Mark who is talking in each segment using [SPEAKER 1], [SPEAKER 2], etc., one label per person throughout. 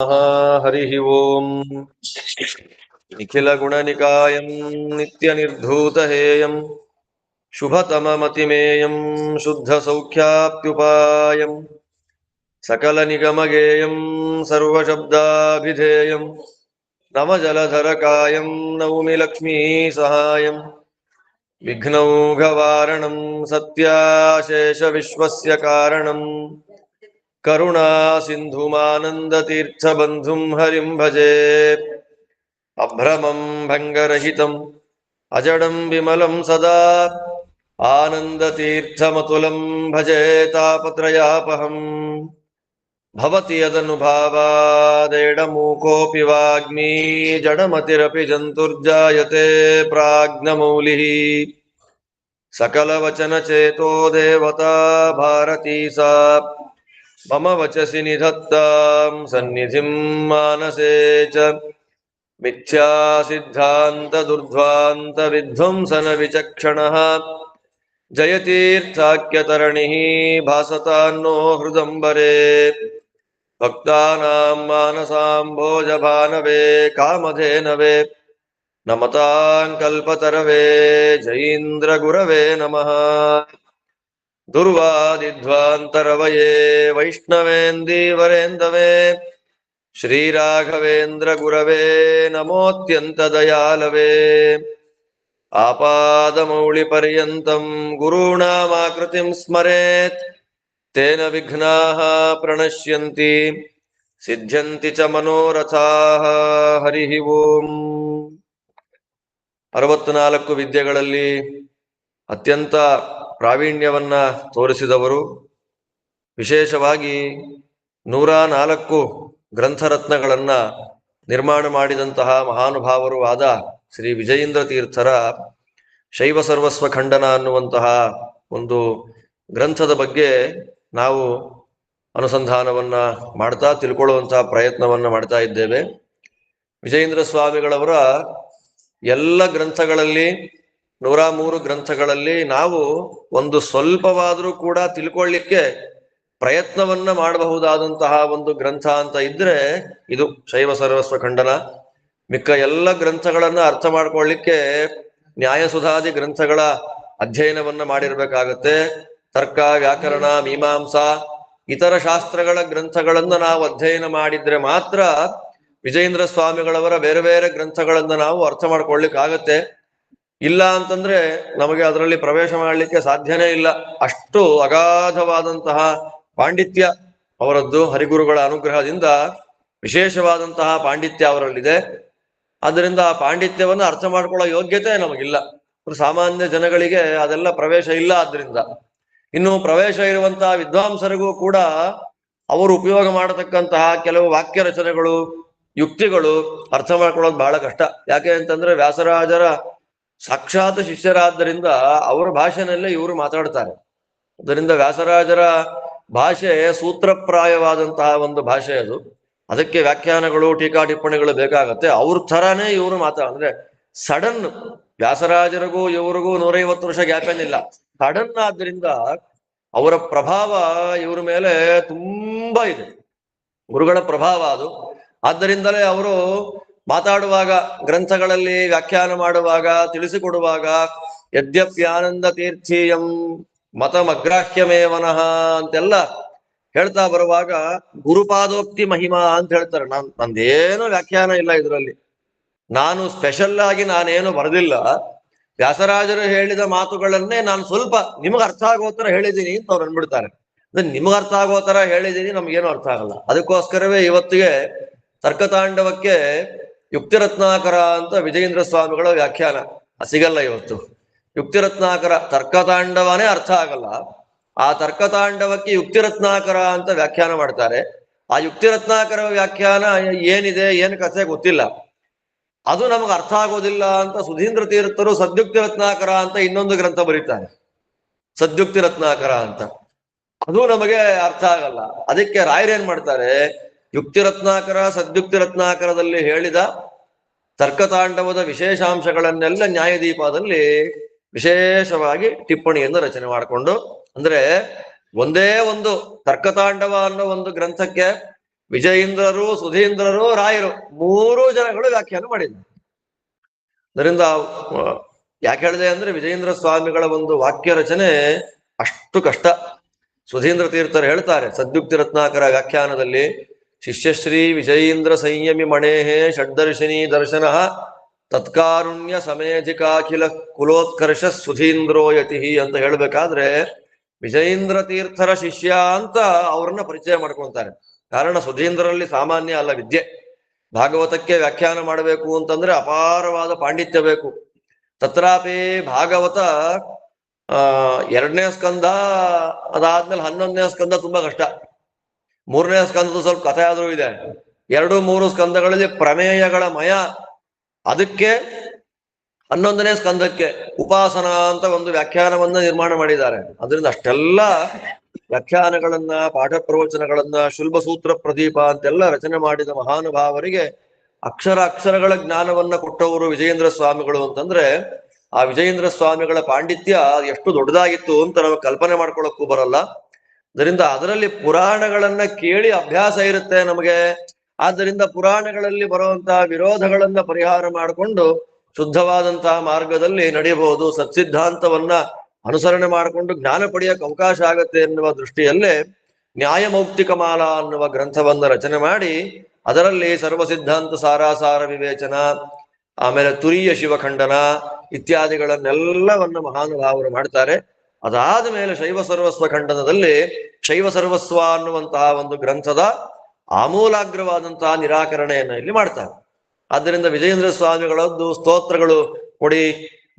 [SPEAKER 1] ಹರಿ ಓಂ. ನಿಖಿಲ ಗುಣನಿಕಾಯಂ ನಿತ್ಯ ನಿರ್ಧೂತಹೇಯಂ ಶುಭತಮಮತಿಮೇಯಂ ಶುದ್ಧ ಸೌಖ್ಯಾಪ್ಯುಪಾಯಂ ಸಕಲ ನಿಗಮಗೇಯಂ ಸರ್ವಶಬ್ದಾಭಿಧೇಯಂ ನಮ ಜಲಧರಕಾಯಂ ನೌಮಿ ಲಕ್ಷ್ಮೀ ಸಹಾಯಂ ವಿಘ್ನೌಘವಾರಣಂ ಸತ್ಯಾಶೇಷ ವಿಶ್ವಸ್ಯ ಕಾರಣಂ ಕರುಣಾ ಸಿಂಧುಮಾನಂದತೀರ್ಥಬಂಧುಂ ಹರಿಂ ಭಜೆ. ಅಭ್ರಮಂ ಭಂಗರಹಿತಂ ಅಜಡಂ ವಿಮಲಂ ಸದಾ ಆನಂದತೀರ್ಥಮತುಲಂ ಭಜೆ ತಾಪತ್ರಯಾಪಹಂ. ಭವತಿ ಯದನುಭಾವಾದೇಡಮೂಕೋऽಪಿ ವಾಗ್ಮೀ ಜಡಮತಿರಪಿ ಜಂತುರ್ಜಾಯತೆ ಪ್ರಾಜ್ಞಮೌಲಿಃ. ಸಕಲವಚನಚೇತೋ ದೇವತಾ ಭಾರತೀ ಸಾ ಮಮ ವಚಸಿ ನಿಧತ್ತಾಂ ಸನ್ನಿಧಿಂ ಮಾನಸೇ ಚ. ಮಿಥ್ಯಾ ಸಿದ್ಧಾಂತ ದುರ್ಧ್ವಾಂತ ವಿಧ್ವಂಸನ ವಿಚಕ್ಷಣಃ ಜಯತೀರ್ಥಾಖ್ಯತರಣಿಃ ಭಾಸತಾನ್ನೋ ಹೃದಂಬರೇ. ಭಕ್ತಾನಾಂ ಮಾನಸಾಂಭೋಜಭಾನವೇ ಕಾಮಧೇನವೇ ನಮತಾಂ ಕಲ್ಪತರವೇ ಜಯೀಂದ್ರ ಗುರವೇ ನಮಃ. ದುರ್ವಾದಿಧ್ವಾಂತರವಯೇ ವೈಷ್ಣವೇಂದೀವರೇಂದವೇ ಶ್ರೀರಾಘವೇಂದ್ರ ಗುರವೇ ನಮೋತ್ಯಂತ ದಯಾಲವೇ. ಆಪಾದಮೌಳಿ ಪರ್ಯಂತಂ ಗುರುಣಾಮಾಕೃತಿಂ ಸ್ಮರೇತ್ ತೇನ ವಿಘ್ನಾಃ ಪ್ರಣಶ್ಯಂತಿ ಸಿದ್ಧ್ಯಂತಿ ಚ ಮನೋರಥಾಃ. ಹರಿ ಓಂ. 64 ವಿದ್ಯೆಗಳಲ್ಲಿ ಅತ್ಯಂತ ಪ್ರಾವೀಣ್ಯವನ್ನ ತೋರಿಸಿದವರು, ವಿಶೇಷವಾಗಿ 104 ಗ್ರಂಥರತ್ನಗಳನ್ನ ನಿರ್ಮಾಣ ಮಾಡಿದಂತಹ ಮಹಾನುಭಾವರು ಆದ ಶ್ರೀ ವಿಜಯೀಂದ್ರ ತೀರ್ಥರ ಶೈವ ಸರ್ವಸ್ವ ಖಂಡನ ಅನ್ನುವಂತಹ ಒಂದು ಗ್ರಂಥದ ಬಗ್ಗೆ ನಾವು ಅನುಸಂಧಾನವನ್ನ ಮಾಡ್ತಾ ತಿಳ್ಕೊಳ್ಳುವಂತಹ ಪ್ರಯತ್ನವನ್ನ ಮಾಡ್ತಾ ಇದ್ದೇವೆ. ವಿಜಯೀಂದ್ರ ಸ್ವಾಮಿಗಳವರ ಎಲ್ಲ ಗ್ರಂಥಗಳಲ್ಲಿ 103 ಗ್ರಂಥಗಳಲ್ಲಿ ನಾವು ಒಂದು ಸ್ವಲ್ಪವಾದರೂ ಕೂಡ ತಿಳ್ಕೊಳ್ಳಿಕ್ಕೆ ಪ್ರಯತ್ನವನ್ನ ಮಾಡಬಹುದಾದಂತಹ ಒಂದು ಗ್ರಂಥ ಅಂತ ಇದ್ರೆ ಇದು ಶೈವ ಸರ್ವಸ್ವ ಖಂಡನ. ಮಿಕ್ಕ ಎಲ್ಲ ಗ್ರಂಥಗಳನ್ನ ಅರ್ಥ ಮಾಡ್ಕೊಳ್ಳಿಕ್ಕೆ ನ್ಯಾಯಸುಧಾದಿ ಗ್ರಂಥಗಳ ಅಧ್ಯಯನವನ್ನ ಮಾಡಿರ್ಬೇಕಾಗತ್ತೆ. ತರ್ಕ, ವ್ಯಾಕರಣ, ಮೀಮಾಂಸಾ ಇತರ ಶಾಸ್ತ್ರಗಳ ಗ್ರಂಥಗಳನ್ನ ನಾವು ಅಧ್ಯಯನ ಮಾಡಿದ್ರೆ ಮಾತ್ರ ವಿಜಯೀಂದ್ರ ಸ್ವಾಮಿಗಳವರ ಬೇರೆ ಬೇರೆ ಗ್ರಂಥಗಳನ್ನ ನಾವು ಅರ್ಥ ಮಾಡ್ಕೊಳ್ಳಿಕ್ಕಾಗತ್ತೆ. ಇಲ್ಲ ಅಂತಂದ್ರೆ ನಮಗೆ ಅದರಲ್ಲಿ ಪ್ರವೇಶ ಮಾಡಲಿಕ್ಕೆ ಸಾಧ್ಯನೇ ಇಲ್ಲ. ಅಷ್ಟು ಅಗಾಧವಾದಂತಹ ಪಾಂಡಿತ್ಯ ಅವರದ್ದು. ಹರಿಗುರುಗಳ ಅನುಗ್ರಹದಿಂದ ವಿಶೇಷವಾದಂತಹ ಪಾಂಡಿತ್ಯ ಅವರಲ್ಲಿದೆ. ಆದ್ದರಿಂದ ಆ ಪಾಂಡಿತ್ಯವನ್ನು ಅರ್ಥ ಮಾಡ್ಕೊಳ್ಳೋ ಯೋಗ್ಯತೆ ನಮಗಿಲ್ಲ. ಸಾಮಾನ್ಯ ಜನಗಳಿಗೆ ಅದೆಲ್ಲ ಪ್ರವೇಶ ಇಲ್ಲ. ಆದ್ರಿಂದ ಇನ್ನು ಪ್ರವೇಶ ಇರುವಂತಹ ವಿದ್ವಾಂಸರಿಗೂ ಕೂಡ ಅವರು ಉಪಯೋಗ ಮಾಡತಕ್ಕಂತಹ ಕೆಲವು ವಾಕ್ಯ ರಚನೆಗಳು, ಯುಕ್ತಿಗಳು ಅರ್ಥ ಮಾಡ್ಕೊಳ್ಳೋದು ಬಹಳ ಕಷ್ಟ. ಯಾಕೆ ಅಂತಂದ್ರೆ ವ್ಯಾಸರಾಜರ ಸಾಕ್ಷಾತ್ ಶಿಷ್ಯರಾದ್ದರಿಂದ ಅವರ ಭಾಷೆನಲ್ಲೇ ಇವರು ಮಾತಾಡ್ತಾರೆ. ಅದರಿಂದ ವ್ಯಾಸರಾಜರ ಭಾಷೆ ಸೂತ್ರಪ್ರಾಯವಾದಂತಹ ಒಂದು ಭಾಷೆ ಅದು. ಅದಕ್ಕೆ ವ್ಯಾಖ್ಯಾನಗಳು, ಟೀಕಾ ಟಿಪ್ಪಣಿಗಳು ಬೇಕಾಗತ್ತೆ. ಅವ್ರ ಥರಾನೇ ಇವರು ಅಂದ್ರೆ ಸಡನ್ ವ್ಯಾಸರಾಜರಿಗೂ ಇವರಿಗೂ 150 ವರ್ಷ ಗ್ಯಾಪ್ ಏನಿಲ್ಲ. ಸಡನ್ ಆದ್ರಿಂದ ಅವರ ಪ್ರಭಾವ ಇವ್ರ ಮೇಲೆ ತುಂಬಾ ಇದೆ, ಗುರುಗಳ ಪ್ರಭಾವ ಅದು. ಆದ್ದರಿಂದಲೇ ಅವರು ಮಾತಾಡುವಾಗ, ಗ್ರಂಥಗಳಲ್ಲಿ ವ್ಯಾಖ್ಯಾನ ಮಾಡುವಾಗ, ತಿಳಿಸಿಕೊಡುವಾಗ ಯದ್ಯಪ್ಯಾನಂದ ತೀರ್ಥೀಯಂ ಮತಮಗ್ರಾಹ್ಯಮೇವನಃ ಅಂತೆಲ್ಲ ಹೇಳ್ತಾ ಬರುವಾಗ ಗುರುಪಾದೋಕ್ತಿ ಮಹಿಮಾ ಅಂತ ಹೇಳ್ತಾರೆ. ನಂದೇನು ವ್ಯಾಖ್ಯಾನ ಇಲ್ಲ ಇದರಲ್ಲಿ, ನಾನು ಸ್ಪೆಷಲ್ ಆಗಿ ನಾನೇನು ಬರೆದಿಲ್ಲ. ವ್ಯಾಸರಾಜರು ಹೇಳಿದ ಮಾತುಗಳನ್ನೇ ನಾನು ಸ್ವಲ್ಪ ನಿಮಗ್ ಅರ್ಥ ಆಗೋ ತರ ಹೇಳಿದೀನಿ ಅಂತ ಅವ್ರು ಅಂದ್ಬಿಡ್ತಾರೆ. ಅಂದ್ರೆ ನಿಮಗ್ ಅರ್ಥ ಆಗೋ ತರ ಹೇಳಿದೀನಿ, ನಮ್ಗೇನು ಅರ್ಥ ಆಗಲ್ಲ. ಅದಕ್ಕೋಸ್ಕರವೇ ಇವತ್ತಿಗೆ ತರ್ಕತಾಂಡವಕ್ಕೆ ಯುಕ್ತಿರತ್ನಾಕರ ಅಂತ ವಿಜಯೀಂದ್ರ ಸ್ವಾಮಿಗಳ ವ್ಯಾಖ್ಯಾನ ಸಿಗಲ್ಲ ಇವತ್ತು. ಯುಕ್ತಿರತ್ನಾಕರ ತರ್ಕತಾಂಡವನೇ ಅರ್ಥ ಆಗಲ್ಲ, ಆ ತರ್ಕತಾಂಡವಕ್ಕೆ ಯುಕ್ತಿರತ್ನಾಕರ ಅಂತ ವ್ಯಾಖ್ಯಾನ ಮಾಡ್ತಾರೆ. ಆ ಯುಕ್ತಿರತ್ನಾಕರ ವ್ಯಾಖ್ಯಾನ ಏನಿದೆ, ಏನ್ ಕಥೆ ಗೊತ್ತಿಲ್ಲ, ಅದು ನಮಗೆ ಅರ್ಥ ಆಗೋದಿಲ್ಲ ಅಂತ ಸುಧೀಂದ್ರ ತೀರ್ಥರು ಸದ್ಯುಕ್ತಿ ರತ್ನಾಕರ ಅಂತ ಇನ್ನೊಂದು ಗ್ರಂಥ ಬರೀತಾರೆ. ಸದ್ಯುಕ್ತಿ ರತ್ನಾಕರ ಅಂತ, ಅದು ನಮಗೆ ಅರ್ಥ ಆಗಲ್ಲ. ಅದಕ್ಕೆ ರಾಯರೇನ್ ಮಾಡ್ತಾರೆ, ಯುಕ್ತಿ ರತ್ನಾಕರ ಸದ್ಯುಕ್ತಿ ರತ್ನಾಕರದಲ್ಲಿ ಹೇಳಿದ ತರ್ಕತಾಂಡವದ ವಿಶೇಷಾಂಶಗಳನ್ನೆಲ್ಲ ನ್ಯಾಯದೀಪದಲ್ಲಿ ವಿಶೇಷವಾಗಿ ಟಿಪ್ಪಣಿಯನ್ನು ರಚನೆ ಮಾಡಿಕೊಂಡು, ಅಂದ್ರೆ ಒಂದೇ ಒಂದು ತರ್ಕತಾಂಡವ ಅನ್ನೋ ಒಂದು ಗ್ರಂಥಕ್ಕೆ ವಿಜಯೇಂದ್ರರು, ಸುಧೀಂದ್ರರು, ರಾಯರು 3 ಜನಗಳು ವ್ಯಾಖ್ಯಾನ ಮಾಡಿದ್ದಾರೆ. ಅದರಿಂದ ಯಾಕೆ ಹೇಳಿದೆ ಅಂದ್ರೆ ವಿಜಯೇಂದ್ರ ಸ್ವಾಮಿಗಳ ಒಂದು ವಾಕ್ಯ ರಚನೆ ಅಷ್ಟು ಕಷ್ಟ. ಸುಧೀಂದ್ರ ತೀರ್ಥರು ಹೇಳ್ತಾರೆ ಸದ್ಯುಕ್ತಿ ರತ್ನಾಕರ ವ್ಯಾಖ್ಯಾನದಲ್ಲಿ, ಶಿಷ್ಯಶ್ರೀ ವಿಜಯೇಂದ್ರ ಸಂಯಮಿ ಮಣೇಹೇ ಷಡ್ದರ್ಶಿನಿ ದರ್ಶನ ತತ್ಕಾರುಣ್ಯ ಸಮೇಧಿಕಾಖಿಲ ಕುಲೋತ್ಕರ್ಷ ಸುಧೀಂದ್ರೋ ಯತಿ ಅಂತ ಹೇಳ್ಬೇಕಾದ್ರೆ ವಿಜಯೇಂದ್ರ ತೀರ್ಥರ ಶಿಷ್ಯ ಅಂತ ಅವ್ರನ್ನ ಪರಿಚಯ ಮಾಡ್ಕೊಳ್ತಾರೆ. ಕಾರಣ ಸುಧೀಂದ್ರಲ್ಲಿ ಸಾಮಾನ್ಯ ಅಲ್ಲ ವಿದ್ಯೆ. ಭಾಗವತಕ್ಕೆ ವ್ಯಾಖ್ಯಾನ ಮಾಡಬೇಕು ಅಂತಂದ್ರೆ ಅಪಾರವಾದ ಪಾಂಡಿತ್ಯ ಬೇಕು. ತತ್ರಾಪಿ ಭಾಗವತ 2ನೇ ಸ್ಕಂದ ಅದಾದ್ಮೇಲೆ 11ನೇ ಸ್ಕಂದ ತುಂಬಾ ಕಷ್ಟ. 3ನೇ ಸ್ಕಂದದ ಸ್ವಲ್ಪ ಕಥೆ ಆದ್ರೂ ಇದೆ. 2-3 ಸ್ಕಂದಗಳಲ್ಲಿ ಪ್ರಮೇಯಗಳ ಮಯ. ಅದಕ್ಕೆ 11ನೇ ಸ್ಕಂದಕ್ಕೆ ಉಪಾಸನಾ ಅಂತ ಒಂದು ವ್ಯಾಖ್ಯಾನವನ್ನ ನಿರ್ಮಾಣ ಮಾಡಿದ್ದಾರೆ. ಅದರಿಂದ ಅಷ್ಟೆಲ್ಲ ವ್ಯಾಖ್ಯಾನಗಳನ್ನ, ಪಾಠ ಪ್ರವಚನಗಳನ್ನ, ಶುಲ್ಬ ಸೂತ್ರ ಪ್ರದೀಪ ಅಂತೆಲ್ಲ ರಚನೆ ಮಾಡಿದ ಮಹಾನುಭಾವರಿಗೆ ಅಕ್ಷರಗಳ ಜ್ಞಾನವನ್ನ ಕೊಟ್ಟವರು ವಿಜಯೇಂದ್ರ ಸ್ವಾಮಿಗಳು ಅಂತಂದ್ರೆ ಆ ವಿಜಯೇಂದ್ರ ಸ್ವಾಮಿಗಳ ಪಾಂಡಿತ್ಯ ಎಷ್ಟು ದೊಡ್ಡದಾಗಿತ್ತು ಅಂತ ನಾವು ಕಲ್ಪನೆ ಮಾಡ್ಕೊಳ್ಳೋಕ್ಕೂ ಬರಲ್ಲ. ಅದರಿಂದ ಅದರಲ್ಲಿ ಪುರಾಣಗಳನ್ನ ಕೇಳಿ ಅಭ್ಯಾಸ ಇರುತ್ತೆ ನಮಗೆ. ಆದ್ದರಿಂದ ಪುರಾಣಗಳಲ್ಲಿ ಬರುವಂತಹ ವಿರೋಧಗಳನ್ನ ಪರಿಹಾರ ಮಾಡಿಕೊಂಡು ಶುದ್ಧವಾದಂತಹ ಮಾರ್ಗದಲ್ಲಿ ನಡೆಯಬಹುದು. ಸತ್ಸಿದ್ಧಾಂತವನ್ನ ಅನುಸರಣೆ ಮಾಡಿಕೊಂಡು ಜ್ಞಾನ ಪಡೆಯಕ್ಕೆ ಅವಕಾಶ ಆಗತ್ತೆ ಎನ್ನುವ ದೃಷ್ಟಿಯಲ್ಲೇ ನ್ಯಾಯಮೌಕ್ತಿಕ ಮಾಲಾ ಅನ್ನುವ ಗ್ರಂಥವನ್ನ ರಚನೆ ಮಾಡಿ ಅದರಲ್ಲಿ ಸರ್ವ ಸಿದ್ಧಾಂತ ಸಾರಾಸಾರ ವಿವೇಚನ, ಆಮೇಲೆ ತುರಿಯ ಶಿವಖಂಡನ ಇತ್ಯಾದಿಗಳನ್ನೆಲ್ಲವನ್ನ ಮಹಾನುಭಾವರು ಮಾಡ್ತಾರೆ. ಅದಾದ ಮೇಲೆ ಶೈವ ಸರ್ವಸ್ವ ಖಂಡನದಲ್ಲಿ ಶೈವ ಸರ್ವಸ್ವ ಅನ್ನುವಂತಹ ಒಂದು ಗ್ರಂಥದ ಆಮೂಲಾಗ್ರವಾದಂತಹ ನಿರಾಕರಣೆಯನ್ನ ಇಲ್ಲಿ ಮಾಡ್ತಾರೆ. ಆದ್ದರಿಂದ ವಿಜಯೇಂದ್ರ ಸ್ವಾಮಿಗಳದ್ದು ಸ್ತೋತ್ರಗಳು ಕೊಡಿ,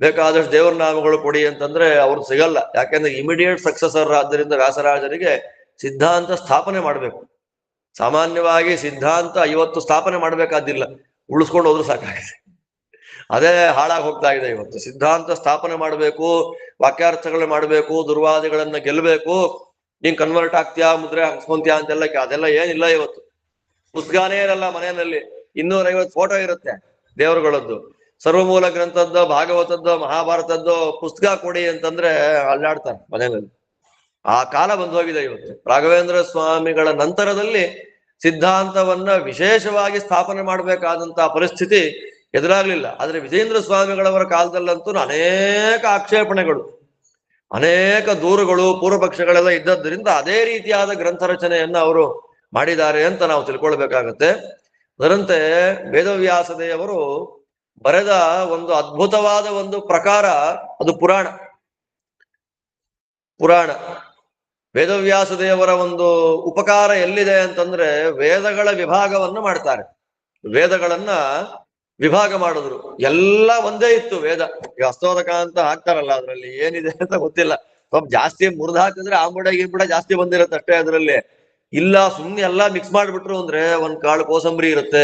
[SPEAKER 1] ಬೇಕಾದಷ್ಟು ದೇವರ ನಾಮಗಳು ಕೊಡಿ ಅಂತಂದ್ರೆ ಅವ್ರು ಸಿಗಲ್ಲ. ಯಾಕೆಂದ್ರೆ ಇಮಿಡಿಯೇಟ್ ಸಕ್ಸಸರ್ ಆದ್ದರಿಂದ ವ್ಯಾಸರಾಜರಿಗೆ ಸಿದ್ಧಾಂತ ಸ್ಥಾಪನೆ ಮಾಡ್ಬೇಕು. ಸಾಮಾನ್ಯವಾಗಿ ಸಿದ್ಧಾಂತ ಇವತ್ತು ಸ್ಥಾಪನೆ ಮಾಡ್ಬೇಕಾದಿಲ್ಲ, ಉಳಿಸ್ಕೊಂಡು ಹೋದ್ರು ಸಾಕಾಗಿದೆ. ಅದೇ ಹಾಳಾಗಿ ಹೋಗ್ತಾ ಇದೆ ಇವತ್ತು. ಸಿದ್ಧಾಂತ ಸ್ಥಾಪನೆ ಮಾಡಬೇಕು, ವಾಕ್ಯಾರ್ಥಗಳನ್ನ ಮಾಡಬೇಕು, ದುರ್ವಾದಿಗಳನ್ನ ಗೆಲ್ಲಬೇಕು, ನೀನ್ ಕನ್ವರ್ಟ್ ಆಗ್ತೀಯಾ, ಮುದ್ರೆ ಹಾಕ್ಸ್ಕೊಂತೀಯಾ ಅಂತೆಲ್ಲ ಅದೆಲ್ಲ ಏನಿಲ್ಲ ಇವತ್ತು. ಪುಸ್ತಕನೇ ಇರಲ್ಲ ಮನೆಯಲ್ಲಿ, 250 ಫೋಟೋ ಇರುತ್ತೆ ದೇವರುಗಳದ್ದು. ಸರ್ವಮೂಲ ಗ್ರಂಥದ್ದು, ಭಾಗವತದ್ದು, ಮಹಾಭಾರತದ್ದು ಪುಸ್ತಕ ಕೊಡಿ ಅಂತಂದ್ರೆ ಅಲ್ಲಾಡ್ತಾರೆ ಮನೆಯಲ್ಲಿ. ಆ ಕಾಲ ಬಂದು ಹೋಗಿದೆ ಇವತ್ತು. ರಾಘವೇಂದ್ರ ಸ್ವಾಮಿಗಳ ನಂತರದಲ್ಲಿ ಸಿದ್ಧಾಂತವನ್ನ ವಿಶೇಷವಾಗಿ ಸ್ಥಾಪನೆ ಮಾಡಬೇಕಾದಂತಹ ಪರಿಸ್ಥಿತಿ ಎದುರಾಗ್ಲಿಲ್ಲ. ಆದ್ರೆ ವಿಜಯೇಂದ್ರ ಸ್ವಾಮಿಗಳವರ ಕಾಲದಲ್ಲಂತೂ ಅನೇಕ ಆಕ್ಷೇಪಣೆಗಳು, ಅನೇಕ ದೂರುಗಳು, ಪೂರ್ವಪಕ್ಷಗಳೆಲ್ಲ ಇದ್ದದ್ರಿಂದ ಅದೇ ರೀತಿಯಾದ ಗ್ರಂಥ ರಚನೆಯನ್ನ ಅವರು ಮಾಡಿದ್ದಾರೆ ಅಂತ ನಾವು ತಿಳ್ಕೊಳ್ಬೇಕಾಗತ್ತೆ. ಅದರಂತೆ ವೇದವ್ಯಾಸ ದೇವರು ಬರೆದ ಒಂದು ಅದ್ಭುತವಾದ ಒಂದು ಪ್ರಕಾರ ಅದು ಪುರಾಣ. ವೇದವ್ಯಾಸ ದೇವರ ಒಂದು ಉಪಕಾರ ಎಲ್ಲಿದೆ ಅಂತಂದ್ರೆ ವೇದಗಳ ವಿಭಾಗವನ್ನು ಮಾಡ್ತಾರೆ. ವೇದಗಳನ್ನ ವಿಭಾಗ ಮಾಡಿದ್ರು. ಎಲ್ಲ ಒಂದೇ ಇತ್ತು ವೇದ. ಈಗ ಹಸ್ತೋದಕ ಅಂತ ಹಾಕ್ತಾರಲ್ಲ, ಅದ್ರಲ್ಲಿ ಏನಿದೆ ಅಂತ ಗೊತ್ತಿಲ್ಲ. ಸ್ವಲ್ಪ ಜಾಸ್ತಿ ಮುರಿದು ಹಾಕಿದ್ರೆ ಆಂಬುಡ ಗಿಂಬುಡ ಜಾಸ್ತಿ ಬಂದಿರುತ್ತೆ ಅಷ್ಟೇ. ಅದ್ರಲ್ಲಿ ಇಲ್ಲ, ಸುಮ್ಮನೆ ಎಲ್ಲಾ ಮಿಕ್ಸ್ ಮಾಡ್ಬಿಟ್ರು ಅಂದ್ರೆ ಒಂದ್ ಕಾಳು ಕೋಸಂಬರಿ ಇರುತ್ತೆ,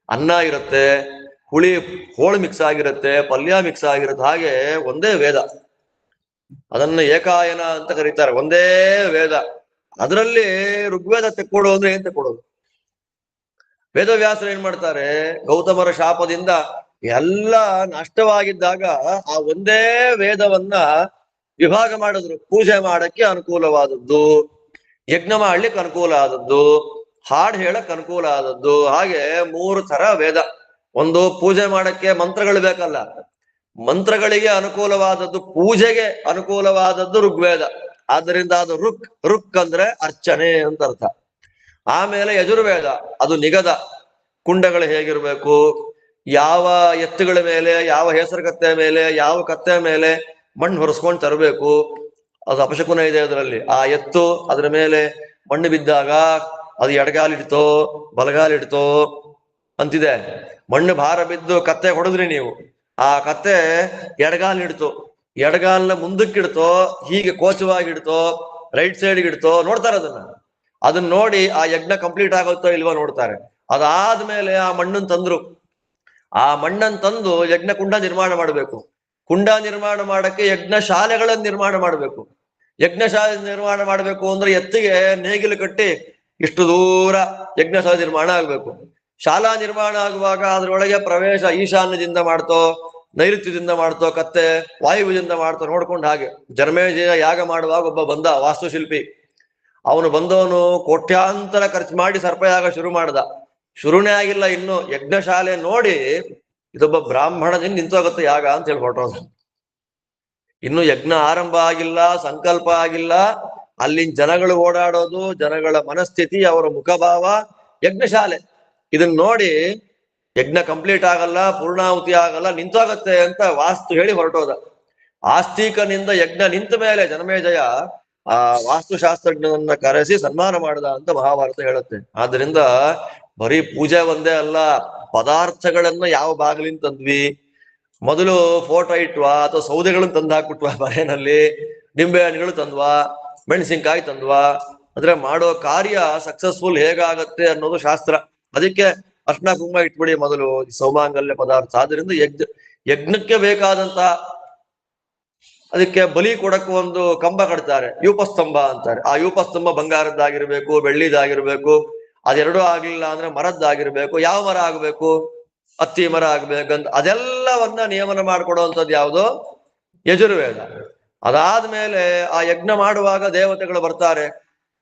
[SPEAKER 1] ಅನ್ನ ಇರುತ್ತೆ, ಹುಳಿ ಹೋಳು ಮಿಕ್ಸ್ ಆಗಿರುತ್ತೆ, ಪಲ್ಯ ಮಿಕ್ಸ್ ಆಗಿರುತ್ತೆ. ಹಾಗೆ ಒಂದೇ ವೇದ, ಅದನ್ನ ಏಕಾಯನ ಅಂತ ಕರೀತಾರೆ. ಒಂದೇ ವೇದ. ಅದರಲ್ಲಿ ಋಗ್ವೇದ ತೆಕ್ಕೊಡು ಅಂದ್ರೆ ಏನ್ ತೆಕ್ಕೊಡೋದು? ವೇದವ್ಯಾಸರು ಏನ್ ಮಾಡ್ತಾರೆ, ಗೌತಮರ ಶಾಪದಿಂದ ಎಲ್ಲ ನಷ್ಟವಾಗಿದ್ದಾಗ ಆ ಒಂದೇ ವೇದವನ್ನ ವಿಭಾಗ ಮಾಡಿದ್ರು. ಪೂಜೆ ಮಾಡಕ್ಕೆ ಅನುಕೂಲವಾದದ್ದು, ಯಜ್ಞ ಮಾಡ್ಲಿಕ್ಕೆ ಅನುಕೂಲ ಆದದ್ದು, ಹಾಡು ಹೇಳಕ್ ಅನುಕೂಲ ಆದದ್ದು. ಹಾಗೆ 3 ತರ ವೇದ. ಒಂದು ಪೂಜೆ ಮಾಡಕ್ಕೆ ಮಂತ್ರಗಳು ಬೇಕಲ್ಲ, ಮಂತ್ರಗಳಿಗೆ ಅನುಕೂಲವಾದದ್ದು, ಪೂಜೆಗೆ ಅನುಕೂಲವಾದದ್ದು ಋಗ್ವೇದ. ಆದ್ದರಿಂದ ಅದು ರುಕ್ ಅಂದ್ರೆ ಅರ್ಚನೆ ಅಂತ ಅರ್ಥ. ಆಮೇಲೆ ಯಜುರ್ವೇದ, ಅದು ನಿಗದ, ಕುಂಡಗಳು ಹೇಗಿರ್ಬೇಕು, ಯಾವ ಎತ್ತುಗಳ ಮೇಲೆ, ಯಾವ ಹೆಸರು ಕತ್ತೆ ಮೇಲೆ, ಯಾವ ಕತ್ತೆ ಮೇಲೆ ಮಣ್ಣು ಹೊರಸ್ಕೊಂಡು ತರಬೇಕು, ಅದು ಅಪಶಕುನ ಇದೆ ಅದರಲ್ಲಿ. ಆ ಎತ್ತು ಅದ್ರ ಮೇಲೆ ಮಣ್ಣು ಬಿದ್ದಾಗ ಅದು ಎಡಗಾಲಿಡ್ತೋ ಬಲಗಾಲಿಡ್ತೋ ಅಂತಿದೆ. ಮಣ್ಣು ಭಾರ ಬಿದ್ದು ಕತ್ತೆ ಹೊಡೆದ್ರಿ ನೀವು, ಆ ಕತ್ತೆ ಎಡಗಾಲಿಡ್ತು, ಎಡಗಾಲ್ನ ಮುಂದಕ್ಕಿಡ್ತೋ, ಹೀಗೆ ಕೋಚವಾಗಿಡ್ತೋ, ರೈಟ್ ಸೈಡ್ಗೆ ಇಡ್ತೋ, ನೋಡ್ತಾರೆ ಅದನ್ನ ನೋಡಿ ಆ ಯಜ್ಞ ಕಂಪ್ಲೀಟ್ ಆಗುತ್ತೋ ಇಲ್ವೋ ನೋಡ್ತಾರೆ. ಅದಾದ್ಮೇಲೆ ಆ ಮಣ್ಣನ್ನು ತಂದ್ರು. ಆ ಮಣ್ಣನ್ನು ತಂದು ಯಜ್ಞ ಕುಂಡ ನಿರ್ಮಾಣ ಮಾಡಬೇಕು. ಕುಂಡ ನಿರ್ಮಾಣ ಮಾಡಕ್ಕೆ ಯಜ್ಞ ಶಾಲೆಗಳನ್ನು ನಿರ್ಮಾಣ ಮಾಡಬೇಕು. ಯಜ್ಞ ಶಾಲೆ ನಿರ್ಮಾಣ ಮಾಡಬೇಕು ಅಂದ್ರೆ ಎತ್ತಿಗೆ ನೇಗಿಲು ಕಟ್ಟಿ ಇಷ್ಟು ದೂರ ಯಜ್ಞ ಶಾಲೆ ನಿರ್ಮಾಣ ಆಗ್ಬೇಕು. ಶಾಲಾ ನಿರ್ಮಾಣ ಆಗುವಾಗ ಅದ್ರೊಳಗೆ ಪ್ರವೇಶ ಈಶಾನ್ಯದಿಂದ ಮಾಡ್ತೋ, ನೈಋತ್ಯದಿಂದ ಮಾಡ್ತೋ, ಕತ್ತೆ ವಾಯುವ್ಯದಿಂದ ಮಾಡ್ತೋ ನೋಡ್ಕೊಂಡು. ಹಾಗೆ ಜನಮೇಜಯ ಯಾಗ ಮಾಡುವಾಗ ಒಬ್ಬ ಬಂದ ವಾಸ್ತುಶಿಲ್ಪಿ. ಅವನು ಬಂದವನು ಕೋಟ್ಯಾಂತರ ಖರ್ಚು ಮಾಡಿ ಸರ್ಪಯಾಗ ಶುರು ಮಾಡ್ದ. ಶುರುನೇ ಆಗಿಲ್ಲ ಇನ್ನು, ಯಜ್ಞಶಾಲೆ ನೋಡಿ ಇದೊಬ್ಬ ಬ್ರಾಹ್ಮಣದಿಂದ ನಿಂತೋಗುತ್ತೆ ಯಾಗ ಅಂತ ಹೇಳಿ ಹೊರಟೋದು. ಇನ್ನು ಯಜ್ಞ ಆರಂಭ ಆಗಿಲ್ಲ, ಸಂಕಲ್ಪ ಆಗಿಲ್ಲ, ಅಲ್ಲಿನ ಜನಗಳು ಓಡಾಡೋದು, ಜನಗಳ ಮನಸ್ಥಿತಿ, ಅವರ ಮುಖಭಾವ, ಯಜ್ಞಶಾಲೆ ಇದನ್ನ ನೋಡಿ ಯಜ್ಞ ಕಂಪ್ಲೀಟ್ ಆಗಲ್ಲ, ಪೂರ್ಣಾಹುತಿ ಆಗಲ್ಲ, ನಿಂತೋಗತ್ತೆ ಅಂತ ವಾಸ್ತು ಹೇಳಿ ಹೊರಟೋದ. ಆಸ್ತಿಕನಿಂದ ಯಜ್ಞ ನಿಂತ ಮೇಲೆ ಜನಮೇಜಯ ಆ ವಾಸ್ತುಶಾಸ್ತ್ರಜ್ಞನನ್ನ ಕರೆಸಿ ಸನ್ಮಾನ ಮಾಡದ ಅಂತ ಮಹಾಭಾರತ ಹೇಳುತ್ತೆ. ಆದ್ರಿಂದ ಬರೀ ಪೂಜೆ ಒಂದೇ ಅಲ್ಲ, ಪದಾರ್ಥಗಳನ್ನ ಯಾವ ಬಾಗಿಲಿಂದ ತಂದ್ವಿ, ಮೊದಲು ಫೋಟೋ ಇಟ್ವಾ ಅಥವಾ ಸೌದೆಗಳನ್ನ ತಂದು ಹಾಕ್ಬಿಟ್ವಾ ಮನೆಯಲ್ಲಿ, ನಿಂಬೆ ಹಣ್ಣುಗಳು ತಂದ್ವಾ, ಮೆಣಸಿನ್ಕಾಯಿ ತಂದ್ವಾ, ಅಂದ್ರೆ ಮಾಡೋ ಕಾರ್ಯ ಸಕ್ಸಸ್ಫುಲ್ ಹೇಗಾಗತ್ತೆ ಅನ್ನೋದು ಶಾಸ್ತ್ರ. ಅದಕ್ಕೆ ಅರ್ಶನ ಕುಂಕುಮ ಇಟ್ಬಿಡಿ ಮೊದಲು, ಸೌಮಾಂಗಲ್ಯ ಪದಾರ್ಥ. ಆದ್ರಿಂದ ಯಜ್ಞಕ್ಕೆ ಬೇಕಾದಂತ, ಅದಕ್ಕೆ ಬಲಿ ಕೊಡಕ್ಕೆ ಒಂದು ಕಂಬ ಕಟ್ತಾರೆ, ಯೂಪಸ್ತಂಭ ಅಂತಾರೆ. ಆ ಯೂಪಸ್ತಂಭ ಬಂಗಾರದ್ದಾಗಿರ್ಬೇಕು, ಬೆಳ್ಳಿದಾಗಿರ್ಬೇಕು. ಅದೆರಡೂ ಆಗ್ಲಿಲ್ಲ ಅಂದ್ರೆ ಮರದ್ದಾಗಿರ್ಬೇಕು. ಯಾವ ಮರ ಆಗ್ಬೇಕು? ಹತ್ತಿ ಮರ ಆಗ್ಬೇಕಂತ ಅದೆಲ್ಲವನ್ನ ನಿಯಮನ ಮಾಡ್ಕೊಡುವಂಥದ್ದು ಯಾವುದು? ಯಜುರ್ವೇದ. ಅದಾದ್ಮೇಲೆ ಆ ಯಜ್ಞ ಮಾಡುವಾಗ ದೇವತೆಗಳು ಬರ್ತಾರೆ.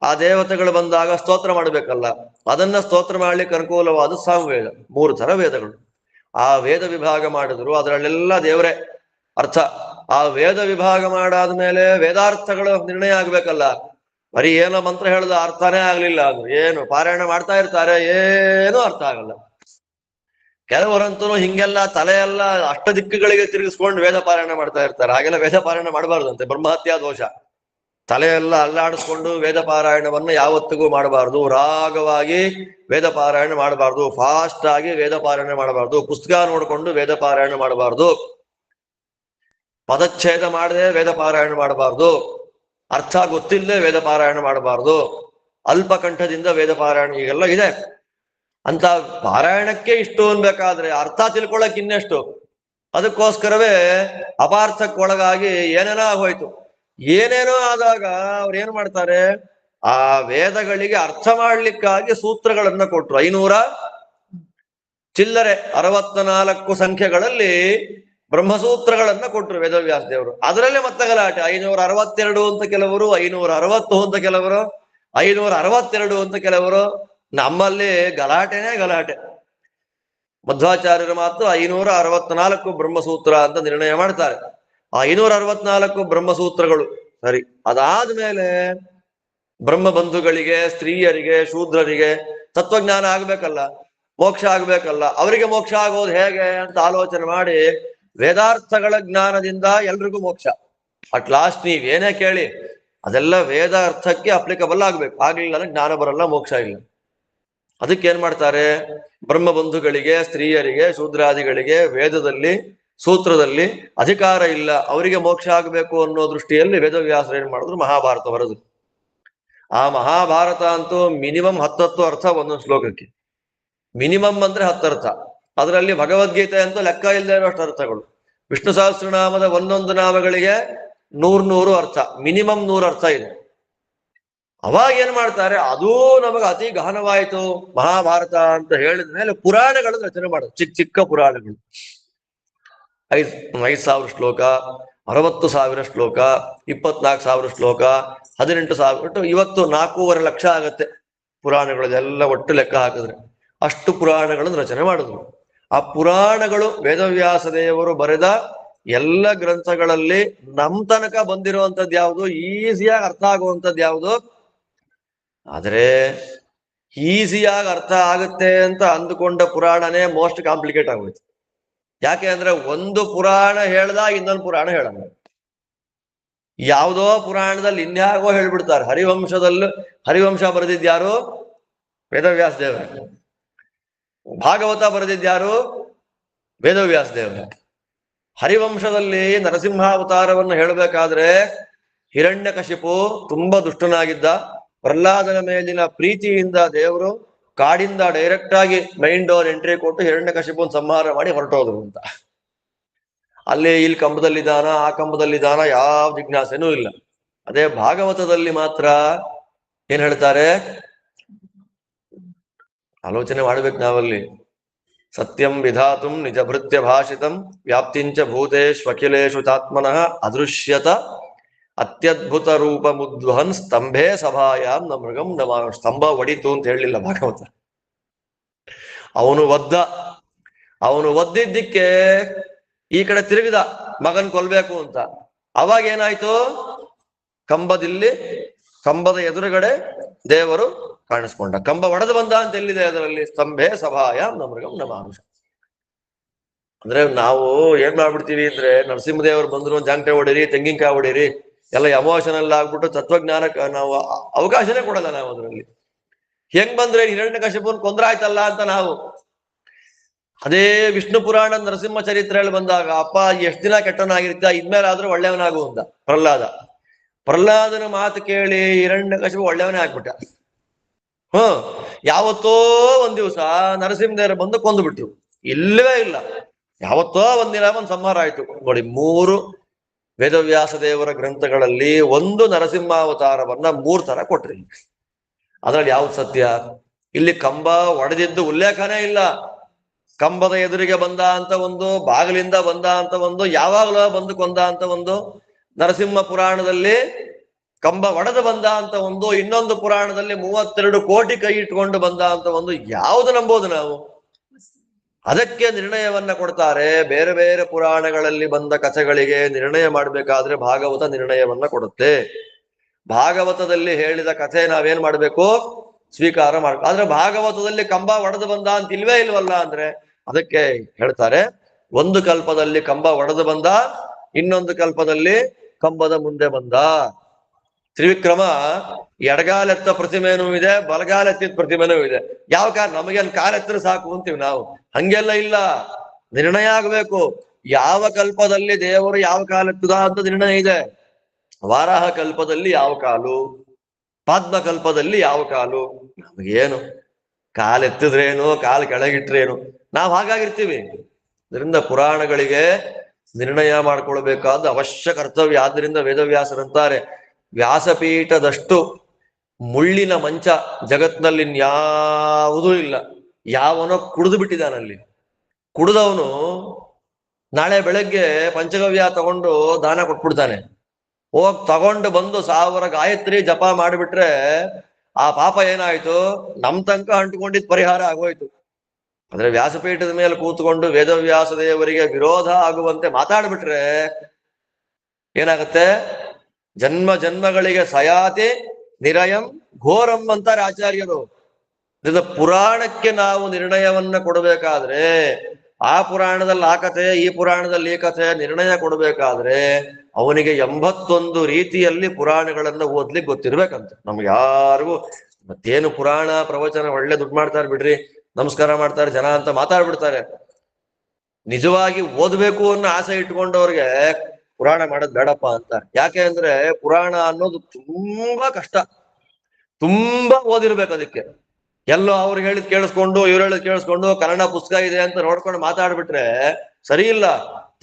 [SPEAKER 1] ಆ ದೇವತೆಗಳು ಬಂದಾಗ ಸ್ತೋತ್ರ ಮಾಡ್ಬೇಕಲ್ಲ, ಅದನ್ನ ಸ್ತೋತ್ರ ಮಾಡ್ಲಿಕ್ಕೆ ಅನುಕೂಲವಾದ ಸಾಮವೇದ. 3 ತರ ವೇದಗಳು. ಆ ವೇದ ವಿಭಾಗ ಮಾಡಿದ್ರು, ಅದರಲ್ಲೆಲ್ಲ ದೇವರೇ ಅರ್ಥ. ಆ ವೇದ ವಿಭಾಗ ಮಾಡಾದ್ಮೇಲೆ ವೇದಾರ್ಥಗಳು ನಿರ್ಣಯ ಆಗ್ಬೇಕಲ್ಲ. ಬರೀ ಏನೋ ಮಂತ್ರ ಹೇಳದ ಅರ್ಥನೇ ಆಗ್ಲಿಲ್ಲ ಅದು, ಏನು ಪಾರಾಯಣ ಮಾಡ್ತಾ ಇರ್ತಾರೆ, ಏನೂ ಅರ್ಥ ಆಗಲ್ಲ. ಕೆಲವರಂತೂ ಹಿಂಗೆಲ್ಲ ತಲೆಯೆಲ್ಲ ಅಷ್ಟ ದಿಕ್ಕುಗಳಿಗೆ ತಿರುಗಿಸ್ಕೊಂಡು ವೇದ ಪಾರಾಯಣ ಮಾಡ್ತಾ ಇರ್ತಾರೆ. ಹಾಗೆಲ್ಲ ವೇದ ಪಾರಾಯಣ ಮಾಡಬಾರ್ದಂತೆ, ಬ್ರಹ್ಮಹತ್ಯಾ ದೋಷ. ತಲೆಯೆಲ್ಲ ಅಲ್ಲಾಡಿಸ್ಕೊಂಡು ವೇದ ಪಾರಾಯಣವನ್ನು ಯಾವತ್ತಿಗೂ ಮಾಡಬಾರ್ದು. ರಾಗವಾಗಿ ವೇದ ಪಾರಾಯಣ ಮಾಡಬಾರ್ದು, ಫಾಸ್ಟ್ ಆಗಿ ವೇದ ಪಾರಾಯಣ ಮಾಡಬಾರ್ದು, ಪುಸ್ತಕ ನೋಡ್ಕೊಂಡು ವೇದ ಪಾರಾಯಣ ಮಾಡಬಾರ್ದು, ಪದಚ್ಛೇದ ಮಾಡದೆ ವೇದ ಪಾರಾಯಣ ಮಾಡಬಾರ್ದು, ಅರ್ಥ ಗೊತ್ತಿಲ್ಲದೆ ವೇದ ಪಾರಾಯಣ ಮಾಡಬಾರ್ದು, ಅಲ್ಪಕಂಠದಿಂದ ವೇದ ಪಾರಾಯಣ, ಈಗೆಲ್ಲ ಇದೆ. ಅಂತ ಪಾರಾಯಣಕ್ಕೆ ಇಷ್ಟು ಅನ್ಬೇಕಾದ್ರೆ ಅರ್ಥ ತಿಳ್ಕೊಳಕ್ ಇನ್ನೆಷ್ಟು. ಅದಕ್ಕೋಸ್ಕರವೇ ಅಪಾರ್ಥಕ್ಕೊಳಗಾಗಿ ಏನೇನೋ ಆಗೋಯ್ತು. ಏನೇನೋ ಆದಾಗ ಅವ್ರು ಏನ್ ಮಾಡ್ತಾರೆ, ಆ ವೇದಗಳಿಗೆ ಅರ್ಥ ಮಾಡ್ಲಿಕ್ಕಾಗಿ ಸೂತ್ರಗಳನ್ನ ಕೊಟ್ರು. 500 ಚಿಲ್ಲರೆ 64 ಸಂಖ್ಯೆಗಳಲ್ಲಿ ಬ್ರಹ್ಮಸೂತ್ರಗಳನ್ನ ಕೊಟ್ರು ವೇದವ್ಯಾಸ ದೇವರು. ಅದರಲ್ಲೇ ಮತ್ತೆ ಗಲಾಟೆ. 562 ಅಂತ ಕೆಲವರು, 560 ಅಂತ ಕೆಲವರು, 562 ಅಂತ ಕೆಲವರು. ನಮ್ಮಲ್ಲಿ ಗಲಾಟೆನೇ ಗಲಾಟೆ. ಮಧ್ವಾಚಾರ್ಯರು ಮಾತ್ರ 564 ಬ್ರಹ್ಮಸೂತ್ರ ಅಂತ ನಿರ್ಣಯ ಮಾಡ್ತಾರೆ. ಆ 564 ಬ್ರಹ್ಮಸೂತ್ರಗಳು ಸರಿ. ಅದಾದ್ಮೇಲೆ ಬ್ರಹ್ಮ ಬಂಧುಗಳಿಗೆ, ಸ್ತ್ರೀಯರಿಗೆ, ಶೂದ್ರರಿಗೆ ತತ್ವಜ್ಞಾನ ಆಗ್ಬೇಕಲ್ಲ, ಮೋಕ್ಷ ಆಗ್ಬೇಕಲ್ಲ. ಅವರಿಗೆ ಮೋಕ್ಷ ಆಗೋದು ಹೇಗೆ ಅಂತ ಆಲೋಚನೆ ಮಾಡಿ ವೇದಾರ್ಥಗಳ ಜ್ಞಾನದಿಂದ ಎಲ್ರಿಗೂ ಮೋಕ್ಷ. ಅಟ್ ಲಾಸ್ಟ್ ನೀವೇನೇ ಕೇಳಿ ಅದೆಲ್ಲ ವೇದ ಅರ್ಥಕ್ಕೆ ಅಪ್ಲಿಕಬಲ್ ಆಗ್ಬೇಕು. ಆಗ್ಲಿಲ್ಲ ಅಂದ್ರೆ ಜ್ಞಾನ ಬರಲ್ಲ, ಮೋಕ್ಷ ಇಲ್ಲ. ಅದಕ್ಕೆ ಏನ್ ಮಾಡ್ತಾರೆ, ಬ್ರಹ್ಮ ಬಂಧುಗಳಿಗೆ, ಸ್ತ್ರೀಯರಿಗೆ, ಶೂದ್ರಾದಿಗಳಿಗೆ ವೇದದಲ್ಲಿ ಸೂತ್ರದಲ್ಲಿ ಅಧಿಕಾರ ಇಲ್ಲ, ಅವರಿಗೆ ಮೋಕ್ಷ ಆಗಬೇಕು ಅನ್ನೋ ದೃಷ್ಟಿಯಲ್ಲಿ ವೇದವ್ಯಾಸರು ಏನ್ ಮಾಡಿದ್ರು, ಮಹಾಭಾರತ ಬರೆದ್ರು. ಆ ಮಹಾಭಾರತ ಅಂತೂ ಮಿನಿಮಮ್ 10 ಅರ್ಥ ಒಂದೊಂದು ಶ್ಲೋಕಕ್ಕೆ. ಮಿನಿಮಮ್ ಅಂದ್ರೆ 10 ಅರ್ಥ. ಅದರಲ್ಲಿ ಭಗವದ್ಗೀತೆ ಅಂತೂ ಲೆಕ್ಕ ಇಲ್ಲದೆ ಇರೋಷ್ಟು ಅರ್ಥಗಳು. ವಿಷ್ಣು ಸಹಸ್ರನಾಮದ ಒಂದೊಂದು ನಾಮಗಳಿಗೆ 100 ಅರ್ಥ, ಮಿನಿಮಮ್ 100 ಅರ್ಥ ಇದೆ. ಅವಾಗ ಏನ್ ಮಾಡ್ತಾರೆ, ಅದೂ ನಮಗೆ ಅತಿ ಗಹನವಾಯಿತು ಮಹಾಭಾರತ ಅಂತ ಹೇಳಿದ ಮೇಲೆ ಪುರಾಣಗಳನ್ನು ರಚನೆ ಮಾಡೋದು. ಚಿಕ್ಕ ಚಿಕ್ಕ ಪುರಾಣಗಳು, 5,000 ಶ್ಲೋಕ, 60,000 ಶ್ಲೋಕ, 24,000 ಶ್ಲೋಕ, 18,000 ಒಟ್ಟು ಇವತ್ತು 4.5 ಲಕ್ಷ ಆಗತ್ತೆ ಪುರಾಣಗಳದೆಲ್ಲ ಒಟ್ಟು ಲೆಕ್ಕ ಹಾಕಿದ್ರೆ. ಅಷ್ಟು ಪುರಾಣಗಳನ್ನು ರಚನೆ ಮಾಡಿದ್ರು. ಆ ಪುರಾಣಗಳು ವೇದವ್ಯಾಸ ದೇವರು ಬರೆದ ಎಲ್ಲ ಗ್ರಂಥಗಳಲ್ಲಿ ನಮ್ ತನಕ ಬಂದಿರುವಂತದ್ದು ಯಾವುದು, ಈಸಿಯಾಗಿ ಅರ್ಥ ಆಗುವಂಥದ್ದು ಯಾವುದು. ಆದ್ರೆ ಈಸಿಯಾಗಿ ಅರ್ಥ ಆಗುತ್ತೆ ಅಂತ ಅಂದುಕೊಂಡ ಪುರಾಣನೇ ಮೋಸ್ಟ್ ಕಾಂಪ್ಲಿಕೇಟ್ ಆಗೋಯ್ತು. ಯಾಕೆ ಅಂದ್ರೆ ಒಂದು ಪುರಾಣ ಹೇಳ್ದ ಇನ್ನೊಂದು ಪುರಾಣ ಹೇಳಲ್ಲ. ಯಾವುದೋ ಪುರಾಣದಲ್ಲಿ ಇನ್ಯಾಗೋ ಹೇಳ್ಬಿಡ್ತಾರೆ. ಹರಿವಂಶ ಬರೆದಿದ್ಯಾರು? ವೇದವ್ಯಾಸ ದೇವರೇ. ಭಾಗವತ ಬರೆದಿದ್ಯಾರು? ವೇದವ್ಯಾಸ ದೇವರೇ. ಹರಿವಂಶದಲ್ಲಿ ನರಸಿಂಹಾವತಾರವನ್ನು ಹೇಳಬೇಕಾದ್ರೆ ಹಿರಣ್ಯಕಶಿಪು ತುಂಬಾ ದುಷ್ಟನಾಗಿದ್ದ. ಪ್ರಹ್ಲಾದನ ಮೇಲಿನ ಪ್ರೀತಿಯಿಂದ ದೇವರು ಕಾಡಿಂದ ಡೈರೆಕ್ಟ್ ಆಗಿ ಮೈನ್ ಡೋರ್ ಎಂಟ್ರಿ ಕೊಟ್ಟು ಹಿರಣ್ಯಕಶಿಪುನ ಸಂಹಾರ ಮಾಡಿ ಹೊರಟೋದ್ರು ಅಂತ. ಅಲ್ಲಿ ಇಲ್ಲಿ ಕಂಬದಲ್ಲಿದ್ದಾನ, ಆ ಕಂಬದಲ್ಲಿದ್ದಾನ, ಯಾವ ಜಿಜ್ಞಾಸೆನೂ ಇಲ್ಲ. ಅದೇ ಭಾಗವತದಲ್ಲಿ ಮಾತ್ರ ಏನ್ ಹೇಳ್ತಾರೆ, ಆಲೋಚನೆ ಮಾಡ್ಬೇಕು ನಾವಲ್ಲಿ. ಸತ್ಯಂ ವಿಧಾತುಂ ನಿಜ ಭೃತ್ಯ ಭಾಷಿತಂ ವ್ಯಾಪ್ತಿಂಚ ಭೂತೇಶ್ವಖಿಲೇಶು ಚಾತ್ಮನಃ ಅದೃಶ್ಯತ ಅತ್ಯದ್ಭುತ ರೂಪ ಮುದ್ವಹನ್ ಸ್ತಂಭೆ ಸಭಾಯಾಮ್ ನ ಮೃಗಂ ನಮ. ಸ್ತಂಭ ಒಡಿತು ಅಂತ ಹೇಳಿಲ್ಲ ಭಾಗವತ. ಅವನು ಒದ್ದಿದ್ದಕ್ಕೆ ಈ ಕಡೆ ತಿರುಗಿದ ಮಗನ್ ಕೊಲ್ಬೇಕು ಅಂತ. ಅವಾಗ ಏನಾಯ್ತು, ಕಂಬದ ಎದುರುಗಡೆ ದೇವರು ಕಾಣಿಸ್ಕೊಂಡ. ಕಂಬ ಒಡೆದು ಬಂದ ಅಂತ ಎಲ್ಲಿದೆ ಅದರಲ್ಲಿ? ಸ್ತಂಭೆ ಸಭಾಯಾಮ್ ನ ಮೃಗಂ ನಮ. ಅಂದ್ರೆ ನಾವು ಏನ್ ಮಾಡ್ಬಿಡ್ತೀವಿ ಅಂದ್ರೆ, ನರಸಿಂಹದೇವರು ಬಂದ್ರು ಜಾಂಗ್ಟೆ ಹೊಡೀರಿ, ತೆಂಗಿನಕಾಯಿ ಹೊಡೀರಿ, ಎಲ್ಲ ಎಮೋಷನಲ್ ಆಗ್ಬಿಟ್ಟು ತತ್ವಜ್ಞಾನಕ್ಕೆ ನಾವು ಅವಕಾಶನೇ ಕೊಡಲ್ಲ ನಾವು ಅದರಲ್ಲಿ. ಹೆಂಗ್ ಬಂದ್ರೆ ಹಿರಣ್ಯಕಶಿಪುನ್ ಕೊಂದ್ರ ಆಯ್ತಲ್ಲ ಅಂತ ನಾವು. ಅದೇ ವಿಷ್ಣು ಪುರಾಣ ನರಸಿಂಹ ಚರಿತ್ರೆಯಲ್ಲಿ ಬಂದಾಗ, ಅಪ್ಪ ಎಷ್ಟ್ ದಿನ ಕೆಟ್ಟವನಾಗಿರ್ತ, ಇದ್ಮೇಲಾದ್ರೂ ಒಳ್ಳೆಯವನಾಗು ಅಂತ ಪ್ರಹ್ಲಾದನ ಮಾತು ಕೇಳಿ ಹಿರಣ್ಯಕಶಿಪು ಒಳ್ಳೆಯವನೇ ಆಗ್ಬಿಟ್ಟ. ಯಾವತ್ತೋ ಒಂದ್ ದಿವಸ ನರಸಿಂಹದೇವರು ಬಂದು ಕೊಂದು ಬಿಟ್ರು. ಇಲ್ಲವೇ ಇಲ್ಲ, ಯಾವತ್ತೋ ಒಂದಿನ ಒಂದ್ ಸಂಹಾರ ಆಯ್ತು. ನೋಡಿ, 3 ವೇದವ್ಯಾಸ ದೇವರ ಗ್ರಂಥಗಳಲ್ಲಿ ಒಂದು ನರಸಿಂಹಾವತಾರವನ್ನ 3 ತರ ಕೊಟ್ರಿ. ಅದ್ರಲ್ಲಿ ಯಾವ್ದು ಸತ್ಯ? ಇಲ್ಲಿ ಕಂಬ ಒಡೆದಿದ್ದು ಉಲ್ಲೇಖನೇ ಇಲ್ಲ. ಕಂಬದ ಎದುರಿಗೆ ಬಂದ ಅಂತ ಒಂದು, ಬಾಗಿಲಿಂದ ಬಂದ ಅಂತ ಒಂದು, ಯಾವಾಗಲೂ ಬಂದು ಕೊಂದ ಅಂತ ಒಂದು, ನರಸಿಂಹ ಪುರಾಣದಲ್ಲಿ ಕಂಬ ಒಡೆದು ಬಂದ ಅಂತ ಒಂದು, ಇನ್ನೊಂದು ಪುರಾಣದಲ್ಲಿ 32 ಕೋಟಿ ಕೈ ಇಟ್ಕೊಂಡು ಬಂದ ಅಂತ ಒಂದು. ಯಾವುದು ನಂಬೋದು ನಾವು? ಅದಕ್ಕೆ ನಿರ್ಣಯವನ್ನ ಕೊಡ್ತಾರೆ. ಬೇರೆ ಬೇರೆ ಪುರಾಣಗಳಲ್ಲಿ ಬಂದ ಕಥೆಗಳಿಗೆ ನಿರ್ಣಯ ಮಾಡ್ಬೇಕಾದ್ರೆ ಭಾಗವತ ನಿರ್ಣಯವನ್ನ ಕೊಡುತ್ತೆ. ಭಾಗವತದಲ್ಲಿ ಹೇಳಿದ ಕಥೆ ನಾವೇನ್ ಮಾಡ್ಬೇಕು? ಸ್ವೀಕಾರ ಮಾಡ್ಬೇಕು. ಆದ್ರೆ ಭಾಗವತದಲ್ಲಿ ಕಂಬ ಒಡೆದು ಬಂದ ಅಂತ ಇಲ್ವೇ ಇಲ್ವಲ್ಲ ಅಂದ್ರೆ, ಅದಕ್ಕೆ ಹೇಳ್ತಾರೆ, ಒಂದು ಕಲ್ಪದಲ್ಲಿ ಕಂಬ ಒಡೆದು ಬಂದ, ಇನ್ನೊಂದು ಕಲ್ಪದಲ್ಲಿ ಕಂಬದ ಮುಂದೆ ಬಂದ. ತ್ರಿವಿಕ್ರಮ ಎಡಗಾಲೆತ್ತ ಪ್ರತಿಮೆನೂ ಇದೆ, ಬಲಗಾಲೆತ್ತಿದ ಪ್ರತಿಮೆನೂ ಇದೆ. ಯಾವ ಕಾಲ ನಮಗೇನು ಕಾಲೆತ್ತರು ಸಾಕು ಅಂತೀವಿ ನಾವು. ಹಂಗೆಲ್ಲ ಇಲ್ಲ, ನಿರ್ಣಯ ಆಗ್ಬೇಕು. ಯಾವ ಕಲ್ಪದಲ್ಲಿ ದೇವರು ಯಾವ ಕಾಲೆತ್ತದ ಅಂತ ನಿರ್ಣಯ ಇದೆ. ವಾರಾಹ ಕಲ್ಪದಲ್ಲಿ ಯಾವ ಕಾಲು, ಪಾದ್ಮ ಕಲ್ಪದಲ್ಲಿ ಯಾವ ಕಾಲು. ನಮಗೇನು ಕಾಲೆತ್ತಿದ್ರೇನು, ಕಾಲು ಕೆಳಗಿಟ್ರೇನು, ನಾವು ಹಾಗಾಗಿರ್ತೀವಿ. ಇದರಿಂದ ಪುರಾಣಗಳಿಗೆ ನಿರ್ಣಯ ಮಾಡ್ಕೊಳ್ಬೇಕಾದ ಅವಶ್ಯ ಕರ್ತವ್ಯ. ಆದ್ರಿಂದ ವೇದವ್ಯಾಸರಂತಾರೆ, ವ್ಯಾಸಪೀಠದಷ್ಟು ಮುಳ್ಳಿನ ಮಂಚ ಜಗತ್ನಲ್ಲಿ ಇನ್ಯಾವುದೂ ಇಲ್ಲ. ಯಾವನೋ ಕುಡಿದು ಬಿಟ್ಟಿದ್ದಾನಲ್ಲಿ. ಕುಡಿದವನು ನಾಳೆ ಬೆಳಗ್ಗೆ ಪಂಚಗವ್ಯ ತಗೊಂಡು ದಾನ ಕೊಟ್ಬಿಡ್ತಾನೆ. ತಗೊಂಡು ಬಂದು 1000 ಗಾಯತ್ರಿ ಜಪ ಮಾಡಿಬಿಟ್ರೆ ಆ ಪಾಪ ಏನಾಯ್ತು? ನಮ್ ತನಕ ಅಂಟುಕೊಂಡಿದ್ ಪರಿಹಾರ ಆಗೋಯ್ತು. ಅಂದ್ರೆ ವ್ಯಾಸಪೀಠದ ಮೇಲೆ ಕೂತ್ಕೊಂಡು ವೇದವ್ಯಾಸ ದೇವರಿಗೆ ವಿರೋಧ ಆಗುವಂತೆ ಮಾತಾಡ್ಬಿಟ್ರೆ ಏನಾಗತ್ತೆ? ಜನ್ಮ ಜನ್ಮಗಳಿಗೆ ಸಯಾತಿ ನಿರಯಂ ಘೋರಂ ಅಂತಾರೆ ಆಚಾರ್ಯರು. ಪುರಾಣಕ್ಕೆ ನಾವು ನಿರ್ಣಯವನ್ನ ಕೊಡಬೇಕಾದ್ರೆ, ಆ ಪುರಾಣದಲ್ಲಿ ಆ ಕಥೆ, ಈ ಪುರಾಣದಲ್ಲಿ ಈ ಕಥೆ ನಿರ್ಣಯ ಕೊಡಬೇಕಾದ್ರೆ ಅವನಿಗೆ 81 ರೀತಿಯಲ್ಲಿ ಪುರಾಣಗಳನ್ನ ಓದ್ಲಿಕ್ಕೆ ಗೊತ್ತಿರ್ಬೇಕಂತ. ನಮ್ಗೆ ಯಾರಿಗೂ ಮತ್ತೇನು ಪುರಾಣ ಪ್ರವಚನ ಒಳ್ಳೆ ದುಡ್ಡು ಮಾಡ್ತಾರೆ ಬಿಡ್ರಿ, ನಮಸ್ಕಾರ ಮಾಡ್ತಾರೆ ಜನ ಅಂತ ಮಾತಾಡ್ಬಿಡ್ತಾರೆ. ನಿಜವಾಗಿ ಓದ್ಬೇಕು ಅನ್ನೋ ಆಸೆ ಇಟ್ಕೊಂಡವ್ರಿಗೆ ಪುರಾಣ ಮಾಡೋದ್ ಬೇಡಪ್ಪ ಅಂತ. ಯಾಕೆ ಅಂದ್ರೆ ಪುರಾಣ ಅನ್ನೋದು ತುಂಬಾ ಕಷ್ಟ, ತುಂಬಾ ಓದಿರ್ಬೇಕು ಅದಕ್ಕೆ. ಎಲ್ಲೋ ಅವ್ರಿಗೆ ಹೇಳಿದ್ ಕೇಳಿಸ್ಕೊಂಡು, ಇವ್ರು ಹೇಳಿದ್ ಕೇಳಿಸ್ಕೊಂಡು, ಕನ್ನಡ ಪುಸ್ತಕ ಇದೆ ಅಂತ ನೋಡ್ಕೊಂಡು ಮಾತಾಡ್ಬಿಟ್ರೆ ಸರಿ ಇಲ್ಲ.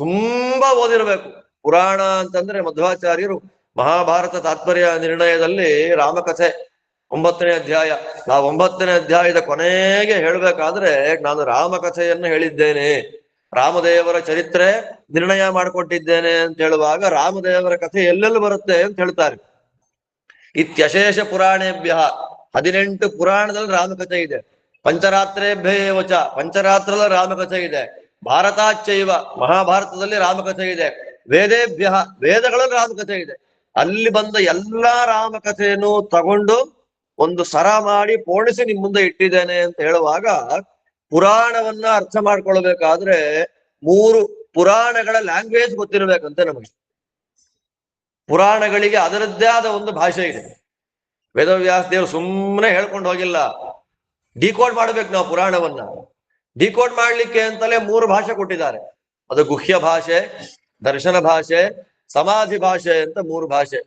[SPEAKER 1] ತುಂಬಾ ಓದಿರ್ಬೇಕು. ಪುರಾಣ ಅಂತಂದ್ರೆ ಮಧ್ವಾಚಾರ್ಯರು ಮಹಾಭಾರತ ತಾತ್ಪರ್ಯ ನಿರ್ಣಯದಲ್ಲಿ ರಾಮಕಥೆ 9ನೇ ಅಧ್ಯಾಯ, ಆ 9ನೇ ಅಧ್ಯಾಯದ ಕೊನೆಗೆ ಹೇಳ್ಬೇಕಾದ್ರೆ, ನಾನು ರಾಮಕಥೆಯನ್ನು ಹೇಳಿದ್ದೇನೆ, ರಾಮದೇವರ ಚರಿತ್ರೆ ನಿರ್ಣಯ ಮಾಡಿಕೊಟ್ಟಿದ್ದೇನೆ ಅಂತ ಹೇಳುವಾಗ ರಾಮದೇವರ ಕಥೆ ಎಲ್ಲೆಲ್ಲಿ ಬರುತ್ತೆ ಅಂತ ಹೇಳ್ತಾರೆ. ಇತ್ಯಶೇಷ ಪುರಾಣೇಭ್ಯ, 18 ಪುರಾಣದಲ್ಲಿ ರಾಮಕಥೆ ಇದೆ. ಪಂಚರಾತ್ರೇಭ್ಯವಚ, ಪಂಚರಾತ್ರದ ರಾಮಕಥೆ ಇದೆ. ಭಾರತಾಚೈವ, ಮಹಾಭಾರತದಲ್ಲಿ ರಾಮಕಥೆ ಇದೆ. ವೇದೇಭ್ಯ, ವೇದಗಳಲ್ಲಿ ರಾಮಕಥೆ ಇದೆ. ಅಲ್ಲಿ ಬಂದ ಎಲ್ಲಾ ರಾಮಕಥೆಯನ್ನು ತಗೊಂಡು ಒಂದು ಸರ ಮಾಡಿ ಪೋಣಿಸಿ ನಿಮ್ ಮುಂದೆ ಇಟ್ಟಿದ್ದೇನೆ ಅಂತ ಹೇಳುವಾಗ, ಪುರಾಣವನ್ನ ಅರ್ಥ ಮಾಡ್ಕೊಳ್ಬೇಕಾದ್ರೆ 3 ಪುರಾಣಗಳ ಲ್ಯಾಂಗ್ವೇಜ್ ಗೊತ್ತಿರ್ಬೇಕಂತೆ ನಮಗೆ. ಪುರಾಣಗಳಿಗೆ ಅದರದ್ದೇ ಆದ ಒಂದು ಭಾಷೆ ಇದೆ. ವೇದವ್ಯಾಸ ದೇವರು ಸುಮ್ಮನೆ ಹೇಳ್ಕೊಂಡು ಹೋಗಿಲ್ಲ, ಡಿಕೋಡ್ ಮಾಡ್ಬೇಕು ನಾವು ಪುರಾಣವನ್ನ. ಡಿಕೋಡ್ ಮಾಡ್ಲಿಕ್ಕೆ ಅಂತಲೇ 3 ಭಾಷೆ ಕೊಟ್ಟಿದ್ದಾರೆ. ಅದು ಗುಹ್ಯ ಭಾಷೆ, ದರ್ಶನ ಭಾಷೆ, ಸಮಾಧಿ ಭಾಷೆ ಅಂತ 3 ಭಾಷೆ.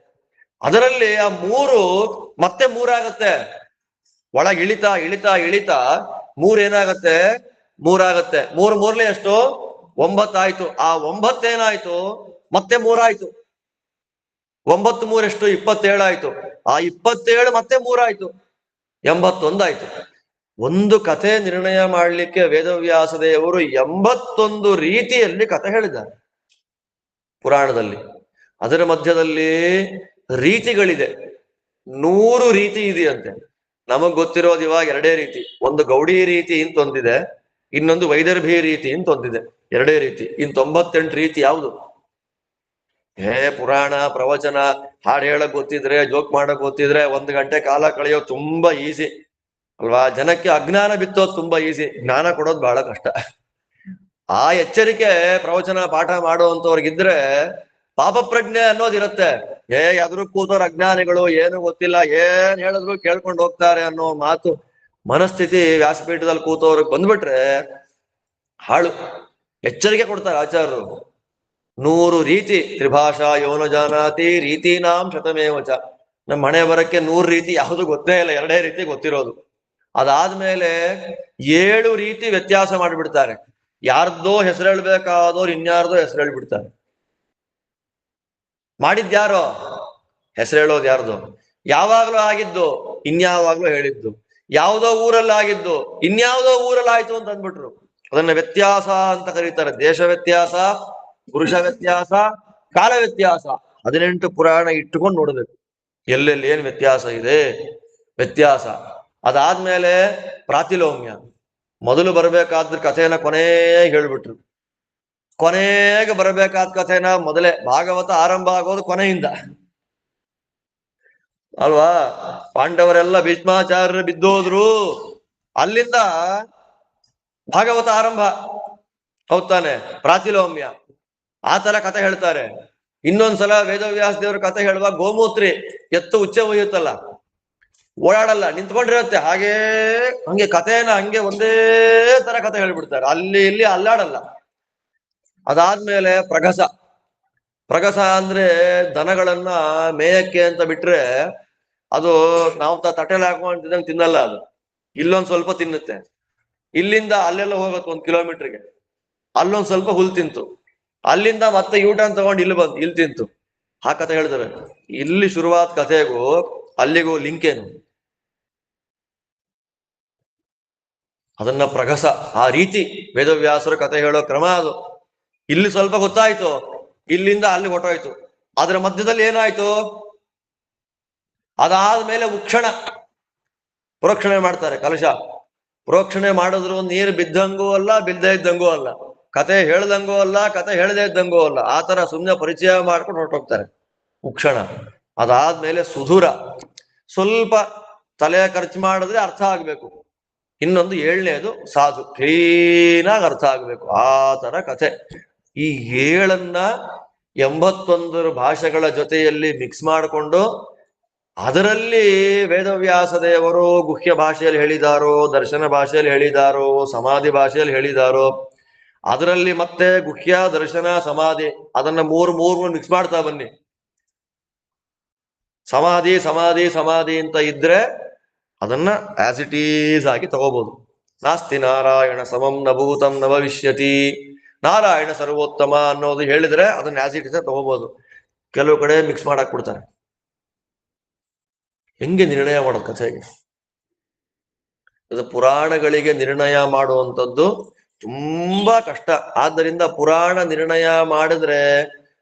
[SPEAKER 1] ಅದರಲ್ಲಿ ಆ 3 ಮತ್ತೆ 3 ಆಗತ್ತೆ. ಒಳಗೆ ಇಳಿತಾ ಇಳಿತಾ ಇಳಿತಾ 3 ಏನಾಗತ್ತೆ? 3 ಆಗತ್ತೆ. 3 ಮೂರ್ಲೆ ಎಷ್ಟು? 9 ಆಯ್ತು. ಆ 9 ಏನಾಯ್ತು? ಮತ್ತೆ 3 ಆಯ್ತು. 9 3 ಎಷ್ಟು? 27 ಆಯ್ತು. ಆ 27 ಮತ್ತೆ 3 ಆಯ್ತು, 81 ಆಯ್ತು. ಒಂದು ಕಥೆ ನಿರ್ಣಯ ಮಾಡ್ಲಿಕ್ಕೆ ವೇದವ್ಯಾಸ ದೇವರು 81 ರೀತಿಯಲ್ಲಿ ಕಥೆ ಹೇಳಿದ್ದಾರೆ ಪುರಾಣದಲ್ಲಿ. ಅದರ ಮಧ್ಯದಲ್ಲಿ ರೀತಿಗಳಿದೆ, 100 ರೀತಿ ಇದೆಯಂತೆ. ನಮಗ್ ಗೊತ್ತಿರೋದು ಇವಾಗ 2 ರೀತಿ. ಒಂದು ಗೌಡಿ ರೀತಿ ಅಂತ ಒಂದಿದೆ, ಇನ್ನೊಂದು ವೈದರ್ಭಿ ರೀತಿ ಅಂತ ಒಂದಿದೆ. 2 ರೀತಿ. ಇನ್ 98 ರೀತಿ ಯಾವುದು? ಪುರಾಣ ಪ್ರವಚನ ಹಾಡು ಹೇಳಕ್ ಗೊತ್ತಿದ್ರೆ, ಜೋಕ್ ಮಾಡಕ್ ಗೊತ್ತಿದ್ರೆ 1 ಗಂಟೆ ಕಾಲ ಕಳೆಯೋದು ತುಂಬಾ ಈಸಿ ಅಲ್ವಾ? ಜನಕ್ಕೆ ಅಜ್ಞಾನ ಬಿತ್ತೋದು ತುಂಬಾ ಈಸಿ, ಜ್ಞಾನ ಕೊಡೋದು ಬಹಳ ಕಷ್ಟ. ಆ ಎಚ್ಚರಿಕೆ ಪ್ರವಚನ ಪಾಠ ಮಾಡುವಂತವ್ರಿಗಿದ್ರೆ ಪಾಪ ಪ್ರಜ್ಞೆ ಅನ್ನೋದಿರುತ್ತೆ. ಯಾವ್ದ್ರು ಕೂತವ್ರ ಅಜ್ಞಾನಿಗಳು, ಏನು ಗೊತ್ತಿಲ್ಲ, ಏನ್ ಹೇಳಿದ್ರು ಕೇಳ್ಕೊಂಡು ಹೋಗ್ತಾರೆ ಅನ್ನೋ ಮಾತು ಮನಸ್ಥಿತಿ ವ್ಯಾಸಪೀಠದಲ್ಲಿ ಕೂತವ್ರಿಗೆ ಬಂದ್ಬಿಟ್ರೆ ಹಾಳು. ಎಚ್ಚರಿಕೆ ಕೊಡ್ತಾರೆ ಆಚಾರ್ಯರು. 100 ರೀತಿ. ತ್ರಿಭಾಷಾ ಯೋನ ಜಾನಾತಿ ರೀತಿನಾಂ ಶತಮೇವಚ. ನಮ್ಮ ಹಣೆ ಬರಕ್ಕೆ 100 ರೀತಿ ಯಾವುದು ಗೊತ್ತೇ ಇಲ್ಲ, 2 ರೀತಿ ಗೊತ್ತಿರೋದು. ಅದಾದ್ಮೇಲೆ 7 ರೀತಿ ವ್ಯತ್ಯಾಸ ಮಾಡಿಬಿಡ್ತಾರೆ. ಯಾರ್ದೋ ಹೆಸರು ಹೇಳ್ಬೇಕಾದವ್ರು ಇನ್ಯಾರ್ದೋ ಹೆಸರು ಹೇಳ್ಬಿಡ್ತಾರೆ. ಮಾಡಿದ್ಯಾರೋ? ಹೆಸರು ಹೇಳೋದು ಯಾರ್ದು? ಯಾವಾಗ್ಲೂ ಆಗಿದ್ದು ಇನ್ಯಾವಾಗ್ಲೂ ಹೇಳಿದ್ದು. ಯಾವುದೋ ಊರಲ್ಲಿ ಆಗಿದ್ದು ಇನ್ಯಾವುದೋ ಊರಲ್ಲಿ ಆಯ್ತು ಅಂತ ಅಂದ್ಬಿಟ್ರು. ಅದನ್ನ ವ್ಯತ್ಯಾಸ ಅಂತ ಕರೀತಾರೆ. ದೇಶ ವ್ಯತ್ಯಾಸ, ಪುರುಷ ವ್ಯತ್ಯಾಸ, ಕಾಲ ವ್ಯತ್ಯಾಸ. 18 ಪುರಾಣ ಇಟ್ಟುಕೊಂಡು ನೋಡ್ಬೇಕು ಎಲ್ಲೆಲ್ಲಿ ಏನ್ ವ್ಯತ್ಯಾಸ ಇದೆ. ವ್ಯತ್ಯಾಸ. ಅದಾದ್ಮೇಲೆ ಪ್ರಾತಿಲೋಮ್ಯ. ಮೊದಲು ಬರ್ಬೇಕಾದ್ರ ಕಥೆನ ಕೊನೆಗೆ ಹೇಳ್ಬಿಟ್ರು. ಕೊನೆಗೆ ಬರಬೇಕಾದ ಕಥೆನ ಮೊದಲೇ. ಭಾಗವತ ಆರಂಭ ಆಗೋದು ಕೊನೆಯಿಂದ ಅಲ್ವಾ? ಪಾಂಡವರೆಲ್ಲ ಭೀಷ್ಮಾಚಾರ್ಯರು ಬಿದ್ದೋದ್ರು, ಅಲ್ಲಿಂದ ಭಾಗವತ ಆರಂಭ. ಹೌದ್ ತಾನೆ? ಪ್ರಾತಿಲೋಮ್ಯ. ಆ ತರ ಕಥೆ ಹೇಳ್ತಾರೆ. ಇನ್ನೊಂದ್ಸಲ ವೇದವ್ಯಾಸ ದೇವ್ರ ಕಥೆ ಹೇಳುವಾಗ ಗೋಮೂತ್ರಿ ಎತ್ತು ಉಚ್ಚೆ ಒಯ್ಯುತ್ತಲ್ಲ, ಓಡಾಡಲ್ಲ, ನಿಂತ್ಕೊಂಡಿರುತ್ತೆ. ಹಂಗೆ ಕಥೆನ ಹಂಗೆ ಒಂದೇ ತರ ಕಥೆ ಹೇಳ್ಬಿಡ್ತಾರೆ. ಅಲ್ಲಿ ಇಲ್ಲಿ ಅಲ್ಲಾಡಲ್ಲ. ಅದಾದ್ಮೇಲೆ ಪ್ರಗಸ. ಪ್ರಗಸ ಅಂದ್ರೆ ದನಗಳನ್ನ ಮೇಯಕ್ಕೆ ಅಂತ ಬಿಟ್ರೆ ಅದು ನಾವು ತಟ್ಟೆಲಿ ಹಾಕೊಂಡ್ ತಿನ್ನಲ್ಲ. ಅದು ಇಲ್ಲೊಂದ್ ಸ್ವಲ್ಪ ತಿನ್ನುತ್ತೆ, ಇಲ್ಲಿಂದ ಅಲ್ಲೆಲ್ಲ ಹೋಗುತ್ತೆ 1 ಕಿಲೋಮೀಟರ್ಗೆ. ಅಲ್ಲೊಂದ್ ಸ್ವಲ್ಪ ಹುಲ್ ತಿಂತು, ಅಲ್ಲಿಂದ ಮತ್ತೆ ಯೂಟರ್ನ್ ತಗೊಂಡು ಇಲ್ಲಿ ತಿಂತು. ಆ ಕಥೆ ಹೇಳ್ತಾರೆ. ಇಲ್ಲಿ ಶುರುವಾದ ಕಥೆಗೂ ಅಲ್ಲಿಗೂ ಲಿಂಕ್ ಏನು? ಅದನ್ನ ಪ್ರಗಸ. ಆ ರೀತಿ ವೇದವ್ಯಾಸರು ಕಥೆ ಹೇಳೋ ಕ್ರಮ ಅದು. ಇಲ್ಲಿ ಸ್ವಲ್ಪ ಗೊತ್ತಾಯ್ತು, ಇಲ್ಲಿಂದ ಅಲ್ಲಿ ಹೊಟ್ಟೋಯ್ತು. ಅದರ ಮಧ್ಯದಲ್ಲಿ ಏನಾಯ್ತು? ಅದಾದ್ಮೇಲೆ ಉಕ್ಷಣ. ಪ್ರೋಕ್ಷಣೆ ಮಾಡ್ತಾರೆ ಕಲಶ. ಪ್ರೋಕ್ಷಣೆ ಮಾಡಿದ್ರು ನೀರು ಬಿದ್ದಂಗೂ ಅಲ್ಲ, ಬಿದ್ದೇ ಇದ್ದಂಗೂ ಅಲ್ಲ. ಕತೆ ಹೇಳ್ದಂಗೂ ಅಲ್ಲ, ಕತೆ ಹೇಳದೇ ಇದ್ದಂಗೂ ಅಲ್ಲ. ಆ ತರ ಸುಮ್ಮನೆ ಪರಿಚಯ ಮಾಡ್ಕೊಂಡು ಹೊರಟೋಗ್ತಾರೆ. ಉಕ್ಷಣ. ಅದಾದ್ಮೇಲೆ ಸುಧುರ. ಸ್ವಲ್ಪ ತಲೆ ಖರ್ಚು ಮಾಡಿದ್ರೆ ಅರ್ಥ ಆಗ್ಬೇಕು. ಇನ್ನೊಂದು 7ನೇದು ಸಾಧು, ಕ್ಲೀನಾಗಿ ಅರ್ಥ ಆಗ್ಬೇಕು. ಆ ತರ ಕಥೆ. ಈ 7ನ್ನ 81 ಭಾಷೆಗಳ ಜೊತೆಯಲ್ಲಿ ಮಿಕ್ಸ್ ಮಾಡಿಕೊಂಡು ಅದರಲ್ಲಿ ವೇದವ್ಯಾಸ ದೇವರು ಗುಹ್ಯ ಭಾಷೆಯಲ್ಲಿ ಹೇಳಿದಾರೋ, ದರ್ಶನ ಭಾಷೆಯಲ್ಲಿ ಹೇಳಿದಾರೋ, ಸಮಾಧಿ ಭಾಷೆಯಲ್ಲಿ ಹೇಳಿದಾರೋ, ಅದರಲ್ಲಿ ಮತ್ತೆ ಗುಹ್ಯ, ದರ್ಶನ, ಸಮಾಧಿ ಅದನ್ನ ಮೂರು ಮಿಕ್ಸ್ ಮಾಡ್ತಾ ಬನ್ನಿ. ಸಮಾಧಿ ಸಮಾಧಿ ಸಮಾಧಿ ಅಂತ ಇದ್ರೆ ಅದನ್ನ ಆಸ್ ಇಟ್ ಈಸ್ ಆಗಿ ತಗೋಬಹುದು. ನಾಸ್ತಿ ನಾರಾಯಣ ಸಮಂ ನಭೂತಂ ನ ಭವಿಷ್ಯತಿ, ನಾರಾಯಣ ಸರ್ವೋತ್ತಮ ಅನ್ನೋದು ಹೇಳಿದ್ರೆ ಅದನ್ನ ಆಸ್ ಇಟ್ ಈಸ್ ತಗೋಬಹುದು. ಕೆಲವು ಕಡೆ ಮಿಕ್ಸ್ ಮಾಡಕ್ ಬಿಡ್ತಾರೆ. ಹೆಂಗೆ ನಿರ್ಣಯ ಮಾಡೋದು ಕಥೆಗೆ? ಅದು ಪುರಾಣಗಳಿಗೆ ನಿರ್ಣಯ ಮಾಡುವಂಥದ್ದು ತುಂಬಾ ಕಷ್ಟ. ಆದ್ದರಿಂದ ಪುರಾಣ ನಿರ್ಣಯ ಮಾಡಿದ್ರೆ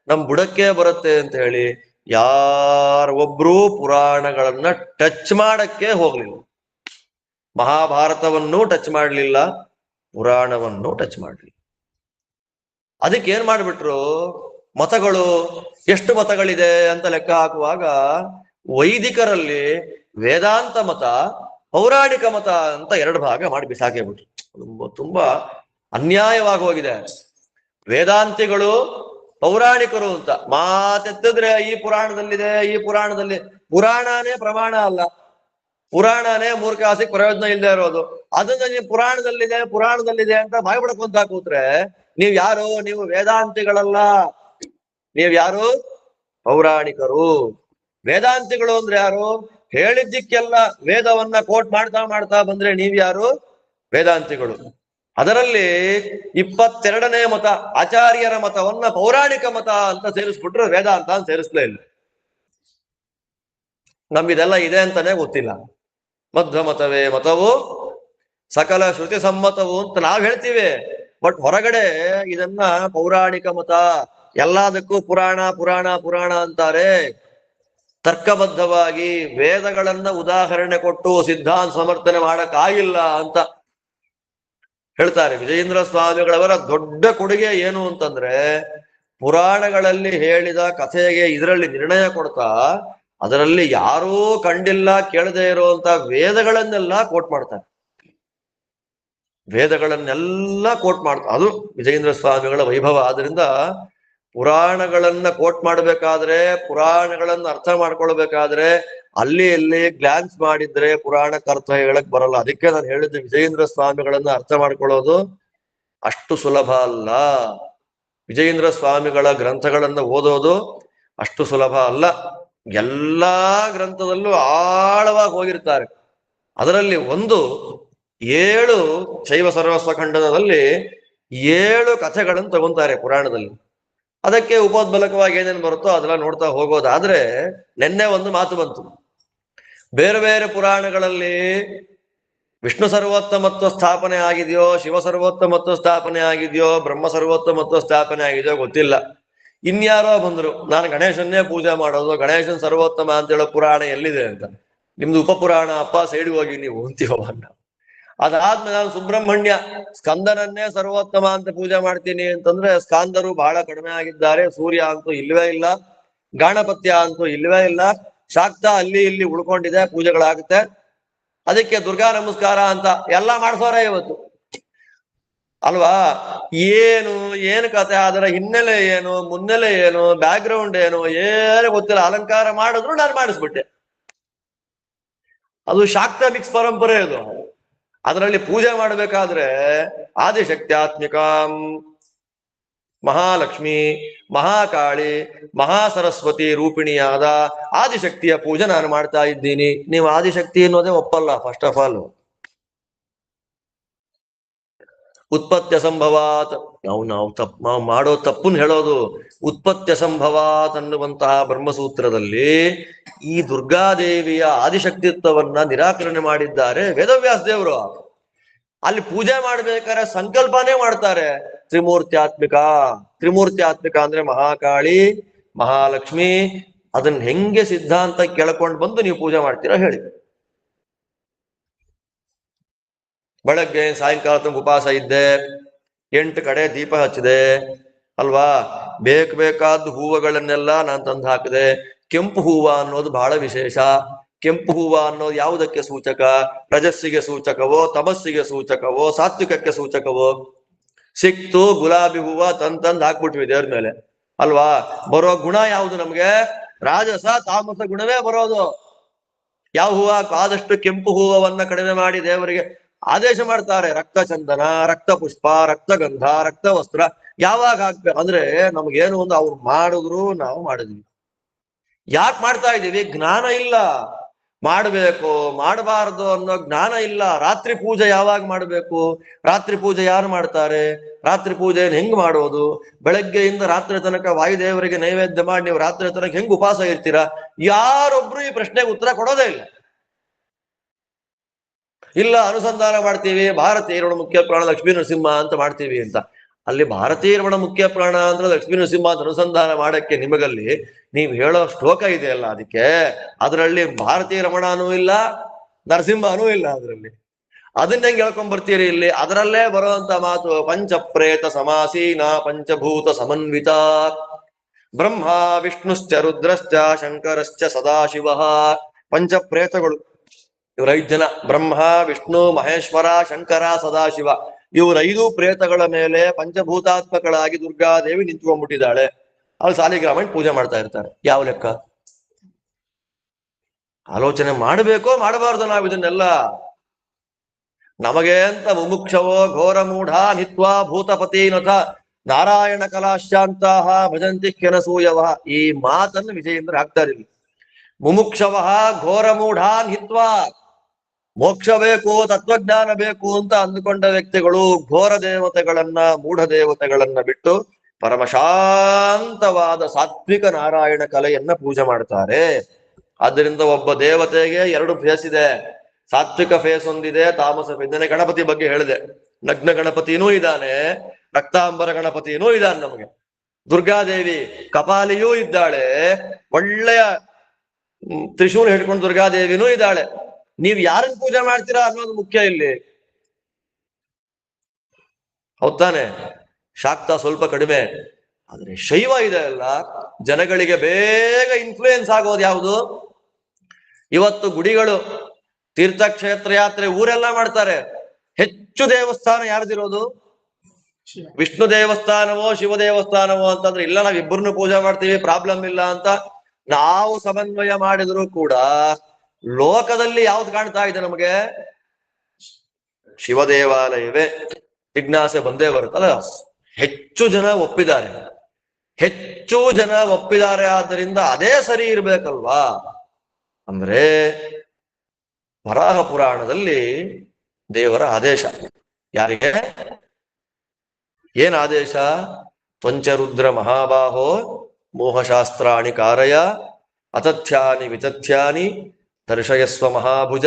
[SPEAKER 1] ನಮ್ ಬುಡಕ್ಕೆ ಬರುತ್ತೆ ಅಂತ ಹೇಳಿ ಯಾರೊಬ್ರೂ ಪುರಾಣಗಳನ್ನ ಟಚ್ ಮಾಡಕ್ಕೆ ಹೋಗ್ಲಿಲ್ಲ. ಮಹಾಭಾರತವನ್ನು ಟಚ್ ಮಾಡ್ಲಿಲ್ಲ, ಪುರಾಣವನ್ನು ಟಚ್ ಮಾಡ್ಲಿಲ್ಲ. ಅದಕ್ಕೆ ಏನ್ ಮಾಡ್ಬಿಟ್ರು? ಮತಗಳು ಎಷ್ಟು ಮತಗಳಿದೆ ಅಂತ ಲೆಕ್ಕ ಹಾಕುವಾಗ ವೈದಿಕರಲ್ಲಿ ವೇದಾಂತ ಮತ, ಪೌರಾಣಿಕ ಮತ ಅಂತ 2 ಭಾಗ ಮಾಡಿ ಬಿಸಾಕೇ ಬಿಟ್ರು. ತುಂಬಾ ಅನ್ಯಾಯವಾಗಿ ಹೋಗಿದೆ. ವೇದಾಂತಿಗಳು, ಪೌರಾಣಿಕರು ಅಂತ ಮಾತೆತ್ತಿದ್ರೆ ಈ ಪುರಾಣದಲ್ಲಿದೆ, ಈ ಪುರಾಣದಲ್ಲಿ. ಪುರಾಣನೇ ಪ್ರಮಾಣ ಅಲ್ಲ, ಪುರಾಣನೇ ಮೂರ್ಖಾಸಿಕ್ ಪ್ರಯೋಜನ ಇಲ್ಲದೆ ಇರೋದು. ಅದನ್ನ ನೀವು ಪುರಾಣದಲ್ಲಿದೆ ಅಂತ ಬಾಯಿ ಬಿಡ್ಕೊಂತ ಕೂತ್ರೆ ನೀವ್ ಯಾರು? ನೀವು ವೇದಾಂತಿಗಳಲ್ಲ, ನೀವ್ ಯಾರು? ಪೌರಾಣಿಕರು. ವೇದಾಂತಿಗಳು ಅಂದ್ರೆ ಯಾರು? ಹೇಳಿದ್ದಕ್ಕೆಲ್ಲ ವೇದವನ್ನ ಕೋಟ್ ಮಾಡ್ತಾ ಬಂದ್ರೆ ನೀವ್ ಯಾರು? ವೇದಾಂತಿಗಳು. ಅದರಲ್ಲಿ 22ನೇ ಮತ, ಆಚಾರ್ಯರ ಮತವನ್ನ ಪೌರಾಣಿಕ ಮತ ಅಂತ ಸೇರಿಸ್ಬಿಟ್ರು, ವೇದಾಂತ ಅಂತ ಸೇರಿಸ್ಲೇ ಇಲ್ಲ. ನಮ್ಗಿದೆಲ್ಲ ಇದೆ ಅಂತಾನೆ ಗೊತ್ತಿಲ್ಲ. ಮಧ್ವ ಮತವೇ ಮತವು, ಸಕಲ ಶ್ರುತಿ ಸಮ್ಮತವು ಅಂತ ನಾವ್ ಹೇಳ್ತೀವಿ. ಬಟ್ ಹೊರಗಡೆ ಇದನ್ನ ಪೌರಾಣಿಕ ಮತ, ಎಲ್ಲದಕ್ಕೂ ಪುರಾಣ ಪುರಾಣ ಪುರಾಣ ಅಂತಾರೆ. ತರ್ಕಬದ್ಧವಾಗಿ ವೇದಗಳನ್ನ ಉದಾಹರಣೆ ಕೊಟ್ಟು ಸಿದ್ಧಾಂತ ಸಮರ್ಥನೆ ಮಾಡಕ್ಕಾಗಿಲ್ಲ ಅಂತ ಹೇಳ್ತಾರೆ. ವಿಜಯೇಂದ್ರ ಸ್ವಾಮಿಗಳವರ ದೊಡ್ಡ ಕೊಡುಗೆ ಏನು ಅಂತಂದ್ರೆ, ಪುರಾಣಗಳಲ್ಲಿ ಹೇಳಿದ ಕಥೆಗೆ ಇದರಲ್ಲಿ ನಿರ್ಣಯ ಕೊಡ್ತಾ ಅದರಲ್ಲಿ ಯಾರೂ ಕಂಡಿಲ್ಲ ಕೇಳದೆ ಇರುವಂತ ವೇದಗಳನ್ನೆಲ್ಲ ಕೋಟ್ ಮಾಡ್ತಾರೆ. ವೇದಗಳನ್ನೆಲ್ಲ ಕೋಟ್ ಮಾಡ್ತಾರೆ. ಅದು ವಿಜಯೇಂದ್ರ ಸ್ವಾಮಿಗಳ ವೈಭವ. ಆದ್ರಿಂದ ಪುರಾಣಗಳನ್ನ ಕೋಟ್ ಮಾಡ್ಬೇಕಾದ್ರೆ, ಪುರಾಣಗಳನ್ನ ಅರ್ಥ ಮಾಡ್ಕೊಳ್ಬೇಕಾದ್ರೆ ಅಲ್ಲಿ ಗ್ಲಾನ್ಸ್ ಮಾಡಿದ್ರೆ ಪುರಾಣಕ್ಕೆ ಅರ್ಥ ಹೇಳಕ್ ಬರಲ್ಲ. ಅದಕ್ಕೆ ನಾನು ಹೇಳಿದ್ದೆ, ವಿಜಯೇಂದ್ರ ಸ್ವಾಮಿಗಳನ್ನ ಅರ್ಥ ಮಾಡ್ಕೊಳ್ಳೋದು ಅಷ್ಟು ಸುಲಭ ಅಲ್ಲ. ವಿಜಯೇಂದ್ರ ಸ್ವಾಮಿಗಳ ಗ್ರಂಥಗಳನ್ನ ಓದೋದು ಅಷ್ಟು ಸುಲಭ ಅಲ್ಲ. ಎಲ್ಲಾ ಗ್ರಂಥದಲ್ಲೂ ಆಳವಾಗಿ ಹೋಗಿರ್ತಾರೆ. ಅದರಲ್ಲಿ ಒಂದು 7 ಶೈವ ಸರ್ವಸ್ವ ಖಂಡನದಲ್ಲಿ 7 ಕಥೆಗಳನ್ನು ತಗೊಂತಾರೆ ಪುರಾಣದಲ್ಲಿ. ಅದಕ್ಕೆ ಉಪೋದ್ಬಲಕವಾಗಿ ಏನೇನು ಬರುತ್ತೋ ಅದೆಲ್ಲ ನೋಡ್ತಾ ಹೋಗೋದಾದ್ರೆ, ನಿನ್ನೆ ಒಂದು ಮಾತು ಬಂತು. ಬೇರೆ ಬೇರೆ ಪುರಾಣಗಳಲ್ಲಿ ವಿಷ್ಣು ಸರ್ವೋತ್ತಮತ್ವ ಸ್ಥಾಪನೆ ಆಗಿದೆಯೋ, ಶಿವ ಸರ್ವೋತ್ತಮತ್ವ ಸ್ಥಾಪನೆ ಆಗಿದೆಯೋ, ಬ್ರಹ್ಮ ಸರ್ವೋತ್ತಮತ್ವ ಸ್ಥಾಪನೆ ಆಗಿದೆಯೋ ಗೊತ್ತಿಲ್ಲ. ಇನ್ಯಾರೋ ಬಂದ್ರು, ನಾನು ಗಣೇಶನ್ನೇ ಪೂಜೆ ಮಾಡೋದು, ಗಣೇಶನ್ ಸರ್ವೋತ್ತಮ ಅಂತ ಹೇಳೋ ಪುರಾಣ ಎಲ್ಲಿದೆ ಅಂತ. ನಿಮ್ದು ಉಪಪುರಾಣ ಅಪ್ಪ, ಸೈಡ್ಗೆ ಹೋಗಿ ನೀವು ಅಂತೀವನ್ನ. ಅದಾದ್ಮೇಲೆ ನಾನು ಸುಬ್ರಹ್ಮಣ್ಯ ಸ್ಕಂದನನ್ನೇ ಸರ್ವೋತ್ತಮ ಅಂತ ಪೂಜೆ ಮಾಡ್ತೀನಿ ಅಂತಂದ್ರೆ, ಸ್ಕಾಂದರು ಬಹಳ ಕಡಿಮೆ ಆಗಿದ್ದಾರೆ. ಸೂರ್ಯ ಅಂತೂ ಇಲ್ವೇ ಇಲ್ಲ, ಗಾಣಪತ್ಯ ಅಂತೂ ಇಲ್ವೇ ಇಲ್ಲ, ಶಾಕ್ತ ಅಲ್ಲಿ ಇಲ್ಲಿ ಉಳ್ಕೊಂಡಿದೆ, ಪೂಜೆಗಳಾಗುತ್ತೆ. ಅದಕ್ಕೆ ದುರ್ಗಾ ನಮಸ್ಕಾರ ಅಂತ ಎಲ್ಲ ಮಾಡ್ಸೋರೆ ಇವತ್ತು ಅಲ್ವಾ. ಏನು ಕತೆ, ಅದರ ಹಿನ್ನೆಲೆ ಏನು, ಮುನ್ನೆಲೆ ಏನು, ಬ್ಯಾಕ್ ಗ್ರೌಂಡ್ ಏನು ಏನು ಗೊತ್ತಿಲ್ಲ. ಅಲಂಕಾರ ಮಾಡಿದ್ರು ನಾನು ಮಾಡಿಸ್ಬಿಟ್ಟೆ. ಅದು ಶಾಕ್ತ ಮಿಕ್ಸ್ ಪರಂಪರೆ ಅದು. ಅದರಲ್ಲಿ ಪೂಜೆ ಮಾಡಬೇಕಾದ್ರೆ ಆದಿಶಕ್ತ್ಯಾತ್ಮಿಕಾಂ ಮಹಾಲಕ್ಷ್ಮಿ, ಮಹಾಕಾಳಿ, ಮಹಾಸರಸ್ವತಿ ರೂಪಿಣಿಯಾದ ಆದಿಶಕ್ತಿಯ ಪೂಜೆ ನಾನು ಮಾಡ್ತಾ ಇದ್ದೀನಿ. ನೀವು ಆದಿಶಕ್ತಿ ಅನ್ನೋದೇ ಒಪ್ಪಲ್ಲ. ಫಸ್ಟ್ ಆಫ್ ಆಲ್ ಉತ್ಪತ್ತಿ ಸಂಭವಾತ್, ನಾವು ಮಾಡೋ ತಪ್ಪನ್ನು ಹೇಳೋದು. ಉತ್ಪತ್ತಿ ಸಂಭವಾತ್ ಅನ್ನುವಂತಹ ಬ್ರಹ್ಮಸೂತ್ರದಲ್ಲಿ ಈ ದುರ್ಗಾದೇವಿಯ ಆದಿಶಕ್ತಿತ್ವವನ್ನ ನಿರಾಕರಣೆ ಮಾಡಿದ್ದಾರೆ ವೇದವ್ಯಾಸ ದೇವರು. ಅಲ್ಲಿ ಪೂಜೆ ಮಾಡ್ಬೇಕಾದ್ರೆ ಸಂಕಲ್ಪನೇ ಮಾಡ್ತಾರೆ ತ್ರಿಮೂರ್ತ್ಯಾತ್ಮಿಕ. ತ್ರಿಮೂರ್ತ್ಯಾತ್ಮಿಕ ಅಂದ್ರೆ ಮಹಾಕಾಳಿ, ಮಹಾಲಕ್ಷ್ಮಿ. ಅದನ್ನ ಹೆಂಗೆ ಸಿದ್ಧಾಂತ ಕೆಳ್ಕೊಂಡು ಬಂದು ನೀವು ಪೂಜೆ ಮಾಡ್ತೀರಾ ಹೇಳಿ. ಬೆಳಗ್ಗೆ ಸಾಯಂಕಾಲ ತನಕ ಉಪವಾಸ ಇದ್ದೆ, 8 ಕಡೆ ದೀಪ ಹಚ್ಚಿದೆ ಅಲ್ವಾ. ಬೇಕಾದ ಹೂವುಗಳನ್ನೆಲ್ಲ ನಾನು ತಂದು ಹಾಕಿದೆ. ಕೆಂಪು ಹೂವ ಅನ್ನೋದು ಬಹಳ ವಿಶೇಷ. ಕೆಂಪು ಹೂವ ಅನ್ನೋದು ಯಾವುದಕ್ಕೆ ಸೂಚಕ? ರಜಸ್ಸಿಗೆ ಸೂಚಕವೋ, ತಮಸ್ಸಿಗೆ ಸೂಚಕವೋ, ಸಾತ್ವಿಕಕ್ಕೆ ಸೂಚಕವೋ? ಸಿಕ್ತು ಗುಲಾಬಿ ಹೂವ ತಂದು ಹಾಕ್ಬಿಟ್ವಿ ದೇವ್ರ ಮೇಲೆ ಅಲ್ವಾ. ಬರೋ ಗುಣ ಯಾವುದು ನಮ್ಗೆ? ರಾಜಸ ತಾಮಸ ಗುಣವೇ ಬರೋದು. ಯಾವ ಹೂವ? ಆದಷ್ಟು ಕೆಂಪು ಹೂವನ್ನ ಕಡಿಮೆ ಮಾಡಿ ದೇವರಿಗೆ ಆದೇಶ ಮಾಡ್ತಾರೆ. ರಕ್ತ ಚಂದನ, ರಕ್ತ ಪುಷ್ಪ, ರಕ್ತಗಂಧ, ರಕ್ತ ವಸ್ತ್ರ ಯಾವಾಗ ಹಾಕ್ಬೇಕು ಅಂದ್ರೆ, ನಮ್ಗೇನು ಒಂದು ಅವ್ರು ಮಾಡಿದ್ರು ನಾವು ಮಾಡಿದ್ವಿ. ಯಾಕೆ ಮಾಡ್ತಾ ಇದ್ದೀವಿ? ಜ್ಞಾನ ಇಲ್ಲ. ಮಾಡಬೇಕು ಮಾಡಬಾರದು ಅನ್ನೋ ಜ್ಞಾನ ಇಲ್ಲ. ರಾತ್ರಿ ಪೂಜೆ ಯಾವಾಗ ಮಾಡಬೇಕು? ರಾತ್ರಿ ಪೂಜೆ ಯಾರು ಮಾಡ್ತಾರೆ? ರಾತ್ರಿ ಪೂಜೆಯನ್ನು ಹೆಂಗ್ ಮಾಡೋದು? ಬೆಳಗ್ಗೆಯಿಂದ ರಾತ್ರಿ ತನಕ ವಾಯುದೇವರಿಗೆ ನೈವೇದ್ಯ ಮಾಡಿ ನೀವು ರಾತ್ರಿ ತನಕ ಹೆಂಗ್ ಉಪವಾಸ ಇರ್ತೀರಾ? ಯಾರೊಬ್ರು ಈ ಪ್ರಶ್ನೆಗೆ ಉತ್ತರ ಕೊಡೋದೇ ಇಲ್ಲ. ಇಲ್ಲ ಅನುಸಂಧಾನ ಮಾಡ್ತೀವಿ, ಭಾರತೀಯ ರಮಣ ಮುಖ್ಯ ಪ್ರಾಣ ಲಕ್ಷ್ಮೀ ನರಸಿಂಹ ಅಂತ ಮಾಡ್ತೀವಿ ಅಂತ. ಅಲ್ಲಿ ಭಾರತೀಯ ರಮಣ ಮುಖ್ಯ ಪ್ರಾಣ ಅಂದ್ರೆ ಲಕ್ಷ್ಮೀ ನರಸಿಂಹ ಅಂತ ಅನುಸಂಧಾನ ಮಾಡಕ್ಕೆ ನಿಮಗಲ್ಲಿ ನೀವು ಹೇಳೋ ಶ್ಲೋಕ ಇದೆಯಲ್ಲ, ಅದರಲ್ಲಿ ಭಾರತೀಯ ರಮಣನೂ ಇಲ್ಲ, ನರಸಿಂಹನೂ ಇಲ್ಲ. ಅದನ್ನ ಹೆಂಗ್ ಹೇಳ್ಕೊಂಡ್ ಬರ್ತೀರಿ ಇಲ್ಲಿ? ಅದರಲ್ಲೇ ಬರುವಂತ ಮಾತು ಪಂಚಪ್ರೇತ ಸಮಾಸೀನ ಪಂಚಭೂತ ಸಮನ್ವಿತ ಬ್ರಹ್ಮ ವಿಷ್ಣುಶ್ಚ ರುದ್ರಶ್ಚ ಶಂಕರಶ್ಚ ಸದಾಶಿವ. ಪಂಚಪ್ರೇತಗಳು ಇವ್ರ 5 ಜನ, ಬ್ರಹ್ಮ ವಿಷ್ಣು ಮಹೇಶ್ವರ ಶಂಕರ ಸದಾಶಿವ. ಇವ್ರ 5 ಪ್ರೇತಗಳ ಮೇಲೆ ಪಂಚಭೂತಾತ್ಮಕಳಾಗಿ ದುರ್ಗಾದೇವಿ ನಿಂತ್ಕೊಂಡ್ಬಿಟ್ಟಿದ್ದಾಳೆ. ಅವ್ರು ಸಾಲಿಗ್ರಾಮ ಪೂಜೆ ಮಾಡ್ತಾ ಇರ್ತಾರೆ. ಯಾವ ಲೆಕ್ಕ? ಆಲೋಚನೆ ಮಾಡಬೇಕೋ ಮಾಡಬಾರ್ದು ನಾವು ಇದನ್ನೆಲ್ಲ? ನಮಗೆ ಅಂತ ಮುಮುಕ್ಷವೋ ಘೋರ ಮೂಢ ನಿತ್ವಾ ಭೂತಪತಿನಥ ನಾರಾಯಣ ಕಲಾಶಾಂತಹ ಭಜಂತಿ ಕೆನಸೂಯವ. ಈ ಮಾತನ್ನು ವಿಜಯೇಂದ್ರ ಹಾಕ್ತಾರೆ ಇಲ್ಲಿ. ಮುಮುಕ್ಷವ ಘೋರ ಮೂಢ ಹಿತ್ವಾ, ಮೋಕ್ಷ ಬೇಕು, ತತ್ವಜ್ಞಾನ ಬೇಕು ಅಂತ ಅಂದುಕೊಂಡ ವ್ಯಕ್ತಿಗಳು ಘೋರ ದೇವತೆಗಳನ್ನ, ಮೂಢ ದೇವತೆಗಳನ್ನ ಬಿಟ್ಟು ಪರಮಶಾಂತವಾದ ಸಾತ್ವಿಕ ನಾರಾಯಣ ಕಲೆಯನ್ನ ಪೂಜೆ ಮಾಡ್ತಾರೆ. ಆದ್ದರಿಂದ ಒಬ್ಬ ದೇವತೆಗೆ 2 ಫೇಸ್ ಇದೆ. ಸಾತ್ವಿಕ ಫೇಸ್ ಒಂದಿದೆ, ತಾಮಸ ಫೇಸ್. ಗಣಪತಿ ಬಗ್ಗೆ ಹೇಳಿದೆ. ನಗ್ನ ಗಣಪತಿನೂ ಇದ್ದಾನೆ, ರಕ್ತಾಂಬರ ಗಣಪತಿನೂ ಇದ್ದಾನೆ. ನಮಗೆ ದುರ್ಗಾದೇವಿ ಕಪಾಲಿಯೂ ಇದ್ದಾಳೆ, ಒಳ್ಳೆಯ ತ್ರಿಶೂಲ ಹಿಡ್ಕೊಂಡು ದುರ್ಗಾದೇವಿನೂ ಇದ್ದಾಳೆ. ನೀವ್ ಯಾರನ್ನ ಪೂಜೆ ಮಾಡ್ತೀರಾ ಅನ್ನೋದು ಮುಖ್ಯ ಇಲ್ಲಿ. ಹೌದಾನೆ? ಶಾಕ್ತ ಸ್ವಲ್ಪ ಕಡಿಮೆ, ಆದ್ರೆ ಶೈವ ಇದೆ ಅಲ್ಲ, ಜನಗಳಿಗೆ ಬೇಗ ಇನ್ಫ್ಲೂಯೆನ್ಸ್ ಆಗೋದು ಯಾವುದು? ಇವತ್ತು ಗುಡಿಗಳು, ತೀರ್ಥಕ್ಷೇತ್ರ ಯಾತ್ರೆ ಊರೆಲ್ಲ ಮಾಡ್ತಾರೆ. ಹೆಚ್ಚು ದೇವಸ್ಥಾನ ಯಾರ್ದಿರೋದು? ವಿಷ್ಣು ದೇವಸ್ಥಾನವೋ ಶಿವ ದೇವಸ್ಥಾನವೋ ಅಂತಂದ್ರೆ, ಇಲ್ಲ ನಾವಿಬ್ಬರನ್ನು ಪೂಜೆ ಮಾಡ್ತೀವಿ, ಪ್ರಾಬ್ಲಮ್ ಇಲ್ಲ ಅಂತ ನಾವು ಸಮನ್ವಯ ಮಾಡಿದ್ರು ಕೂಡ ಲೋಕದಲ್ಲಿ ಯಾವ್ದು ಕಾಣ್ತಾ ಇದೆ ನಮಗೆ? ಶಿವ ದೇವಾಲಯವೇ ಜಿಜ್ಞಾಸೆ ಬಂದೇ ಬರುತ್ತಲ್ಲ. ಹೆಚ್ಚು ಜನ ಒಪ್ಪಿದ್ದಾರೆ, ಹೆಚ್ಚು ಜನ ಒಪ್ಪಿದ್ದಾರೆ, ಆದ್ದರಿಂದ ಅದೇ ಸರಿ ಇರ್ಬೇಕಲ್ವಾ? ಅಂದ್ರೆ ವರಾಹ ಪುರಾಣದಲ್ಲಿ ದೇವರ ಆದೇಶ ಯಾರಿಗೆ? ಏನ್ ಆದೇಶ? ತ್ವಂಚರುದ್ರ ಮಹಾಬಾಹೋ ಮೋಹಶಾಸ್ತ್ರಾಣಿ ಕಾರಯ ಅತಥ್ಯಾನಿ ವಿತಥ್ಯಾನಿ ದರ್ಶಯಸ್ವ ಮಹಾಭುಜ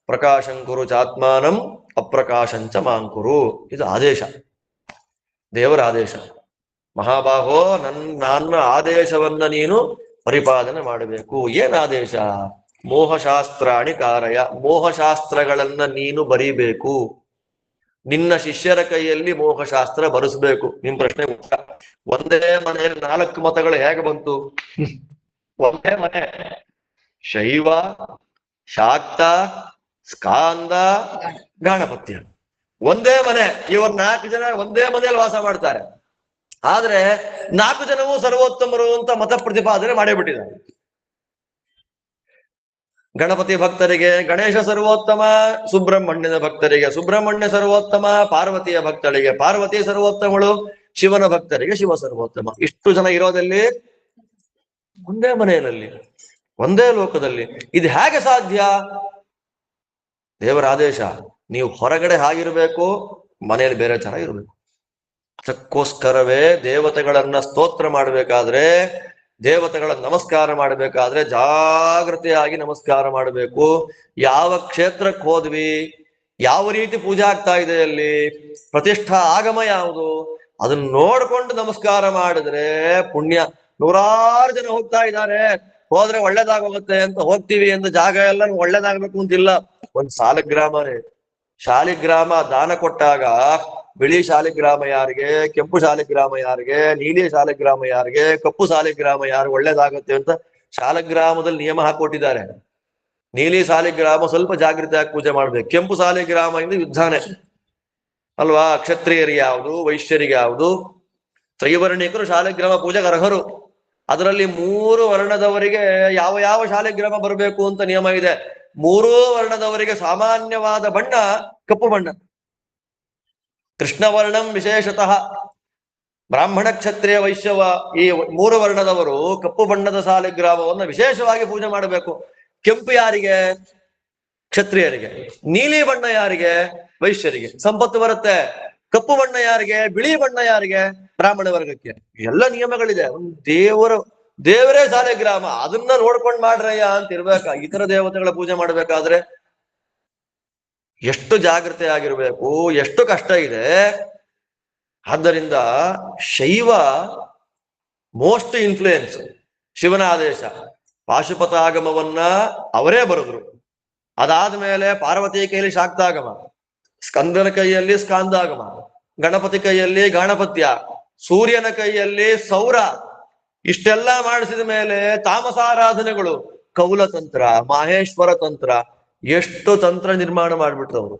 [SPEAKER 1] ಪ್ರಕಾಶಂಕುರು ಚಾತ್ಮಾನಂ ಅಪ್ರಕಾಶಂಚ ಮಾಂಕುರು. ಇದು ಆದೇಶ, ದೇವರ ಆದೇಶ. ಮಹಾಬಾಹೋ, ನನ್ನ ಆದೇಶವನ್ನ ನೀನು ಪರಿಪಾಲನೆ ಮಾಡಬೇಕು. ಏನ್ ಆದೇಶ? ಮೋಹಶಾಸ್ತ್ರಾಣಿ ಕಾರಯ, ಮೋಹಶಾಸ್ತ್ರಗಳನ್ನ ನೀನು ಬರೀಬೇಕು. ನಿನ್ನ ಶಿಷ್ಯರ ಕೈಯಲ್ಲಿ ಮೋಹಶಾಸ್ತ್ರ ಬರೆಸ್ಬೇಕು. ನಿಮ್ ಪ್ರಶ್ನೆ ಉತ್ತರ, ಒಂದೇ ಮನೆಯಲ್ಲಿ 4 ಮತಗಳು ಹೇಗೆ ಬಂತು? ಒಂದೇ ಮನೆ, ಶೈವ, ಶಾಕ್ತ, ಸ್ಕಾಂದ, ಗಾಣಪತ್ಯ, ಒಂದೇ ಮನೆ. ಇವರು 4 ಜನ ಒಂದೇ ಮನೆಯಲ್ಲಿ ವಾಸ ಮಾಡ್ತಾರೆ, ಆದ್ರೆ 4 ಜನವೂ ಸರ್ವೋತ್ತಮರು ಅಂತ ಮತ ಪ್ರತಿಪಾದನೆ ಮಾಡೇ ಬಿಟ್ಟಿದ್ದಾರೆ. ಗಣಪತಿ ಭಕ್ತರಿಗೆ ಗಣೇಶ ಸರ್ವೋತ್ತಮ, ಸುಬ್ರಹ್ಮಣ್ಯನ ಭಕ್ತರಿಗೆ ಸುಬ್ರಹ್ಮಣ್ಯ ಸರ್ವೋತ್ತಮ, ಪಾರ್ವತಿಯ ಭಕ್ತರಿಗೆ ಪಾರ್ವತಿ ಸರ್ವೋತ್ತಮಳು, ಶಿವನ ಭಕ್ತರಿಗೆ ಶಿವ ಸರ್ವೋತ್ತಮ. ಇಷ್ಟು ಜನ ಇರೋದಲ್ಲಿ ಒಂದೇ ಮನೆಯಲ್ಲಿ, ಒಂದೇ ಲೋಕದಲ್ಲಿ. ಇದು ಹೇಗೆ ಸಾಧ್ಯ? ದೇವರ ಆದೇಶ. ನೀವು ಹೊರಗಡೆ ಹಾಗಿರ್ಬೇಕು, ಮನೆಯಲ್ಲಿ ಬೇರೆ ತರ ಇರಬೇಕು. ಅದಕ್ಕೋಸ್ಕರವೇ ದೇವತೆಗಳನ್ನ ಸ್ತೋತ್ರ ಮಾಡಬೇಕಾದ್ರೆ, ದೇವತೆಗಳ ನಮಸ್ಕಾರ ಮಾಡಬೇಕಾದ್ರೆ ಜಾಗೃತಿಯಾಗಿ ನಮಸ್ಕಾರ ಮಾಡಬೇಕು. ಯಾವ ಕ್ಷೇತ್ರಕ್ಕೆ ಹೋದ್ವಿ, ಯಾವ ರೀತಿ ಪೂಜೆ ಆಗ್ತಾ ಇದೆ, ಅಲ್ಲಿ ಪ್ರತಿಷ್ಠಾ ಆಗಮ ಯಾವುದು, ಅದನ್ನ ನೋಡ್ಕೊಂಡು ನಮಸ್ಕಾರ ಮಾಡಿದ್ರೆ ಪುಣ್ಯ. 100 ಜನ ಹೋಗ್ತಾ ಇದ್ದಾರೆ, ಹೋದ್ರೆ ಒಳ್ಳೇದಾಗೋಗುತ್ತೆ ಅಂತ ಹೋಗ್ತೀವಿ ಎಂದು ಜಾಗ ಎಲ್ಲ ಒಳ್ಳೇದಾಗ್ಬೇಕು ಅಂತಿಲ್ಲ. ಒಂದ್ ಸಾಲಗ್ರಾಮನೇ, ಶಾಲಿಗ್ರಾಮ ದಾನ ಕೊಟ್ಟಾಗ ಬಿಳಿ ಶಾಲಿಗ್ರಾಮ ಯಾರಿಗೆ, ಕೆಂಪು ಶಾಲಿಗ್ರಾಮ ಯಾರಿಗೆ, ನೀಲಿ ಶಾಲಿಗ್ರಾಮ ಯಾರಿಗೆ, ಕಪ್ಪು ಶಾಲಿಗ್ರಾಮ ಯಾರು ಒಳ್ಳೇದಾಗುತ್ತೆ ಅಂತ ಶಾಲಿಗ್ರಾಮದಲ್ಲಿ ನಿಯಮ ಹಾಕೊಟ್ಟಿದ್ದಾರೆ. ನೀಲಿ ಶಾಲಿಗ್ರಾಮ ಸ್ವಲ್ಪ ಜಾಗೃತಿಯಾಗಿ ಪೂಜೆ ಮಾಡ್ಬೇಕು, ಕೆಂಪು ಶಾಲಿಗ್ರಾಮ ಇಂದ ಯುದ್ಧಾನೆ ಅಲ್ವಾ. ಕ್ಷತ್ರಿಯರಿಗೆ ಯಾವುದು, ವೈಶ್ಯರಿಗೆ ಯಾವುದು, ತ್ರೈವರ್ಣಿಕರು ಶಾಲಿಗ್ರಾಮ ಪೂಜೆಗೆ ಅರ್ಹರು. ಅದರಲ್ಲಿ 3 ವರ್ಣದವರಿಗೆ ಯಾವ ಯಾವ ಶಾಲಿಗ್ರಾಮ ಬರಬೇಕು ಅಂತ ನಿಯಮ ಇದೆ. 3 ವರ್ಣದವರಿಗೆ ಸಾಮಾನ್ಯವಾದ ಬಣ್ಣ ಕಪ್ಪು ಬಣ್ಣ. ಕೃಷ್ಣವರ್ಣಂ ವಿಶೇಷತಃ ಬ್ರಾಹ್ಮಣ ಕ್ಷತ್ರಿಯ ವೈಶ್ಯವ ಈ 3 ವರ್ಣದವರು ಕಪ್ಪು ಬಣ್ಣದ ಶಾಲಿಗ್ರಾಮವನ್ನು ವಿಶೇಷವಾಗಿ ಪೂಜೆ ಮಾಡಬೇಕು. ಕೆಂಪು ಯಾರಿಗೆ? ಕ್ಷತ್ರಿಯರಿಗೆ. ನೀಲಿ ಬಣ್ಣ ಯಾರಿಗೆ? ವೈಶ್ಯರಿಗೆ. ಸಂಪತ್ತು ಬರುತ್ತೆ. ಕಪ್ಪು ಬಣ್ಣ ಯಾರಿಗೆ? ಬಿಳಿ ಬಣ್ಣ ಯಾರಿಗೆ? ಬ್ರಾಹ್ಮಣ ವರ್ಗಕ್ಕೆ. ಎಲ್ಲ ನಿಯಮಗಳಿದೆ. ದೇವರೇ ಶಾಲಿಗ್ರಾಮ, ಅದನ್ನ ನೋಡ್ಕೊಂಡ್ ಮಾಡ್ರಯ್ಯ ಅಂತ ಇರ್ಬೇಕ. ಇತರ ದೇವತೆಗಳ ಪೂಜೆ ಮಾಡ್ಬೇಕಾದ್ರೆ ಎಷ್ಟು ಜಾಗೃತಿ ಆಗಿರ್ಬೇಕು, ಎಷ್ಟು ಕಷ್ಟ ಇದೆ. ಆದ್ದರಿಂದ ಶೈವ ಮೋಸ್ಟ್ ಇನ್ಫ್ಲೂಯೆನ್ಸ್, ಶಿವನ ಆದೇಶ. ಪಾಶುಪತಾಗಮವನ್ನ ಅವರೇ ಬರೆದ್ರು. ಅದಾದ್ಮೇಲೆ ಪಾರ್ವತಿ ಕೈಯಲ್ಲಿ ಶಾಕ್ತಾಗಮ, ಸ್ಕಂದನ ಕೈಯಲ್ಲಿ ಸ್ಕಾಂದಾಗಮ, ಗಣಪತಿ ಕೈಯಲ್ಲಿ ಗಾಣಪತ್ಯ, ಸೂರ್ಯನ ಕೈಯಲ್ಲಿ ಸೌರ. ಇಷ್ಟೆಲ್ಲ ಮಾಡಿಸಿದ ಮೇಲೆ ತಾಮಸಾರಾಧನೆಗಳು, ಕೌಲ ತಂತ್ರ, ಮಾಹೇಶ್ವರ ತಂತ್ರ, ಎಷ್ಟು ತಂತ್ರ ನಿರ್ಮಾಣ ಮಾಡ್ಬಿಟ್ರು ಅವರು.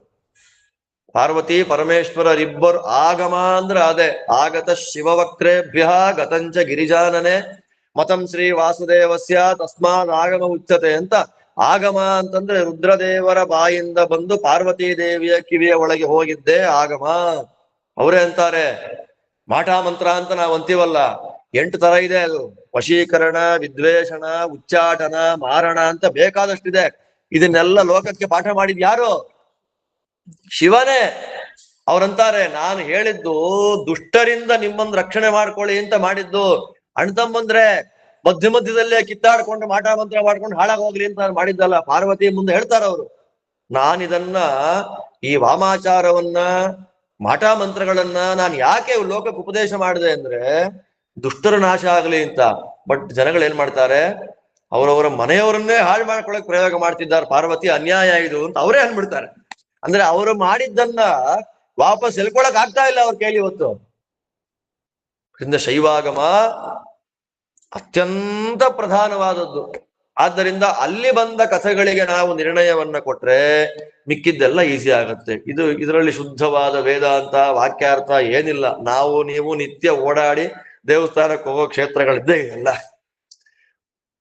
[SPEAKER 1] ಪಾರ್ವತಿ ಪರಮೇಶ್ವರರಿಬ್ಬರು ಆಗಮ ಅಂದ್ರೆ ಅದೇ ಆಗತ ಶಿವವಕ್ರೇಭ್ಯ ಗತಂಚ ಗಿರಿಜಾನನೆ ಮತಂ ಶ್ರೀ ವಾಸುದೇವಸ್ಯ ತಸ್ಮಾತ್ ಆಗಮ ಉಚ್ಯತೆ ಅಂತ. ಆಗಮ ಅಂತಂದ್ರೆ ರುದ್ರದೇವರ ಬಾಯಿಂದ ಬಂದು ಪಾರ್ವತೀ ದೇವಿಯ ಕಿವಿಯ ಒಳಗೆ ಹೋಗಿದ್ದೆ ಆಗಮ. ಅವರೇ ಅಂತಾರೆ, ಮಾಟ ಮಂತ್ರ ಅಂತ ನಾವು ಅಂತೀವಲ್ಲ, 8 ತರ ಇದೆ ಅದು. ವಶೀಕರಣ, ವಿದ್ವೇಷಣ, ಉಚ್ಚಾಟನ, ಮಾರಣ ಅಂತ ಬೇಕಾದಷ್ಟಿದೆ. ಇದನ್ನೆಲ್ಲ ಲೋಕಕ್ಕೆ ಪಾಠ ಮಾಡಿದ್ ಯಾರು? ಶಿವನೇ. ಅವ್ರಂತಾರೆ, ನಾನು ಹೇಳಿದ್ದು ದುಷ್ಟರಿಂದ ನಿಮ್ಮನ್ನು ರಕ್ಷಣೆ ಮಾಡ್ಕೊಳ್ಳಿ ಅಂತ ಮಾಡಿದ್ದು. ಅಣ್ತಂಬಂದ್ರೆ ಮಧ್ಯದಲ್ಲೇ ಕಿತ್ತಾಡ್ಕೊಂಡು ಮಾಟ ಮಂತ್ರ ಮಾಡ್ಕೊಂಡು ಹಾಳಾಗೋಗ್ಲಿ ಅಂತ ನಾನು ಮಾಡಿದ್ದಲ್ಲ. ಪಾರ್ವತಿ ಮುಂದೆ ಹೇಳ್ತಾರ ಅವರು, ನಾನಿದನ್ನ ಈ ವಾಮಾಚಾರವನ್ನ ಮಾಟ ಮಂತ್ರಗಳನ್ನ ನಾನು ಯಾಕೆ ಲೋಕಕ್ಕೆ ಉಪದೇಶ ಮಾಡಿದೆ ಅಂದ್ರೆ, ದುಷ್ಟರ ನಾಶ ಆಗಲಿ ಅಂತ. ಬಟ್ ಜನಗಳು ಏನ್ ಮಾಡ್ತಾರೆ, ಅವರವರ ಮನೆಯವರನ್ನೇ ಹಾಳು ಮಾಡ್ಕೊಳಕ್ ಪ್ರಯೋಗ ಮಾಡ್ತಿದ್ದಾರೆ. ಪಾರ್ವತಿ ಅನ್ಯಾಯ ಇದು ಅಂತ ಅವರೇ ಅನ್ಬಿಡ್ತಾರೆ. ಅಂದ್ರೆ ಅವರು ಮಾಡಿದ್ದನ್ನ ವಾಪಸ್ ಎಲ್ಕೊಳಕ್ ಆಗ್ತಾ ಇಲ್ಲ ಅವ್ರ ಕೈಲಿ ಇವತ್ತು. ಶೈವಾಗಮ ಅತ್ಯಂತ ಪ್ರಧಾನವಾದದ್ದು. ಆದ್ದರಿಂದ ಅಲ್ಲಿ ಬಂದ ಕಥೆಗಳಿಗೆ ನಾವು ನಿರ್ಣಯವನ್ನ ಕೊಟ್ರೆ ಮಿಕ್ಕಿದ್ದೆಲ್ಲ ಈಸಿ ಆಗತ್ತೆ. ಇದರಲ್ಲಿ ಶುದ್ಧವಾದ ವೇದಾಂತ ವಾಕ್ಯಾರ್ಥ ಏನಿಲ್ಲ. ನಾವು ನೀವು ನಿತ್ಯ ಓಡಾಡಿ ದೇವಸ್ಥಾನಕ್ಕೆ ಹೋಗೋ ಕ್ಷೇತ್ರಗಳಿದ್ದೇ ಇಲ್ಲ.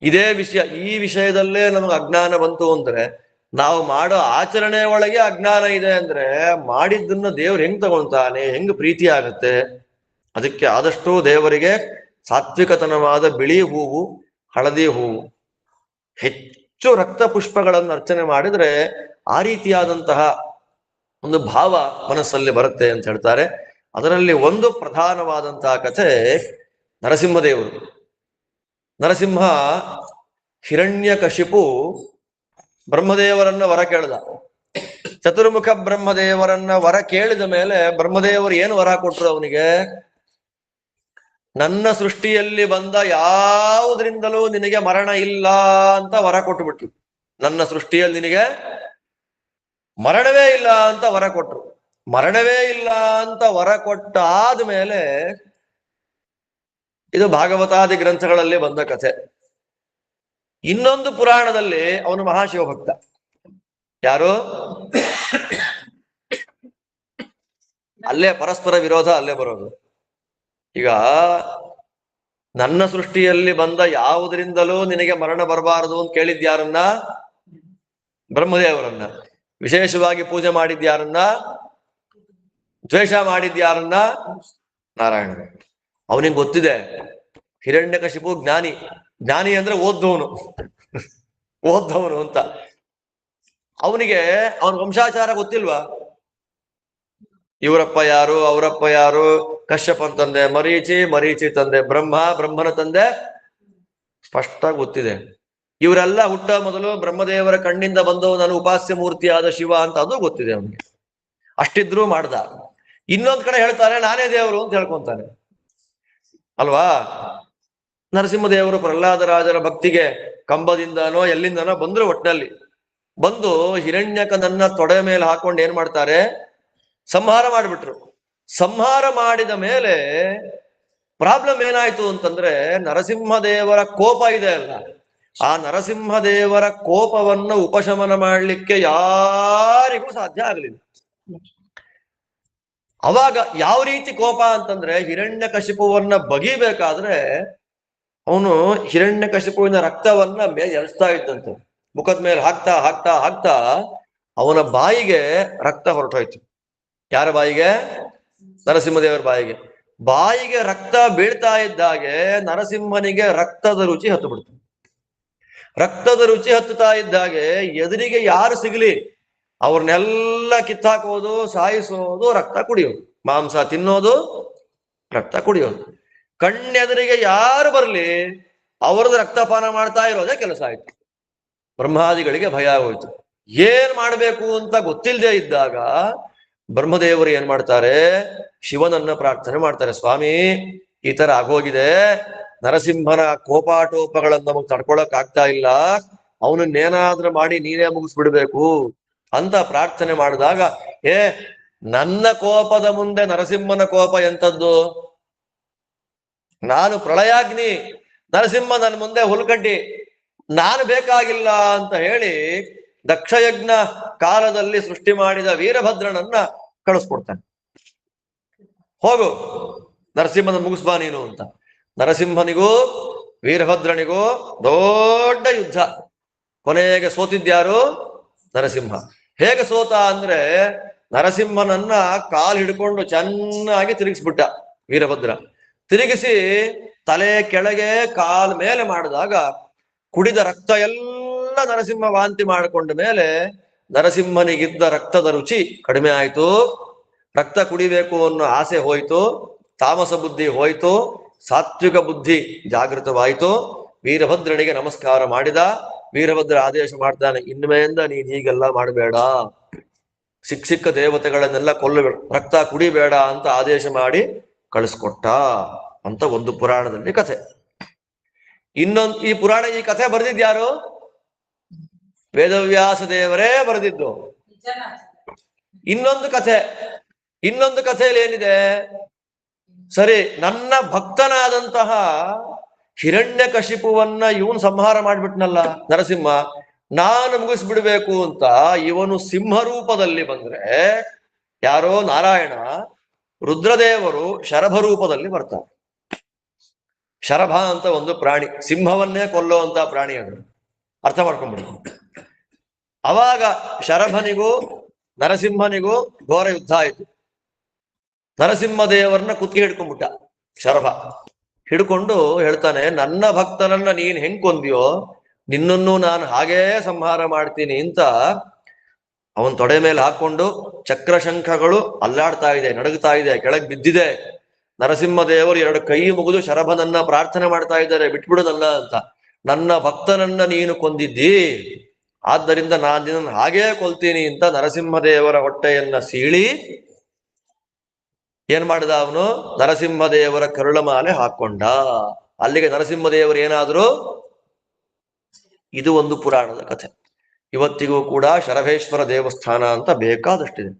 [SPEAKER 1] ಇದೇ ವಿಷಯ, ಈ ವಿಷಯದಲ್ಲೇ ನಮಗೆ ಅಜ್ಞಾನ ಬಂತು ಅಂದ್ರೆ, ನಾವು ಮಾಡೋ ಆಚರಣೆ ಒಳಗೆ ಅಜ್ಞಾನ ಇದೆ ಅಂದ್ರೆ ಮಾಡಿದ್ದನ್ನ ದೇವ್ರು ಹೆಂಗ್ ತಗೊಳ್ತಾನೆ, ಹೆಂಗ್ ಪ್ರೀತಿ ಆಗತ್ತೆ. ಅದಕ್ಕೆ ಆದಷ್ಟು ದೇವರಿಗೆ ಸಾತ್ವಿಕತನವಾದ ಬಿಳಿ ಹೂವು, ಹಳದಿ ಹೂವು, ಹೆಚ್ಚು ರಕ್ತ ಪುಷ್ಪಗಳನ್ನು ಅರ್ಚನೆ ಮಾಡಿದ್ರೆ ಆ ರೀತಿಯಾದಂತಹ ಒಂದು ಭಾವ ಮನಸ್ಸಲ್ಲಿ ಬರುತ್ತೆ ಅಂತ ಹೇಳ್ತಾರೆ. ಅದರಲ್ಲಿ ಒಂದು ಪ್ರಧಾನವಾದಂತಹ ಕಥೆ ನರಸಿಂಹದೇವರು. ನರಸಿಂಹ ಹಿರಣ್ಯಕಶಿಪು ಬ್ರಹ್ಮದೇವರನ್ನ ವರ ಕೇಳಿದ. ಚತುರ್ಮುಖ ಬ್ರಹ್ಮದೇವರನ್ನ ವರ ಕೇಳಿದ ಮೇಲೆ ಬ್ರಹ್ಮದೇವರು ಏನು ವರ ಕೊಟ್ರು ಅವನಿಗೆ? ನನ್ನ ಸೃಷ್ಟಿಯಲ್ಲಿ ಬಂದ ಯಾವುದರಿಂದಲೂ ನಿನಗೆ ಮರಣ ಇಲ್ಲ ಅಂತ ವರ ಕೊಟ್ಟುಬಿಟ್ರು. ನನ್ನ ಸೃಷ್ಟಿಯಲ್ಲಿ ನಿನಗೆ ಮರಣವೇ ಇಲ್ಲ ಅಂತ ವರ ಕೊಟ್ರು. ಮರಣವೇ ಇಲ್ಲ ಅಂತ ವರ ಕೊಟ್ಟ ಆದ್ಮೇಲೆ, ಇದು ಭಾಗವತಾದಿ ಗ್ರಂಥಗಳಲ್ಲಿ ಬಂದ ಕಥೆ. ಇನ್ನೊಂದು ಪುರಾಣದಲ್ಲಿ ಅವನು ಮಹಾಶಿವಭಕ್ತ. ಯಾರು? ಅಲ್ಲೇ ಪರಸ್ಪರ ವಿರೋಧ ಅಲ್ಲೇ ಬರೋದು. ಈಗ ನನ್ನ ಸೃಷ್ಟಿಯಲ್ಲಿ ಬಂದ ಯಾವುದರಿಂದಲೂ ನಿನಗೆ ಮರಣ ಬರಬಾರದು ಅಂತ ಕೇಳಿದ್ಯಾರನ್ನ? ಬ್ರಹ್ಮದೇವರನ್ನ. ವಿಶೇಷವಾಗಿ ಪೂಜೆ ಮಾಡಿದ್ಯಾರನ್ನ? ದ್ವೇಷ ಮಾಡಿದ್ಯಾರನ್ನ? ನಾರಾಯಣ. ಅವನಿಗೆ ಗೊತ್ತಿದೆ ಹಿರಣ್ಯಕಶಿಪು ಜ್ಞಾನಿ. ಜ್ಞಾನಿ ಅಂದ್ರೆ ಓದ್ದವನು ಅಂತ. ಅವನಿಗೆ ಅವನ ವಂಶಾಚಾರ ಗೊತ್ತಿಲ್ವಾ? ಇವರಪ್ಪ ಯಾರು, ಅವರಪ್ಪ ಯಾರು? ಕಶ್ಯಪನ್ ತಂದೆ ಮರೀಚಿ ತಂದೆ ಬ್ರಹ್ಮ, ಬ್ರಹ್ಮನ ತಂದೆ ಸ್ಪಷ್ಟ ಗೊತ್ತಿದೆ. ಇವರೆಲ್ಲ ಹುಟ್ಟ ಮೊದಲು ಬ್ರಹ್ಮದೇವರ ಕಣ್ಣಿಂದ ಬಂದವು ನಾನು ಉಪಾಸ್ಯ ಮೂರ್ತಿಯಾದ ಶಿವ ಅಂತ ಅದು ಗೊತ್ತಿದೆ ಅವನಿಗೆ. ಅಷ್ಟಿದ್ರೂ ಮಾಡ್ದ. ಇನ್ನೊಂದ್ ಕಡೆ ಹೇಳ್ತಾರೆ ನಾನೇ ದೇವರು ಅಂತ ಹೇಳ್ಕೊಂತಾನೆ ಅಲ್ವಾ? ನರಸಿಂಹದೇವರು ಪ್ರಹ್ಲಾದರಾಜರ ಭಕ್ತಿಗೆ ಕಂಬದಿಂದನೋ ಎಲ್ಲಿಂದನೋ ಬಂದ್ರು. ಒಟ್ಟಿನಲ್ಲಿ ಬಂದು ಹಿರಣ್ಯಕನನ್ನ ತೊಡೆ ಮೇಲೆ ಹಾಕೊಂಡು ಏನ್ ಮಾಡ್ತಾರೆ? ಸಂಹಾರ ಮಾಡಿಬಿಟ್ರು. ಸಂಹಾರ ಮಾಡಿದ ಮೇಲೆ ಪ್ರಾಬ್ಲಮ್ ಏನಾಯ್ತು ಅಂತಂದ್ರೆ, ನರಸಿಂಹದೇವರ ಕೋಪ ಇದೆ ಅಲ್ಲ, ಆ ನರಸಿಂಹದೇವರ ಕೋಪವನ್ನು ಉಪಶಮನ ಮಾಡಲಿಕ್ಕೆ ಯಾರಿಗೂ ಸಾಧ್ಯ ಆಗಲಿಲ್ಲ. ಅವಾಗ ಯಾವ ರೀತಿ ಕೋಪ ಅಂತಂದ್ರೆ, ಹಿರಣ್ಯಕಶಿಪುವನ್ನ ಬಗಿಬೇಕಾದ್ರೆ ಅವನು ಹಿರಣ್ಯಕಶಿಪುವಿನ ರಕ್ತವನ್ನ ಮೇಲೆ ಎಳಿಸ್ತಾ ಇದ್ದಂತೆ. ಮುಖದ ಮೇಲೆ ಹಾಕ್ತಾ ಹಾಕ್ತಾ ಹಾಕ್ತಾ ಅವನ ಬಾಯಿಗೆ ರಕ್ತ ಹೊರಟೋಯ್ತು. ಯಾರ ಬಾಯಿಗೆ? ನರಸಿಂಹದೇವರ ಬಾಯಿಗೆ. ಬಾಯಿಗೆ ರಕ್ತ ಬೀಳ್ತಾ ಇದ್ದಾಗೆ ನರಸಿಂಹನಿಗೆ ರಕ್ತದ ರುಚಿ ಹತ್ತು ಬಿಡ್ತು. ರಕ್ತದ ರುಚಿ ಹತ್ತುತ್ತಾ ಇದ್ದಾಗೆ ಎದುರಿಗೆ ಯಾರು ಸಿಗ್ಲಿ ಅವ್ರನ್ನೆಲ್ಲ ಕಿತ್ತಾಕೋದು, ಸಾಯಿಸೋದು, ರಕ್ತ ಕುಡಿಯೋದು. ಮಾಂಸ ತಿನ್ನೋದು, ರಕ್ತ ಕುಡಿಯೋದು. ಕಣ್ಣೆದುರಿಗೆ ಯಾರು ಬರ್ಲಿ ಅವ್ರದ್ದು ರಕ್ತಪಾನ ಮಾಡ್ತಾ ಇರೋದೇ ಕೆಲಸ ಆಯ್ತು. ಬ್ರಹ್ಮಾದಿಗಳಿಗೆ ಭಯ ಆಗೋಯ್ತು. ಏನ್ ಮಾಡ್ಬೇಕು ಅಂತ ಗೊತ್ತಿಲ್ಲದೆ ಇದ್ದಾಗ ಬ್ರಹ್ಮದೇವರು ಏನ್ ಮಾಡ್ತಾರೆ? ಶಿವನನ್ನ ಪ್ರಾರ್ಥನೆ ಮಾಡ್ತಾರೆ. ಸ್ವಾಮಿ, ಈ ತರ ಆಗೋಗಿದೆ, ನರಸಿಂಹನ ಕೋಪಾಟೋಪಗಳನ್ನ ನಮಗ್ ತಡ್ಕೊಳಕ್ ಆಗ್ತಾ ಇಲ್ಲ, ಅವನನ್ನೇನಾದ್ರೂ ಮಾಡಿ ನೀನೇ ಮುಗಿಸ್ಬಿಡ್ಬೇಕು ಅಂತ ಪ್ರಾರ್ಥನೆ ಮಾಡಿದಾಗ, ನನ್ನ ಕೋಪದ ಮುಂದೆ ನರಸಿಂಹನ ಕೋಪ ಎಂತದ್ದು? ನಾನು ಪ್ರಳಯಾಗ್ನಿ, ನರಸಿಂಹ ನನ್ನ ಮುಂದೆ ಹುಲ್ಕಡ್ಡಿ, ನಾನು ಬೇಕಾಗಿಲ್ಲ ಅಂತ ಹೇಳಿ ದಕ್ಷಯಜ್ಞ ಕಾಲದಲ್ಲಿ ಸೃಷ್ಟಿ ಮಾಡಿದ ವೀರಭದ್ರನನ್ನ ಕಳಿಸ್ಕೊಡ್ತಾನೆ. ಹೋಗು ನರಸಿಂಹನ ಮುಗಿಸ್ಬಾ ನೀನು ಅಂತ. ನರಸಿಂಹನಿಗೂ ವೀರಭದ್ರನಿಗೂ ದೊಡ್ಡ ಯುದ್ಧ. ಕೊನೆಗೆ ಸೋತಿದ್ಯಾರು? ನರಸಿಂಹ. ಹೇಗೆ ಸೋತ ಅಂದ್ರೆ, ನರಸಿಂಹನನ್ನ ಕಾಲ್ ಹಿಡ್ಕೊಂಡು ಚೆನ್ನಾಗಿ ತಿರುಗಿಸ್ಬಿಟ್ಟ ವೀರಭದ್ರ. ತಿರುಗಿಸಿ ತಲೆ ಕೆಳಗೆ ಕಾಲ್ ಮೇಲೆ ಮಾಡಿದಾಗ ಕುಡಿದ ರಕ್ತ ಎಲ್ಲ ನರಸಿಂಹ ವಾಂತಿ ಮಾಡಿಕೊಂಡ ಮೇಲೆ ನರಸಿಂಹನಿಗಿದ್ದ ರಕ್ತದ ರುಚಿ ಕಡಿಮೆ ಆಯ್ತು. ರಕ್ತ ಕುಡಿಬೇಕು ಅನ್ನೋ ಆಸೆ ಹೋಯ್ತು, ತಾಮಸ ಬುದ್ಧಿ ಹೋಯ್ತು, ಸಾತ್ವಿಕ ಬುದ್ಧಿ ಜಾಗೃತವಾಯಿತು. ವೀರಭದ್ರನಿಗೆ ನಮಸ್ಕಾರ ಮಾಡಿದ. ವೀರಭದ್ರ ಆದೇಶ ಮಾಡ್ತಾನೆ, ಇನ್ಮೇಲಿಂದ ನೀನ್ ಹೀಗೆಲ್ಲ ಮಾಡಬೇಡ, ಸಿಕ್ಕ ದೇವತೆಗಳನ್ನೆಲ್ಲ ಕೊಲ್ಲಬೇಡ, ರಕ್ತ ಕುಡಿಬೇಡ ಅಂತ ಆದೇಶ ಮಾಡಿ ಕಳಿಸ್ಕೊಟ್ಟ. ಅಂತ ಒಂದು ಪುರಾಣದಲ್ಲಿ ಕಥೆ. ಇನ್ನೊಂದು ಈ ಕಥೆ ಬರೆದಿದ್ಯಾರು? ವೇದವ್ಯಾಸ ದೇವರೇ ಬರೆದಿದ್ದು. ಇನ್ನೊಂದು ಕಥೆಯಲ್ಲಿ ಏನಿದೆ? ಸರಿ, ನನ್ನ ಭಕ್ತನಾದಂತಹ ಹಿರಣ್ಯಕಶಿಪುವನ್ನ ಇವನು ಸಂಹಾರ ಮಾಡ್ಬಿಟ್ನಲ್ಲ ನರಸಿಂಹ, ನಾನು ಮುಗಿಸ್ಬಿಡ್ಬೇಕು ಅಂತ ಇವನು ಸಿಂಹ ರೂಪದಲ್ಲಿ ಬಂದ್ರೆ, ಯಾರೋ ನಾರಾಯಣ ರುದ್ರದೇವರು ಶರಭ ರೂಪದಲ್ಲಿ ಬರ್ತಾರೆ. ಶರಭ ಅಂತ ಒಂದು ಪ್ರಾಣಿ, ಸಿಂಹವನ್ನೇ ಕೊಲ್ಲುವಂತ ಪ್ರಾಣಿ, ಅದು ಅರ್ಥ ಮಾಡ್ಕೊಂಡ್ಬಿಡಿ. ಅವಾಗ ಶರಭನಿಗೂ ನರಸಿಂಹನಿಗೂ ಘೋರ ಯುದ್ಧ ಆಯ್ತು. ನರಸಿಂಹದೇವರನ್ನ ಕುತ್ತಿಗೆ ಹಿಡ್ಕೊಂಡ್ಬಿಟ್ಟ ಶರಭ. ಹಿಡ್ಕೊಂಡು ಹೇಳ್ತಾನೆ, ನನ್ನ ಭಕ್ತನನ್ನ ನೀನ್ ಹೆಂಗ್ ಕೊಂದ್ಯೋ ನಿನ್ನನ್ನು ನಾನು ಹಾಗೇ ಸಂಹಾರ ಮಾಡ್ತೀನಿ ಅಂತ ಅವನ್ ತೊಡೆ ಮೇಲೆ ಹಾಕೊಂಡು ಚಕ್ರಶಂಖಗಳು ಅಲ್ಲಾಡ್ತಾ ಇದೆ, ನಡುಗ್ತಾ ಇದೆ, ಕೆಳಗ್ ಬಿದ್ದಿದೆ. ನರಸಿಂಹದೇವರು ಎರಡು ಕೈ ಮುಗಿದು ಶರಭನನ್ನ ಪ್ರಾರ್ಥನೆ ಮಾಡ್ತಾ ಇದ್ದಾರೆ, ಬಿಟ್ಬಿಡುದಲ್ಲ ಅಂತ. ನನ್ನ ಭಕ್ತನನ್ನ ನೀನು ಕೊಂದಿದ್ದಿ, ಆದ್ದರಿಂದ ನಾನು ನಿನ್ನನ್ನು ಹಾಗೇ ಕೊಲ್ತೀನಿ ಅಂತ ನರಸಿಂಹದೇವರ ಹೊಟ್ಟೆಯನ್ನ ಸೀಳಿ ಏನ್ ಮಾಡಿದ ಅವನು? ನರಸಿಂಹದೇವರ ಕರುಳಮಾಲೆ ಹಾಕೊಂಡ. ಅಲ್ಲಿಗೆ ನರಸಿಂಹದೇವರು ಏನಾದ್ರು? ಇದು ಒಂದು ಪುರಾಣದ ಕಥೆ. ಇವತ್ತಿಗೂ ಕೂಡ ಶರಭೇಶ್ವರ ದೇವಸ್ಥಾನ ಅಂತ ಬೇಕಾದಷ್ಟಿದೆ.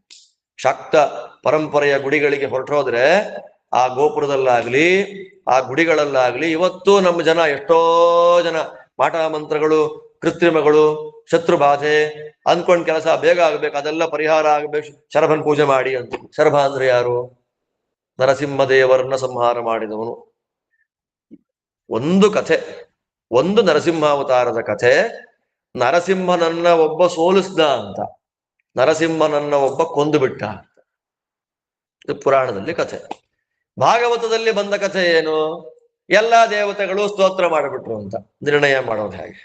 [SPEAKER 1] ಶಾಕ್ತ ಪರಂಪರೆಯ ಗುಡಿಗಳಿಗೆ ಹೊರಟೋದ್ರೆ ಆ ಗೋಪುರದಲ್ಲಾಗ್ಲಿ ಆ ಗುಡಿಗಳಲ್ಲಾಗ್ಲಿ ಇವತ್ತು ನಮ್ಮ ಜನ ಎಷ್ಟೋ ಜನ ಮಾಟ ಮಂತ್ರಗಳು, ಕೃತ್ರಿಮಗಳು, ಶತ್ರುಬಾಧೆ ಅಂದ್ಕೊಂಡ್ ಕೆಲಸ ಬೇಗ ಆಗ್ಬೇಕು, ಅದೆಲ್ಲ ಪರಿಹಾರ ಆಗ್ಬೇಕು, ಶರಭನ್ ಪೂಜೆ ಮಾಡಿ ಅಂತ. ಶರಭ ಅಂದ್ರೆ ಯಾರು? ನರಸಿಂಹದೇವರನ್ನ ಸಂಹಾರ ಮಾಡಿದವನು. ಒಂದು ಕಥೆ, ಒಂದು ನರಸಿಂಹಾವತಾರದ ಕಥೆ. ನರಸಿಂಹನನ್ನ ಒಬ್ಬ ಸೋಲಿಸ್ದ ಅಂತ, ನರಸಿಂಹನನ್ನ ಒಬ್ಬ ಕೊಂದು ಬಿಟ್ಟ ಅಂತ. ಇದು ಪುರಾಣದಲ್ಲಿ ಕಥೆ. ಭಾಗವತದಲ್ಲಿ ಬಂದ ಕಥೆ ಏನು? ಎಲ್ಲಾ ದೇವತೆಗಳು ಸ್ತೋತ್ರ ಮಾಡಿಬಿಟ್ರು ಅಂತ. ನಿರ್ಣಯ ಮಾಡೋದು ಹೇಗೆ?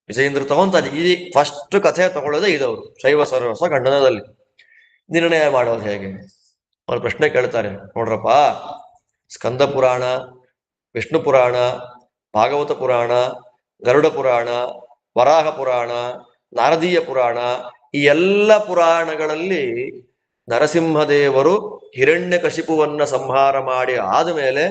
[SPEAKER 1] ವಿಜಯೇಂದ್ರ ತಗೊಂತಾರೆ. ಈ ಫಸ್ಟ್ ಕಥೆ ತಗೊಳ್ಳೋದೇ ಇದವರು ಶೈವ ಸರ್ವಸ್ವ ಖಂಡನದಲ್ಲಿ. ನಿರ್ಣಯ ಮಾಡೋದು ಹೇಗೆ? ಅವ್ರು ಪ್ರಶ್ನೆ ಕೇಳ್ತಾರೆ. ನೋಡ್ರಪ್ಪ, ಸ್ಕಂದ ಪುರಾಣ, ವಿಷ್ಣು ಪುರಾಣ, ಭಾಗವತ ಪುರಾಣ, ಗರುಡ ಪುರಾಣ, ವರಾಹ ಪುರಾಣ, ನಾರದೀಯ ಪುರಾಣ, ಈ ಎಲ್ಲ ಪುರಾಣಗಳಲ್ಲಿ ನರಸಿಂಹದೇವರು ಹಿರಣ್ಯಕಶಿಪುವನ್ನ ಸಂಹಾರ ಮಾಡಿ ಆದ್ಮೇಲೆ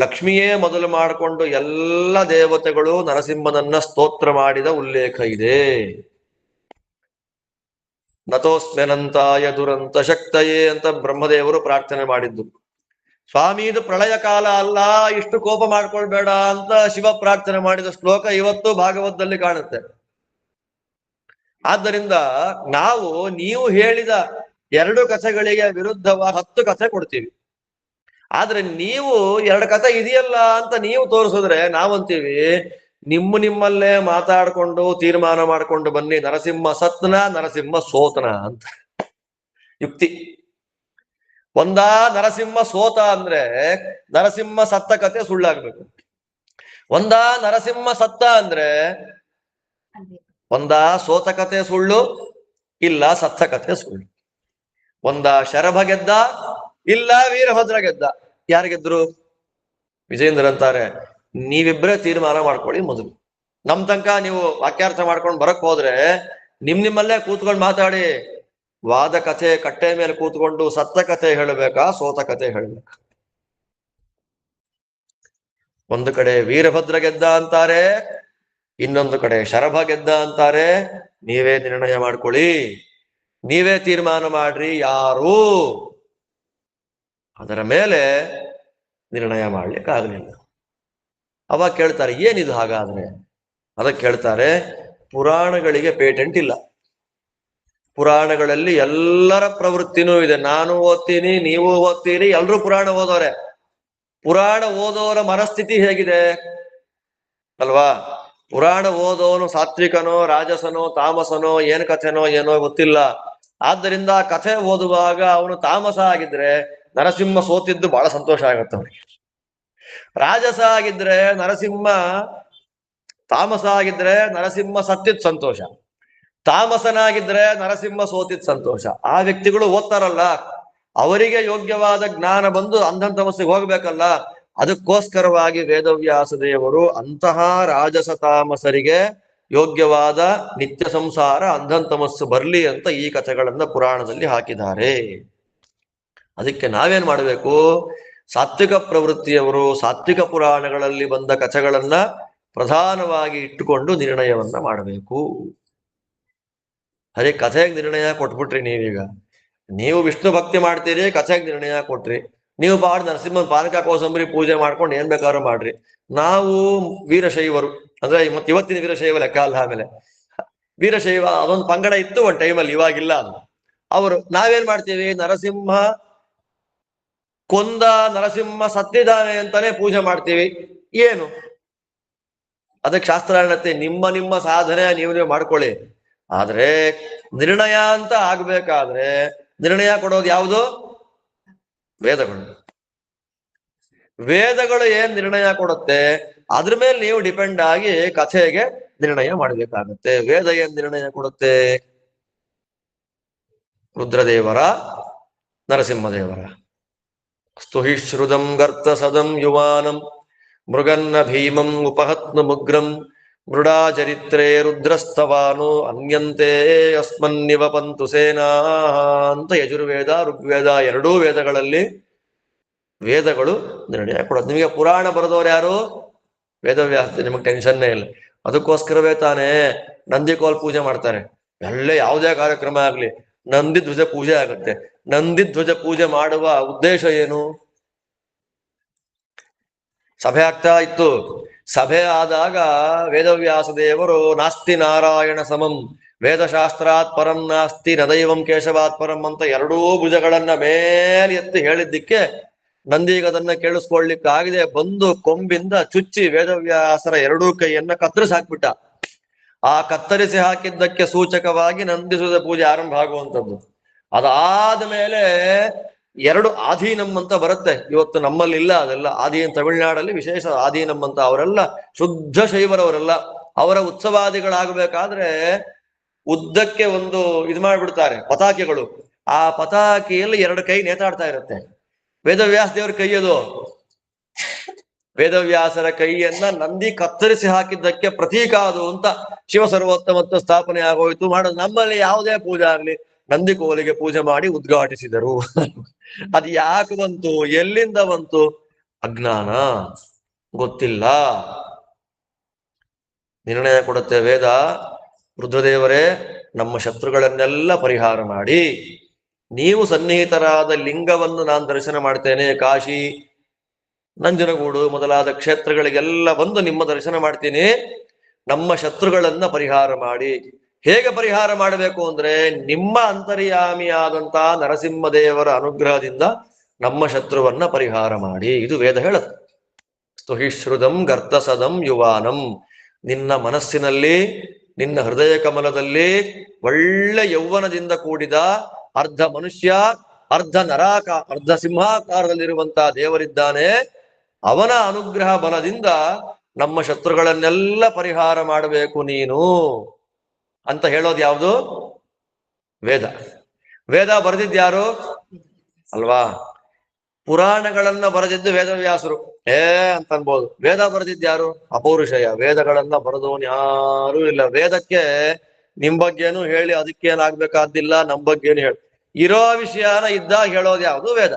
[SPEAKER 1] ಲಕ್ಷ್ಮಿಯೇ ಮೊದಲು ಮಾಡಿಕೊಂಡು ಎಲ್ಲ ದೇವತೆಗಳು ನರಸಿಂಹನನ್ನ ಸ್ತೋತ್ರ ಮಾಡಿದ ಉಲ್ಲೇಖ ಇದೆ. ನತೋಸ್ಮ್ಯನಂತಾಯ ದುರಂತ ಶಕ್ತಯೇ ಅಂತ ಬ್ರಹ್ಮದೇವರು ಪ್ರಾರ್ಥನೆ ಮಾಡಿದ್ದು. ಸ್ವಾಮಿ ಇದು ಪ್ರಳಯ ಕಾಲ ಅಲ್ಲ, ಇಷ್ಟು ಕೋಪ ಮಾಡ್ಕೊಳ್ಬೇಡ ಅಂತ ಶಿವ ಪ್ರಾರ್ಥನೆ ಮಾಡಿದ ಶ್ಲೋಕ ಇವತ್ತು ಭಾಗವತದಲ್ಲಿ ಕಾಣುತ್ತೆ. ಆದ್ದರಿಂದ ನೀವು ಹೇಳಿದ 2 ಕಥೆಗಳಿಗೆ ವಿರುದ್ಧವಾಗಿ 10 ಕಥೆ ಕೊಡ್ತೀವಿ. ಆದ್ರೆ ನೀವು 2 ಕಥೆ ಇದೆಯಲ್ಲ ಅಂತ ನೀವು ತೋರಿಸಿದ್ರೆ ನಾವಂತೀವಿ ನಿಮ್ಮಲ್ಲೇ ಮಾತಾಡ್ಕೊಂಡು ತೀರ್ಮಾನ ಮಾಡ್ಕೊಂಡು ಬನ್ನಿ, ನರಸಿಂಹ ಸತ್ನ ನರಸಿಂಹ ಸೋತನ ಅಂತ ಯುಕ್ತಿ. ಒಂದಾ ನರಸಿಂಹ ಸೋತ ಅಂದ್ರೆ ನರಸಿಂಹ ಸತ್ತ ಕಥೆ ಸುಳ್ಳಾಗ್ಬೇಕು. ಒಂದಾ ನರಸಿಂಹ ಸತ್ತ ಅಂದ್ರೆ ಒಂದಾ ಸೋತ ಕಥೆ ಸುಳ್ಳು, ಇಲ್ಲ ಸತ್ತ ಕಥೆ ಸುಳ್ಳು. ಒಂದ ಶರಭ ಗೆದ್ದ, ಇಲ್ಲ ವೀರಭದ್ರ ಗೆದ್ದ. ಯಾರು ಗೆದ್ರು? ವಿಜಯೇಂದ್ರ ಅಂತಾರೆ, ನೀವಿಬ್ಬರೇ ತೀರ್ಮಾನ ಮಾಡ್ಕೊಳ್ಳಿ ಮೊದಲು. ನಮ್ ತನಕ ನೀವು ವಾಕ್ಯಾರ್ಥ ಮಾಡ್ಕೊಂಡು ಬರಕ್ ಹೋದ್ರೆ ನಿಮ್ಮಲ್ಲೇ ಕೂತ್ಕೊಂಡು ಮಾತಾಡಿ. ವಾದ ಕಥೆ ಕಟ್ಟೆ ಮೇಲೆ ಕೂತ್ಕೊಂಡು ಸತ್ತ ಕಥೆ ಹೇಳಬೇಕಾ ಸೋತ ಕಥೆ ಹೇಳಬೇಕಾ? ಒಂದು ಕಡೆ ವೀರಭದ್ರ ಗೆದ್ದ ಅಂತಾರೆ, ಇನ್ನೊಂದು ಕಡೆ ಶರಭ ಗೆದ್ದ ಅಂತಾರೆ. ನೀವೇ ನಿರ್ಣಯ ಮಾಡ್ಕೊಳ್ಳಿ, ನೀವೇ ತೀರ್ಮಾನ ಮಾಡ್ರಿ ಯಾರು. ಅದರ ಮೇಲೆ ನಿರ್ಣಯ ಮಾಡ್ಲಿಕ್ಕಾಗಲಿಲ್ಲ. ಅವಾಗ ಕೇಳ್ತಾರೆ, ಏನಿದು ಹಾಗಾದ್ರೆ? ಅದಕ್ಕೆ ಕೇಳ್ತಾರೆ, ಪುರಾಣಗಳಿಗೆ ಪೇಟೆಂಟ್ ಇಲ್ಲ. ಪುರಾಣಗಳಲ್ಲಿ ಎಲ್ಲರ ಪ್ರವೃತ್ತಿನೂ ಇದೆ. ನಾನು ಓದ್ತೀನಿ, ನೀವು ಓದ್ತೀರಿ, ಎಲ್ರೂ ಪುರಾಣ ಓದೋರೆ. ಪುರಾಣ ಓದೋರ ಮನಸ್ಥಿತಿ ಹೇಗಿದೆ ಅಲ್ವಾ? ಪುರಾಣ ಓದೋನು ಸಾತ್ವಿಕನೋ ರಾಜಸನೋ ತಾಮಸನೋ ಏನ್ ಕಥೆನೋ ಏನೋ ಗೊತ್ತಿಲ್ಲ. ಆದ್ದರಿಂದ ಕಥೆ ಓದುವಾಗ ಅವನು ತಾಮಸ ಆಗಿದ್ರೆ ನರಸಿಂಹ ಸೋತಿದ್ದು ಬಹಳ ಸಂತೋಷ ಆಗತ್ತೆ ಅವನಿಗೆ. ರಾಜಸ ಆಗಿದ್ರೆ ತಾಮಸ ಆಗಿದ್ರೆ ನರಸಿಂಹ ಸತ್ತಿದ್ ಸಂತೋಷ, ತಾಮಸನಾಗಿದ್ರೆ ನರಸಿಂಹ ಸೋತಿದ್ ಸಂತೋಷ. ಆ ವ್ಯಕ್ತಿಗಳು ಓದ್ತಾರಲ್ಲ, ಅವರಿಗೆ ಯೋಗ್ಯವಾದ ಜ್ಞಾನ ಬಂದು ಅಂಧನ್ ತಮಸ್ಸಿಗೆ ಹೋಗ್ಬೇಕಲ್ಲ. ಅದಕ್ಕೋಸ್ಕರವಾಗಿ ವೇದವ್ಯಾಸ ದೇವರು ಅಂತಹ ರಾಜಸ ತಾಮಸರಿಗೆ ಯೋಗ್ಯವಾದ ನಿತ್ಯ ಸಂಸಾರ ಅಂಧನ್ ತಮಸ್ಸು ಬರ್ಲಿ ಅಂತ ಈ ಕಥೆಗಳನ್ನ ಪುರಾಣದಲ್ಲಿ ಹಾಕಿದ್ದಾರೆ. ಅದಕ್ಕೆ ನಾವೇನ್ ಮಾಡಬೇಕು? ಸಾತ್ವಿಕ ಪ್ರವೃತ್ತಿಯವರು ಸಾತ್ವಿಕ ಪುರಾಣಗಳಲ್ಲಿ ಬಂದ ಕಥೆಗಳನ್ನ ಪ್ರಧಾನವಾಗಿ ಇಟ್ಟುಕೊಂಡು ನಿರ್ಣಯವನ್ನ ಮಾಡಬೇಕು. ಅದೇ ಕಥೆಗೆ ನಿರ್ಣಯ ಕೊಟ್ಬಿಟ್ರಿ ನೀವೀಗ. ನೀವು ವಿಷ್ಣು ಭಕ್ತಿ ಮಾಡ್ತೀರಿ, ಕಥೆಗೆ ನಿರ್ಣಯ ಕೊಟ್ರಿ. ನೀವು ನರಸಿಂಹನ ಪಾನಕ ಕೋಸಂಬರಿ ಪೂಜೆ ಮಾಡ್ಕೊಂಡು ಏನ್ ಬೇಕಾದ್ರೂ ಮಾಡ್ರಿ. ನಾವು ವೀರಶೈವರು, ಅಂದ್ರೆ ಇವತ್ತಿನ ವೀರಶೈವ ಲೆಕ್ಕ ಅಲ್ಲ. ಆಮೇಲೆ ವೀರಶೈವ ಅದೊಂದು ಪಂಗಡ ಇತ್ತು ಒಂದ್ ಟೈಮಲ್ಲಿ, ಇವಾಗಿಲ್ಲ ಅದು. ಅವರು ನಾವೇನ್ ಮಾಡ್ತೀವಿ, ನರಸಿಂಹ ಕೊಂದ, ನರಸಿಂಹ ಸತ್ತಿದ್ದಾನೆ ಅಂತಾನೆ ಪೂಜೆ ಮಾಡ್ತೀವಿ. ಏನು ಅದಕ್ಕೆ ಶಾಸ್ತ್ರಾರ್ಣತೆ, ನಿಮ್ಮ ಸಾಧನೆ ನೀವು ಮಾಡ್ಕೊಳ್ಳಿ. ಆದ್ರೆ ನಿರ್ಣಯ ಅಂತ ಆಗ್ಬೇಕಾದ್ರೆ ನಿರ್ಣಯ ಕೊಡೋದು ಯಾವುದು? ವೇದಗಳು. ವೇದಗಳು ಏನ್ ನಿರ್ಣಯ ಕೊಡುತ್ತೆ ಅದ್ರ ಮೇಲೆ ನೀವು ಡಿಪೆಂಡ್ ಆಗಿ ಕಥೆಗೆ ನಿರ್ಣಯ ಮಾಡಬೇಕಾಗುತ್ತೆ. ವೇದ ಏನ್ ನಿರ್ಣಯ ಕೊಡುತ್ತೆ? ರುದ್ರದೇವರ, ನರಸಿಂಹದೇವರ. ಸ್ತುಹಿ ಶ್ರುತಂ ಗರ್ತ ಸದಂ ಯುವಾನಂ ಮೃಗನ್ನ ಭೀಮಂ ಉಪಹತ್ನ ಮುಗ್ರಂ ಮೃಡಾ ಚರಿತ್ರೇ ರುದ್ರಸ್ತವಾನು ಅನ್ಯಂತೆ ಅಸ್ಮನ್ನಿವ ಪಂತು ಸೇನಾ ಅಂತ ಯಜುರ್ವೇದ ಋಗ್ವೇದ ಎರಡೂ ವೇದಗಳಲ್ಲಿ ವೇದಗಳು ನಿರ್ಣಯ ಕೊಡೋದು. ನಿಮಗೆ ಪುರಾಣ ಬರೆದವ್ರು ಯಾರು? ವೇದವ್ಯಾಸ. ನಿಮಗೆ ಟೆನ್ಷನ್ನೇ ಇಲ್ಲ. ಅದಕ್ಕೋಸ್ಕರವೇ ತಾನೇ ನಂದಿಕೋಲ್ ಪೂಜೆ ಮಾಡ್ತಾರೆ. ಎಲ್ಲ ಯಾವುದೇ ಕಾರ್ಯಕ್ರಮ ಆಗ್ಲಿ ನಂದಿ ಧ್ವಜ ಪೂಜೆ ಆಗುತ್ತೆ. ನಂದಿ ಧ್ವಜ ಪೂಜೆ ಮಾಡುವ ಉದ್ದೇಶ ಏನು? ಸಭೆ ಆಗ್ತಾ ಇತ್ತು. ಸಭೆ ಆದಾಗ ವೇದವ್ಯಾಸ ದೇವರು ನಾಸ್ತಿ ನಾರಾಯಣ ಸಮಂ ವೇದಶಾಸ್ತ್ರಾತ್ ಪರಂ ನಾಸ್ತಿ ನದೈವಂ ಕೇಶವಾತ್ ಪರಂ ಅಂತ ಎರಡೂ ಭುಜಗಳನ್ನ ಮೇಲೆ ಎತ್ತಿ ಹೇಳಿದ್ದಕ್ಕೆ ನಂದೀಗ ಅದನ್ನ ಕೇಳಿಸ್ಕೊಳ್ಲಿಕ್ಕಾಗಿದೆ. ಬಂದು ಕೊಂಬಿಂದ ಚುಚ್ಚಿ ವೇದವ್ಯಾಸರ ಎರಡೂ ಕೈಯನ್ನ ಕತ್ತರಿಸಿ ಹಾಕ್ಬಿಟ್ಟ. ಆ ಕತ್ತರಿಸಿ ಹಾಕಿದ್ದಕ್ಕೆ ಸೂಚಕವಾಗಿ ನಂದಿಸುದ ಪೂಜೆ ಆರಂಭ ಆಗುವಂಥದ್ದು. ಅದಾದ ಮೇಲೆ ಎರಡು ಆಧೀನಂ ಅಂತ ಬರುತ್ತೆ. ಇವತ್ತು ನಮ್ಮಲ್ಲಿ ಇಲ್ಲ ಅದೆಲ್ಲ. ತಮಿಳ್ನಾಡಲ್ಲಿ ವಿಶೇಷ ಆಧೀನಂ ಅಂತ. ಅವರೆಲ್ಲ ಶುದ್ಧ ಶೈವರವರೆಲ್ಲ. ಅವರ ಉತ್ಸವಾದಿಗಳಾಗಬೇಕಾದ್ರೆ ಉದ್ದಕ್ಕೆ ಒಂದು ಇದು ಮಾಡ್ಬಿಡ್ತಾರೆ ಪತಾಕೆಗಳು. ಆ ಪತಾಕೆಯಲ್ಲಿ ಎರಡು ಕೈ ನೇತಾಡ್ತಾ ಇರುತ್ತೆ. ವೇದವ್ಯಾಸ ದೇವರ ಕೈಯದು. ವೇದವ್ಯಾಸರ ಕೈಯನ್ನ ನಂದಿ ಕತ್ತರಿಸಿ ಹಾಕಿದ್ದಕ್ಕೆ ಪ್ರತೀಕ ಅದು ಅಂತ ಶಿವ ಸರ್ವೋತ್ತಮತ್ವ ಸ್ಥಾಪನೆ ಆಗೋಯ್ತು. ಮಾಡೋದು ನಮ್ಮಲ್ಲಿ ಯಾವುದೇ ಪೂಜೆ ಆಗ್ಲಿ ನಂದಿ ಕೋಲಿಗೆ ಪೂಜೆ ಮಾಡಿ ಉದ್ಘಾಟಿಸಿದರು. ಅದು ಯಾಕೆ ಬಂತು, ಎಲ್ಲಿಂದ ಬಂತು? ಅಜ್ಞಾನ, ಗೊತ್ತಿಲ್ಲ. ನಿರ್ಣಯ ಕೊಡುತ್ತೆ ವೇದ. ರುದ್ರದೇವರೇ, ನಮ್ಮ ಶತ್ರುಗಳನ್ನೆಲ್ಲ ಪರಿಹಾರ ಮಾಡಿ, ನೀವು ಸನ್ನಿಹಿತರಾದ ಲಿಂಗವನ್ನು ನಾನು ದರ್ಶನ ಮಾಡ್ತೇನೆ. ಕಾಶಿ, ನಂಜನಗೂಡು ಮೊದಲಾದ ಕ್ಷೇತ್ರಗಳಿಗೆಲ್ಲ ಬಂದು ನಿಮ್ಮ ದರ್ಶನ ಮಾಡ್ತೀನಿ. ನಮ್ಮ ಶತ್ರುಗಳನ್ನ ಪರಿಹಾರ ಮಾಡಿ. ಹೇಗೆ ಪರಿಹಾರ ಮಾಡಬೇಕು ಅಂದ್ರೆ, ನಿಮ್ಮ ಅಂತರ್ಯಾಮಿಯಾದಂತ ನರಸಿಂಹದೇವರ ಅನುಗ್ರಹದಿಂದ ನಮ್ಮ ಶತ್ರುವನ್ನ ಪರಿಹಾರ ಮಾಡಿ. ಇದು ವೇದ ಹೇಳುತ್ತೆ. ಸ್ತುಹಿಶ್ರುತಂ ಗರ್ತಸದಂ ಯುವಾನಂ. ನಿನ್ನ ಮನಸ್ಸಿನಲ್ಲಿ, ನಿನ್ನ ಹೃದಯ ಕಮಲದಲ್ಲಿ ಒಳ್ಳೆ ಯೌವನದಿಂದ ಕೂಡಿದ ಅರ್ಧ ಮನುಷ್ಯ ಅರ್ಧ ಅರ್ಧ ಸಿಂಹಾಕಾರದಲ್ಲಿರುವಂತಹ ದೇವರಿದ್ದಾನೆ. ಅವನ ಅನುಗ್ರಹ ಬಲದಿಂದ ನಮ್ಮ ಶತ್ರುಗಳನ್ನೆಲ್ಲ ಪರಿಹಾರ ಮಾಡಬೇಕು ನೀನು ಅಂತ ಹೇಳೋದು ಯಾವುದು? ವೇದ. ವೇದ ಬರೆದಿದ್ಯಾರು? ಅಲ್ವಾ? ಪುರಾಣಗಳನ್ನ ಬರೆದಿದ್ದು ವೇದವ್ಯಾಸರು ಅಂತ ಅನ್ಬೋದು. ವೇದ ಬರೆದಿದ್ಯಾರು? ಅಪೌರುಷಯ. ವೇದಗಳನ್ನ ಬರೆದವನು ಯಾರು ಇಲ್ಲ. ವೇದಕ್ಕೆ ನಿಮ್ ಬಗ್ಗೆನು ಹೇಳಿ ಅದಕ್ಕೇನಾಗ್ಬೇಕಾದಿಲ್ಲ, ನಮ್ ಬಗ್ಗೆನು ಹೇಳಿ ಇರೋ ವಿಷಯನ ಇದ್ದಾಗ ಹೇಳೋದು ಯಾವುದು? ವೇದ.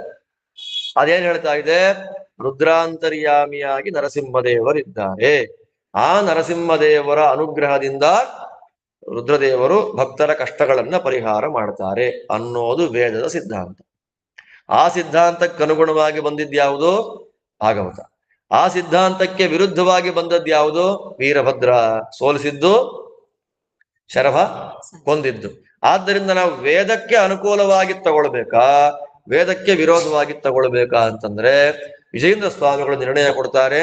[SPEAKER 1] ಅದೇನ್ ಹೇಳ್ತಾ ಇದೆ? ರುದ್ರಾಂತರ್ಯಾಮಿಯಾಗಿ ನರಸಿಂಹದೇವರಿದ್ದಾರೆ. ಆ ನರಸಿಂಹದೇವರ ಅನುಗ್ರಹದಿಂದ ರುದ್ರದೇವರು ಭಕ್ತರ ಕಷ್ಟಗಳನ್ನ ಪರಿಹಾರ ಮಾಡ್ತಾರೆ ಅನ್ನೋದು ವೇದದ ಸಿದ್ಧಾಂತ. ಆ ಸಿದ್ಧಾಂತಕ್ಕೆ ಅನುಗುಣವಾಗಿ ಬಂದಿದ್ಯಾವುದು? ಭಾಗವತ. ಆ ಸಿದ್ಧಾಂತಕ್ಕೆ ವಿರುದ್ಧವಾಗಿ ಬಂದದ್ಯಾವುದು? ವೀರಭದ್ರ ಸೋಲಿಸಿದ್ದು, ಶರಭ ಕೊಂದಿದ್ದು. ಆದ್ದರಿಂದ ನಾವು ವೇದಕ್ಕೆ ಅನುಕೂಲವಾಗಿ ತಗೊಳ್ಬೇಕಾ, ವೇದಕ್ಕೆ ವಿರೋಧವಾಗಿ ತಗೊಳ್ಬೇಕಾ ಅಂತಂದ್ರೆ ವಿಜಯೇಂದ್ರ ಸ್ವಾಮಿಗಳು ನಿರ್ಣಯ ಕೊಡ್ತಾರೆ.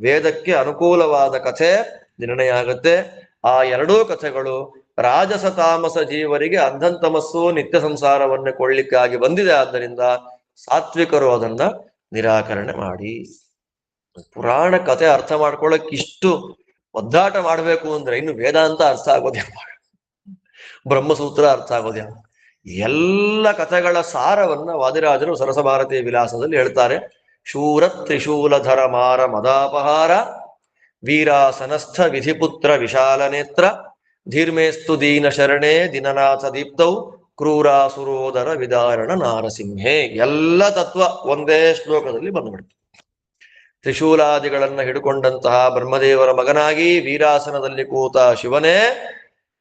[SPEAKER 1] ವೇದಕ್ಕೆ ಅನುಕೂಲವಾದ ಕಥೆ ನಿರ್ಣಯ ಆಗುತ್ತೆ. ಆ ಎರಡೂ ಕಥೆಗಳು ರಾಜಸ ತಾಮಸ ಜೀವರಿಗೆ ಅಂಧಂತಮಸ್ಸು ನಿತ್ಯ ಸಂಸಾರವನ್ನು ಕೊಳ್ಳಿಕ್ಕಾಗಿ ಬಂದಿದೆ. ಆದ್ದರಿಂದ ಸಾತ್ವಿಕರು ಅದನ್ನ ನಿರಾಕರಣೆ ಮಾಡಿ. ಪುರಾಣ ಕಥೆ ಅರ್ಥ ಮಾಡ್ಕೊಳ್ಳಕ್ ಇಷ್ಟು ಒದ್ದಾಟ ಮಾಡ್ಬೇಕು ಅಂದ್ರೆ ಇನ್ನು ವೇದಾಂತ ಅರ್ಥ ಆಗೋದ್ಯಾವ, ಬ್ರಹ್ಮಸೂತ್ರ ಅರ್ಥ ಆಗೋದ್ಯಾವ? ಎಲ್ಲ ಕಥೆಗಳ ಸಾರವನ್ನ ವಾದಿರಾಜರು ಸರಸಭಾರತಿ ವಿಲಾಸದಲ್ಲಿ ಹೇಳ್ತಾರೆ. ಶೂರ ತ್ರಿಶೂಲಧರ ಮಾರ ಮದಾಪಹಾರ ವೀರಾಸನಸ್ಥ ವಿಧಿಪುತ್ರ ವಿಶಾಲ ನೇತ್ರ ಧೀರ್ಮೇಸ್ತು ದೀನ ಶರಣೆ ದಿನನಾಥ ದೀಪ್ತೌ ಕ್ರೂರಾಸುರೋದರ ವಿದಾರಣ ನಾರಸಿಂಹೇ. ಎಲ್ಲ ತತ್ವ ಒಂದೇ ಶ್ಲೋಕದಲ್ಲಿ ಬಂದ್ಬಿಡ್ತು. ತ್ರಿಶೂಲಾದಿಗಳನ್ನ ಹಿಡ್ಕೊಂಡಂತಹ ಬ್ರಹ್ಮದೇವರ ಮಗನಾಗಿ ವೀರಾಸನದಲ್ಲಿ ಕೂತ ಶಿವನೇ,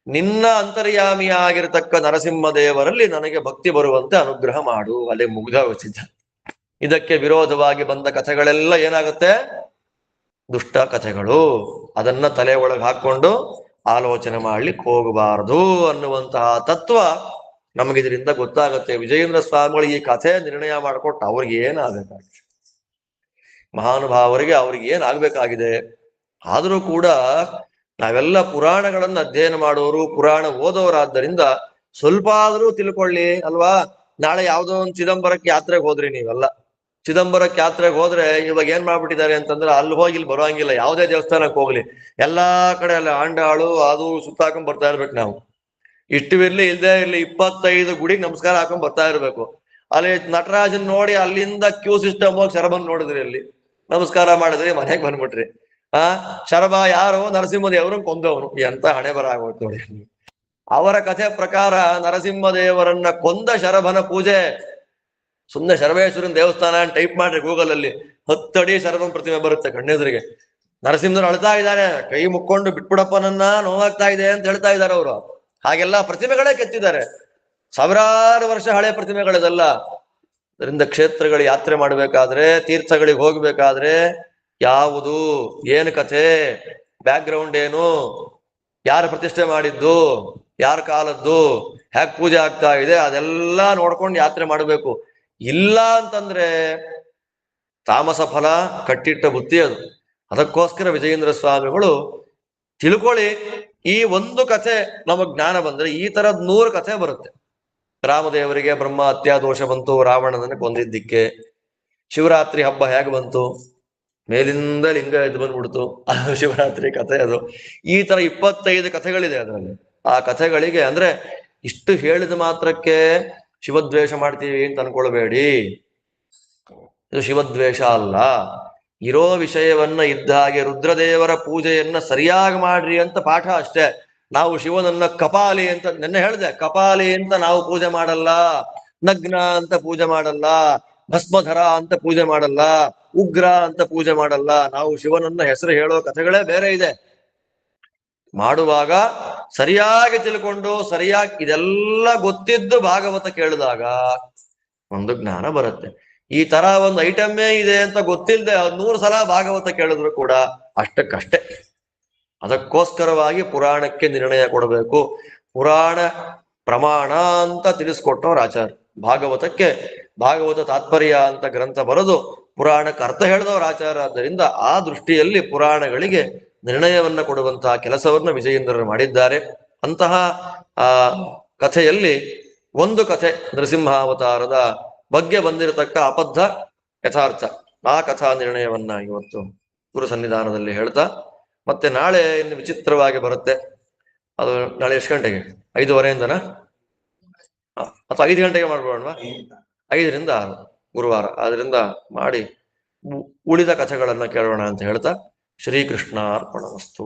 [SPEAKER 1] ನಿನ್ನ ಅಂತರ್ಯಾಮಿಯಾಗಿರತಕ್ಕ ನರಸಿಂಹದೇವರಲ್ಲಿ ನನಗೆ ಭಕ್ತಿ ಬರುವಂತೆ ಅನುಗ್ರಹ ಮಾಡು. ಅಲ್ಲೇ ಮುಗ್ಧವಚಿದ್ದ. ಇದಕ್ಕೆ ವಿರೋಧವಾಗಿ ಬಂದ ಕಥೆಗಳೆಲ್ಲ ಏನಾಗುತ್ತೆ? ದುಷ್ಟ ಕಥೆಗಳು. ಅದನ್ನ ತಲೆ ಒಳಗೆ ಹಾಕೊಂಡು ಆಲೋಚನೆ ಮಾಡ್ಲಿಕ್ಕೆ ಹೋಗಬಾರದು ಅನ್ನುವಂತಹ ತತ್ವ ನಮಗಿದರಿಂದ ಗೊತ್ತಾಗುತ್ತೆ. ವಿಜಯೇಂದ್ರ ಸ್ವಾಮಿಗಳು ಈ ಕಥೆ ನಿರ್ಣಯ ಮಾಡಿಕೊಟ್ಟು ಅವ್ರಿಗೆ ಏನಾಗಬೇಕಾಗಿದೆ, ಮಹಾನುಭಾವರಿಗೆ ಅವ್ರಿಗೆ ಏನಾಗಬೇಕಾಗಿದೆ. ಆದರೂ ಕೂಡ ನಾವೆಲ್ಲ ಪುರಾಣಗಳನ್ನು ಅಧ್ಯಯನ ಮಾಡೋರು, ಪುರಾಣ ಓದೋರಾದ್ದರಿಂದ ಸ್ವಲ್ಪ ಆದ್ರೂ ತಿಳ್ಕೊಳ್ಳಿ ಅಲ್ವಾ. ನಾಳೆ ಯಾವುದೋ ಒಂದು ಚಿದಂಬರಕ್ಕೆ ಯಾತ್ರೆಗೆ ಹೋದ್ರಿ ನೀವೆಲ್ಲ. ಚಿದಂಬರಕ್ಕೆ ಯಾತ್ರೆಗೆ ಹೋದ್ರೆ ಇವಾಗ ಏನ್ ಮಾಡ್ಬಿಟ್ಟಿದ್ದಾರೆ ಅಂತಂದ್ರೆ, ಅಲ್ಲಿ ಹೋಗಿ ಇಲ್ಲಿ ಬರೋಂಗಿಲ್ಲ. ಯಾವುದೇ ದೇವಸ್ಥಾನಕ್ಕೆ ಹೋಗ್ಲಿ ಎಲ್ಲಾ ಕಡೆ ಅಲ್ಲ ಆಂಡಾಳು ಅದು ಸುತ್ತಾಕೊಂಡ್ ಬರ್ತಾ ಇರ್ಬೇಕು ನಾವು. ಇಷ್ಟವಿರ್ಲಿ ಇಲ್ದೇ ಇರ್ಲಿ 25 ಗುಡಿಗೆ ನಮಸ್ಕಾರ ಹಾಕೊಂಡ್ ಬರ್ತಾ ಇರ್ಬೇಕು. ಅಲ್ಲಿ ನಟರಾಜನ್ ನೋಡಿ ಅಲ್ಲಿಂದ ಕ್ಯೂ ಸಿಸ್ಟಮ್ ಹೋಗಿ ಶರಭನ್ ನೋಡಿದ್ರಿ, ಅಲ್ಲಿ ನಮಸ್ಕಾರ ಮಾಡಿದ್ರಿ, ಮನೆಗೆ ಬಂದ್ಬಿಟ್ರಿ. ಶರಭ ಯಾರು? ನರಸಿಂಹದೇವರನ್ನ ಕೊಂದವನು. ಎಂತ ಹಣೆ ಬರ ಆಗೋಯ್ತು ನೋಡಿ. ಅವರ ಕಥೆ ಪ್ರಕಾರ ನರಸಿಂಹದೇವರನ್ನ ಕೊಂದ ಶರಭನ ಪೂಜೆ. ಸುಮ್ಮನೆ ಶರವೇಶ್ವರನ ದೇವಸ್ಥಾನ ಟೈಪ್ ಮಾಡ್ರಿ ಗೂಗಲ್ ಅಲ್ಲಿ, 10 ಅಡಿ ಶರಭನ್ ಪ್ರತಿಮೆ ಬರುತ್ತೆ ಕಣ್ಣೆದುರಿಗೆ. ನರಸಿಂಹರು ಅಳ್ತಾ ಇದ್ದಾರೆ, ಕೈ ಮುಕ್ಕೊಂಡು ಬಿಟ್ಬಿಡಪ್ಪ ನನ್ನ, ನೋವಾಗ್ತಾ ಇದೆ ಅಂತ ಹೇಳ್ತಾ ಇದ್ದಾರೆ ಅವರು. ಹಾಗೆಲ್ಲ ಪ್ರತಿಮೆಗಳೇ ಕೆತ್ತಿದ್ದಾರೆ, ಸಾವಿರಾರು ವರ್ಷ ಹಳೆ ಪ್ರತಿಮೆಗಳಿದೆಲ್ಲ. ಅದರಿಂದ ಕ್ಷೇತ್ರಗಳು ಯಾತ್ರೆ ಮಾಡ್ಬೇಕಾದ್ರೆ, ತೀರ್ಥಗಳಿಗೆ ಹೋಗ್ಬೇಕಾದ್ರೆ ಯಾವುದು, ಏನು ಕಥೆ, ಬ್ಯಾಕ್ ಗ್ರೌಂಡ್ ಏನು, ಯಾರು ಪ್ರತಿಷ್ಠೆ ಮಾಡಿದ್ದು, ಯಾರ ಕಾಲದ್ದು, ಹೇಗೆ ಪೂಜೆ ಆಗ್ತಾ ಇದೆ, ಅದೆಲ್ಲ ನೋಡ್ಕೊಂಡು ಯಾತ್ರೆ ಮಾಡಬೇಕು. ಇಲ್ಲ ಅಂತಂದ್ರೆ ತಾಮಸ ಫಲ, ಕಟ್ಟಿಟ್ಟ ಬುತ್ತಿ ಅದು. ಅದಕ್ಕೋಸ್ಕರ ವಿಜಯೇಂದ್ರ ಸ್ವಾಮಿಗಳು ತಿಳ್ಕೊಳ್ಳಿ, ಈ ಒಂದು ಕಥೆ ನಮಗ್ ಜ್ಞಾನ ಬಂದ್ರೆ ಈ ತರದ್ 100 ಕಥೆ ಬರುತ್ತೆ. ರಾಮದೇವರಿಗೆ ಬ್ರಹ್ಮ ಹತ್ಯಾ ದೋಷ ಬಂತು, ರಾವಣನನ್ನು ಕೊಂದಿದ್ದಕ್ಕೆ. ಶಿವರಾತ್ರಿ ಹಬ್ಬ ಹೇಗೆ ಬಂತು? ಮೇಲಿಂದ ಲಿಂಗ ಎದ್ದು ಬಂದ್ಬಿಡ್ತು, ಅದು ಶಿವರಾತ್ರಿ ಕಥೆ ಅದು. ಈ ತರ 25 ಕಥೆಗಳಿದೆ ಅದರಲ್ಲಿ. ಆ ಕಥೆಗಳಿಗೆ ಅಂದ್ರೆ ಇಷ್ಟು ಹೇಳಿದ ಮಾತ್ರಕ್ಕೆ ಶಿವದ್ವೇಷ ಮಾಡ್ತೀವಿ ಅಂತ ಅನ್ಕೊಳ್ಬೇಡಿ. ಇದು ಶಿವದ್ವೇಷ ಅಲ್ಲ. ಇರೋ ವಿಷಯವನ್ನ ಇದ್ದ ಹಾಗೆ ರುದ್ರದೇವರ ಪೂಜೆಯನ್ನ ಸರಿಯಾಗಿ ಮಾಡ್ರಿ ಅಂತ ಪಾಠ ಅಷ್ಟೇ. ನಾವು ಶಿವನನ್ನ ಕಪಾಲಿ ಅಂತ ನೆನ್ನೆ ಹೇಳಿದೆ, ಕಪಾಲಿ ಅಂತ ನಾವು ಪೂಜೆ ಮಾಡಲ್ಲ, ನಗ್ನ ಅಂತ ಪೂಜೆ ಮಾಡಲ್ಲ, ಭಸ್ಮಧರ ಅಂತ ಪೂಜೆ ಮಾಡಲ್ಲ, ಉಗ್ರ ಅಂತ ಪೂಜೆ ಮಾಡಲ್ಲ. ನಾವು ಶಿವನನ್ನ ಹೆಸರು ಹೇಳೋ ಕಥೆಗಳೇ ಬೇರೆ ಇದೆ. ಮಾಡುವಾಗ ಸರಿಯಾಗಿ ತಿಳ್ಕೊಂಡು ಸರಿಯಾಗಿ ಇದೆಲ್ಲ ಗೊತ್ತಿದ್ದು ಭಾಗವತ ಕೇಳಿದಾಗ ಒಂದು ಜ್ಞಾನ ಬರುತ್ತೆ. ಈ ತರ ಒಂದು ಐಟಮ್ಮೇ ಇದೆ ಅಂತ ಗೊತ್ತಿಲ್ಲದೆ 100 ಸಲ ಭಾಗವತ ಕೇಳಿದ್ರು ಕೂಡ ಅಷ್ಟಕ್ಕಷ್ಟೇ. ಅದಕ್ಕೋಸ್ಕರವಾಗಿ ಪುರಾಣಕ್ಕೆ ನಿರ್ಣಯ ಕೊಡಬೇಕು. ಪುರಾಣ ಪ್ರಮಾಣ ಅಂತ ತಿಳಿಸ್ಕೊಟ್ಟವ್ರು ಆಚಾರ್ಯ. ಭಾಗವತಕ್ಕೆ ಭಾಗವತ ತಾತ್ಪರ್ಯ ಅಂತ ಗ್ರಂಥ ಬರೆದು ಪುರಾಣಕ್ಕೆ ಅರ್ಥ ಹೇಳಿದವರು ಆಚಾರ್ಯ. ಆದ್ದರಿಂದ ಆ ದೃಷ್ಟಿಯಲ್ಲಿ ಪುರಾಣಗಳಿಗೆ ನಿರ್ಣಯವನ್ನ ಕೊಡುವಂತಹ ಕೆಲಸವನ್ನ ವಿಜಯೇಂದ್ರರು ಮಾಡಿದ್ದಾರೆ. ಅಂತಹ ಕಥೆಯಲ್ಲಿ ಒಂದು ಕಥೆ ನರಸಿಂಹಾವತಾರದ ಬಗ್ಗೆ ಬಂದಿರತಕ್ಕ ಅಬದ್ಧ ಯಥಾರ್ಥ, ಆ ಕಥಾ ನಿರ್ಣಯವನ್ನ ಇವತ್ತು ಗುರು ಸನ್ನಿಧಾನದಲ್ಲಿ ಹೇಳ್ತಾ, ಮತ್ತೆ ನಾಳೆ ಇನ್ನು ವಿಚಿತ್ರವಾಗಿ ಬರುತ್ತೆ. ಅದು ನಾಳೆ ಎಷ್ಟು ಗಂಟೆಗೆ? 5:30ಇಂದನಾ ಅಥವಾ 5 ಗಂಟೆಗೆ ಮಾಡ್ಬೋಣವಾ? 5ರಿಂದ 6 ಗುರುವಾರ. ಆದ್ರಿಂದ ಮಾಡಿ ಉಳಿದ ಕಥೆಗಳನ್ನ ಕೇಳೋಣ ಅಂತ ಹೇಳ್ತಾ, ಶ್ರೀಕೃಷ್ಣಾರ್ಪಣಮಸ್ತು.